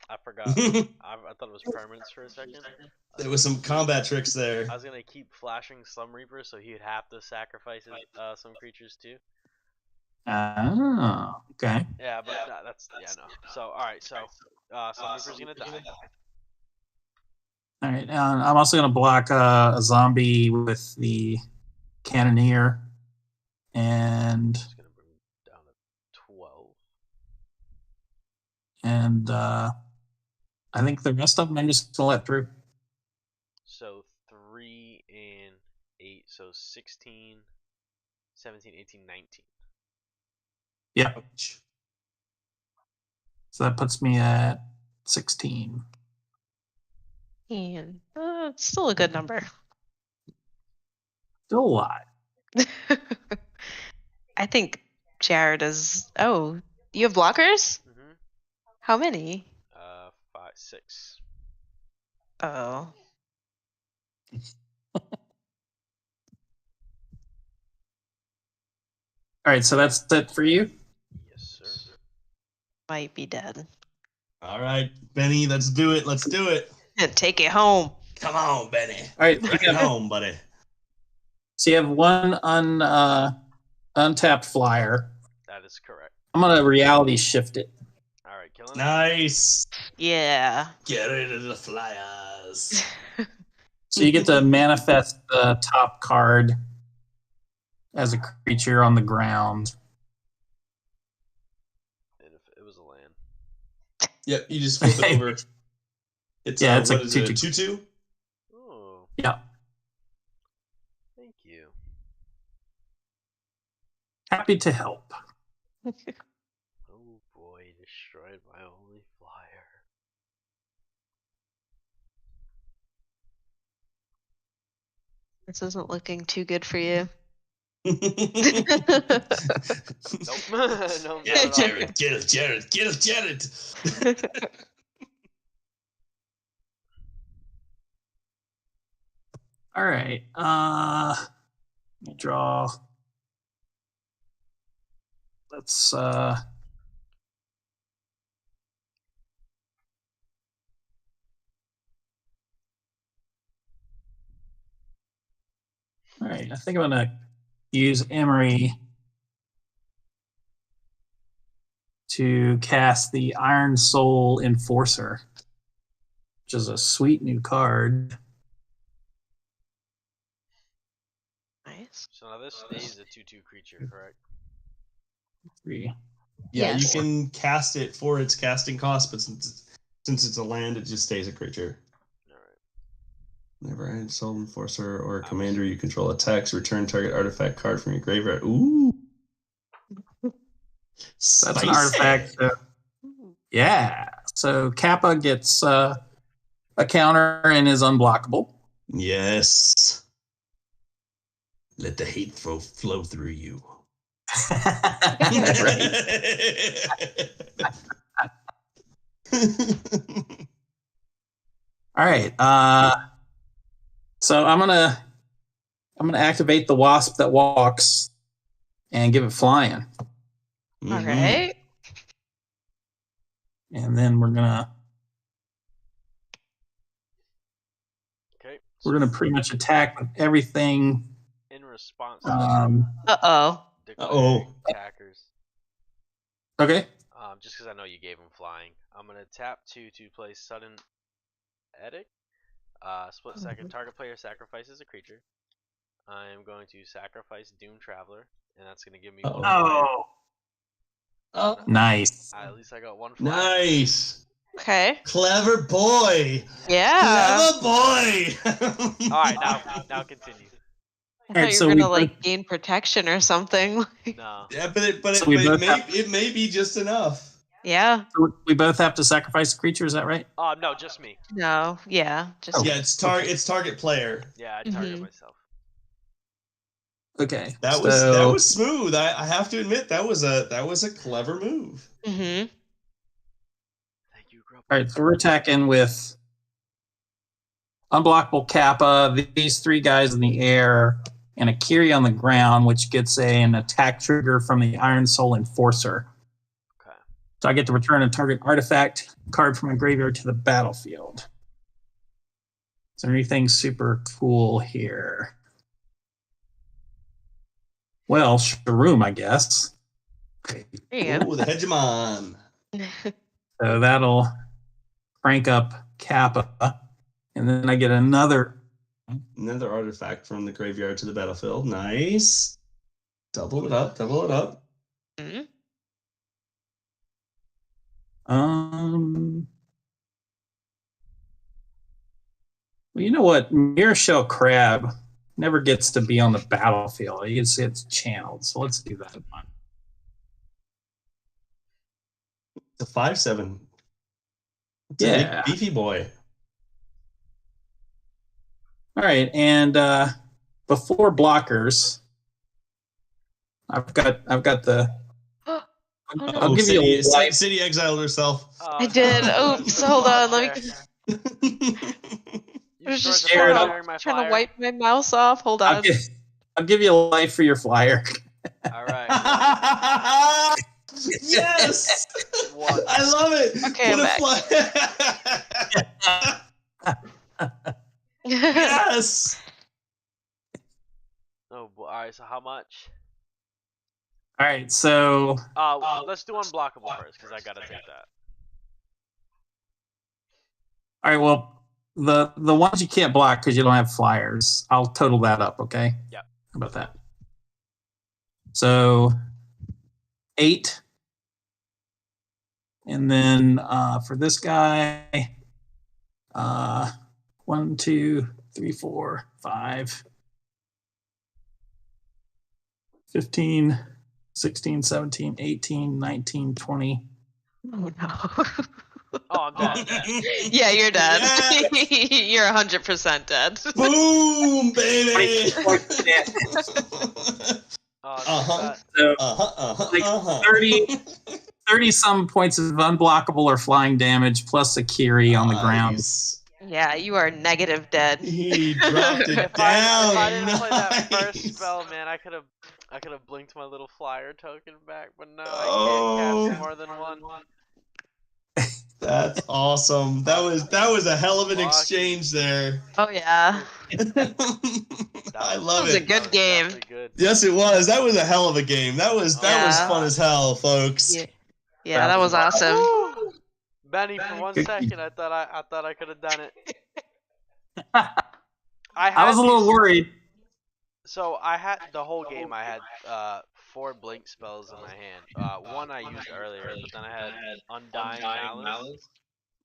I forgot. I thought it was permanents for a second. There was some combat tricks there. I was gonna keep flashing Slum Reaper so he'd have to sacrifice some creatures too. Oh, okay. Yeah, but that's no. So all right, so Sunreaper's gonna die. All right. I'm also going to block a zombie with the Cannoneer. And Just gonna bring him down to 12. And I think the rest of them I'm just going to let through. So 3 and 8, so 16, 17, 18, 19. Yeah. So that puts me at 16. And it's still a good number. Still a lot. I think Jared is. Oh, you have blockers? Mm-hmm. How many? 5, 6. Oh. All right, so that's it for you? Yes, sir. Might be dead. All right, Benny, let's do it. Let's do it. Take it home. Come on, Benny. All right, Take it home, buddy. so you have one untapped flyer. That is correct. I'm going to reality shift it. All right, killing it. Nice. Yeah. Get rid of the flyers. So you get to manifest the top card as a creature on the ground. And if it was a land. Yep, you just flip it over. It's it's what a is it, a 2/2. 2/2? Oh. Yeah. Thank you. Happy to help. Oh boy, destroyed my only flyer. This isn't looking too good for you. Nope. No, Get not at all. Jared, get it, Jared, get it, Jared. All right. Let me draw. Let's all right, I think I'm gonna use Emery to cast the Iron Soul Enforcer, which is a sweet new card. Nice. So now this stays a 2/2 creature, correct? 3. Yeah, Yes. you can cast it for its casting cost, but since it's a land, it just stays a creature. All right. Whenever Iron Soul Enforcer or a commander you control attacks, return target artifact card from your graveyard. Ooh. That's an artifact. Yeah. So Kappa gets a counter and is unblockable. Yes. Let the hate flow through you. All right. So I'm gonna activate the wasp that walks and give it flying. All right. And then we're gonna pretty much attack with everything. In response to Uh-oh. declaring attackers. Okay. Just because I know you gave him flying, I'm gonna tap 2 to play sudden edict. Split second. Target player sacrifices a creature. I am going to sacrifice Doom Traveler, and that's gonna give me one flyer. Oh, nice. At least I got one flyer. Nice. Okay. Clever boy. Yeah. Clever boy. All right, now continue. I thought you were gonna gain protection or something. No. Yeah, but it may be just enough. Yeah. So we both have to sacrifice a creature. Is that right? No, just me. No. Yeah. Just. Yeah, it's target player. Yeah, I target myself. Okay. That was smooth. I have to admit that was a clever move. Mm-hmm. Thank you, Grubble. All right, so we're attacking with unblockable Kappa, these 3 guys in the air, and a Kiri on the ground, which gets an attack trigger from the Iron Soul Enforcer. Okay. So I get to return a target artifact card from my graveyard to the battlefield. Is there anything super cool here? Well, Shroom, I guess. There you go. Oh, the Hegemon. So that'll crank up Kappa. And then I get another. Another artifact from the graveyard to the battlefield. Nice. Double it up. Double it up. Mhm. Well, you know what? Mirror Shell Crab never gets to be on the battlefield. It's channeled. So let's do that one. It's a 5/7. It's a Yeah. big beefy boy. All right, and before blockers, I've got the. Oh, no. I'll give you a life. City exiled herself. I did. Oops, hold on. Let me. I was just Jared, trying to wipe my mouse off. Hold on. I'll give you a life for your flyer. All right. Yes! One. I love it. Okay, I'm back. Yes! Oh, boy. All right. So how much? All right, so Let's do unblockable first because I gotta take that. all right, well, the ones you can't block because you don't have flyers, I'll total that up, okay? Yep. How about that? So 8. And then for this guy, 1, 2, 3, 4, 5, 15, 16, 17, 18, 19, 20. Oh no. Oh, I'm dead. Yeah, you're dead. Yes! You're 100% dead. Boom, baby! Oh, So, like 30 some points of unblockable or flying damage plus a Kiri on the ground. Nice. Yeah, you are negative dead. He dropped it if down. I didn't play that Nice. first spell, man, I could have blinked my little flyer token back, but no, I Oh. can't cast more than one. That's awesome. That was a hell of an exchange there. Oh yeah. I love That was a it. good game. Good. Yes, it was. That was a hell of a game. That was Yeah. fun as hell, folks. Yeah, that was awesome. Woo! Benny, for one Good. second, I thought I could have done it. I was a little worried. So I had the whole game. I had 4 blink spells in my hand. One I used earlier, but then I had Undying Malice,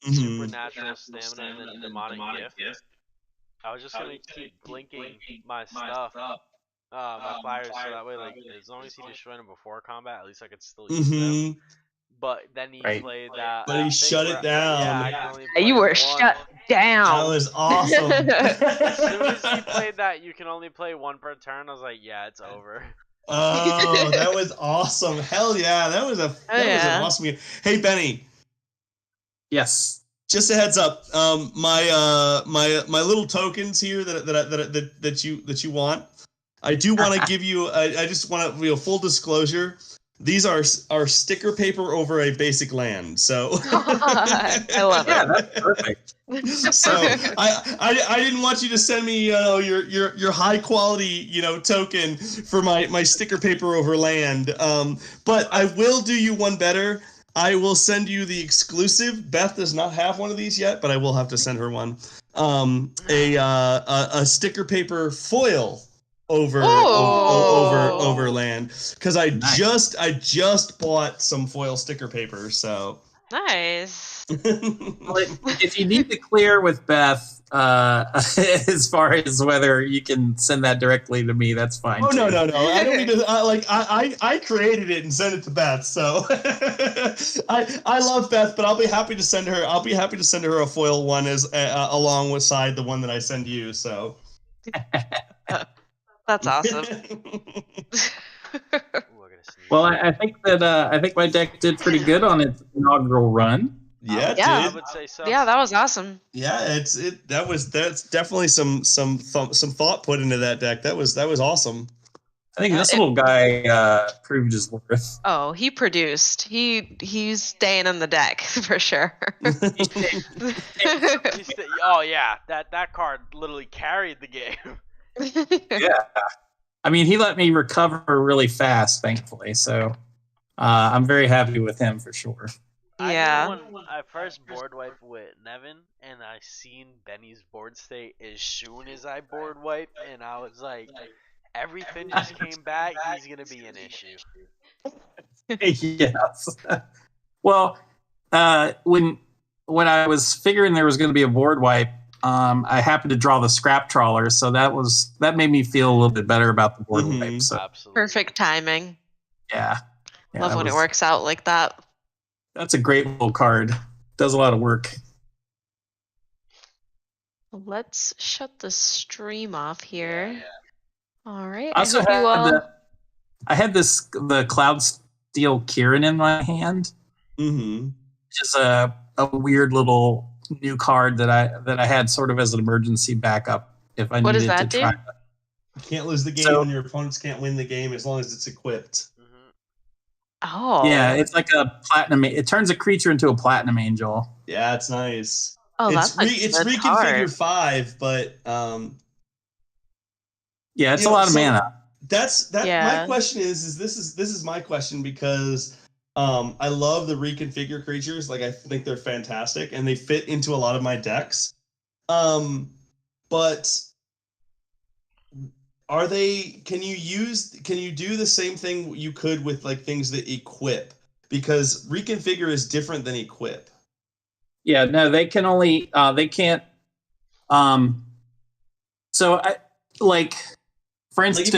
Mhm. Supernatural Stamina, and then Demonic Gift. I was just gonna keep blinking my stuff, my flyers, so that way, like, as long as he destroyed them before combat, at least I could still use them. Mhm. But then he Right. played that. But he thing shut it where- down. Yeah, I can only Yeah, you play were one. shut That down. was awesome. As soon as he played that, you can only play one per turn. I was like, yeah, it's over. Oh, that was awesome. Hell yeah. That was an awesome game. Hey, Benny, Yes. just a heads up. My little tokens here that you want. I do want to give you. I just want to full disclosure. These are sticker paper over a basic land. So I love Yeah, it. that's perfect. So I didn't want you to send me your high quality token for my sticker paper over land. But I will do you one better. I will send you the exclusive. Beth does not have one of these yet, but I will have to send her one. A sticker paper foil over land, because I just bought some foil sticker paper. So Nice. Well, if you need to clear with Beth, as far as whether you can send that directly to me, that's fine. Oh, too. no. I don't need to. I created it and sent it to Beth. So I love Beth, but I'll be happy to send her. A foil one as along with the one that I send you. So That's awesome. Ooh, I gotta sneeze. Well, I think that my deck did pretty good on its inaugural run. Yeah, Yeah. I dude. would say so. Yeah, that was awesome. Yeah, that's definitely some thought put into that deck. That was awesome. I think this little guy proved his worth. Oh, he produced. He's staying in the deck for sure. Oh yeah, that card literally carried the game. Yeah. I mean, he let me recover really fast, thankfully. So I'm very happy with him for sure. Yeah. I know when I first board wiped with Nevin, and I seen Benny's board state as soon as I board wiped, and I was like, everything just came back. He's gonna be an issue. Yes. Well, when I was figuring there was going to be a board wipe, I happened to draw the scrap trawler, so that made me feel a little bit better about the board wipe. So Absolutely. Perfect timing. yeah, Love when it works out like that. That's a great little card. Does a lot of work. Let's shut the stream off here. All right. I also hope you all... I had the Cloud Steel Kieran in my hand, which is a weird little new card that I had sort of as an emergency backup if I needed to try. You can't lose the game when your opponents can't win the game as long as it's equipped. Oh. Yeah, it's like a platinum. It turns a creature into a platinum angel. Yeah, it's nice. Oh, it's reconfigure 5, but yeah, it's a lot of mana. My question is this is my question because I love the reconfigure creatures. Like I think they're fantastic and they fit into a lot of my decks. But can you do the same thing you could with like things that equip? Because reconfigure is different than equip. Yeah, no, they can only they can't so I like for instance, if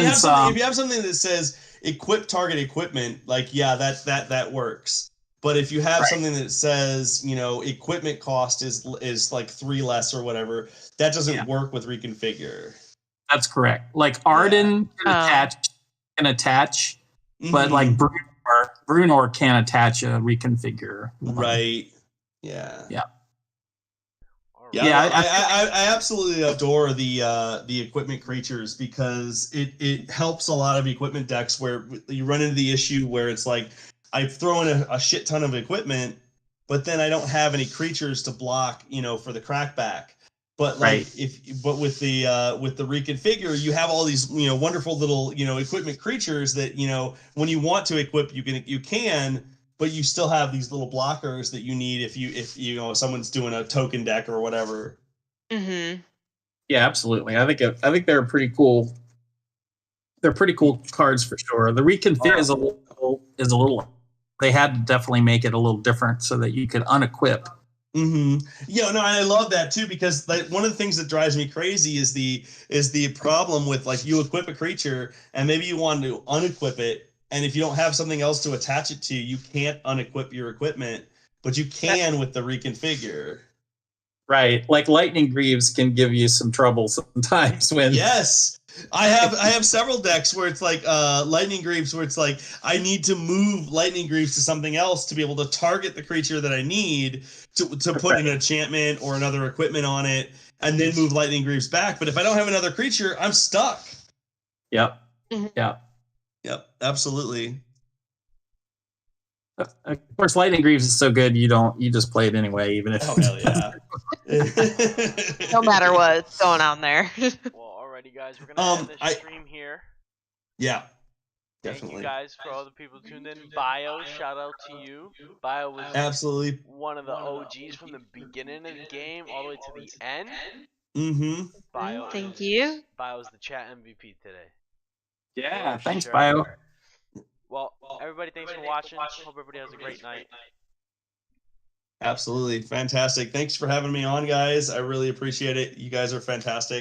you have something that says equip target equipment, like that works. But if you have something that says, equipment cost is like 3 less or whatever, that doesn't work with reconfigure. That's correct. Like Arden can attach, but like Brunor can't attach a reconfigure. Right. Yeah. Yeah. Yeah, I absolutely adore the equipment creatures because it helps a lot of equipment decks where you run into the issue where it's like I throw in a shit ton of equipment, but then I don't have any creatures to block, for the crackback. But with the reconfigure, you have all these wonderful little equipment creatures that when you want to equip you can. But you still have these little blockers that you need if someone's doing a token deck or whatever. Mm-hmm. Yeah, absolutely. I think they're pretty cool. They're pretty cool cards for sure. The reconfigure is a little. They had to definitely make it a little different so that you could unequip. Mm-hmm. Yeah, no, I love that too because one of the things that drives me crazy is the problem with like you equip a creature and maybe you want to unequip it. And if you don't have something else to attach it to, you can't unequip your equipment, but you can with the reconfigure. Right. Like Lightning Greaves can give you some trouble sometimes when... Yes. I have several decks where it's like Lightning Greaves where it's like I need to move Lightning Greaves to something else to be able to target the creature that I need to put an enchantment or another equipment on it and then move Lightning Greaves back. But if I don't have another creature, I'm stuck. Yep. Mm-hmm. Yep. Yep, absolutely. Of course, Lightning Greaves is so good you just play it anyway, even if. Oh hell yeah! No matter what's going on there. Well, alrighty, guys, we're gonna end the stream here. Yeah, definitely. Thank you guys for all the people tuned in. Bio, shout out to you. Bio was absolutely one of the OGs from the beginning of the game all the way to the end. Mm-hmm. Bio, thank you. Bio was the chat MVP today. Yeah, thanks, Bio. Well, everybody, thanks for watching. Hope everybody has a great night. Absolutely. Fantastic. Thanks for having me on, guys. I really appreciate it. You guys are fantastic.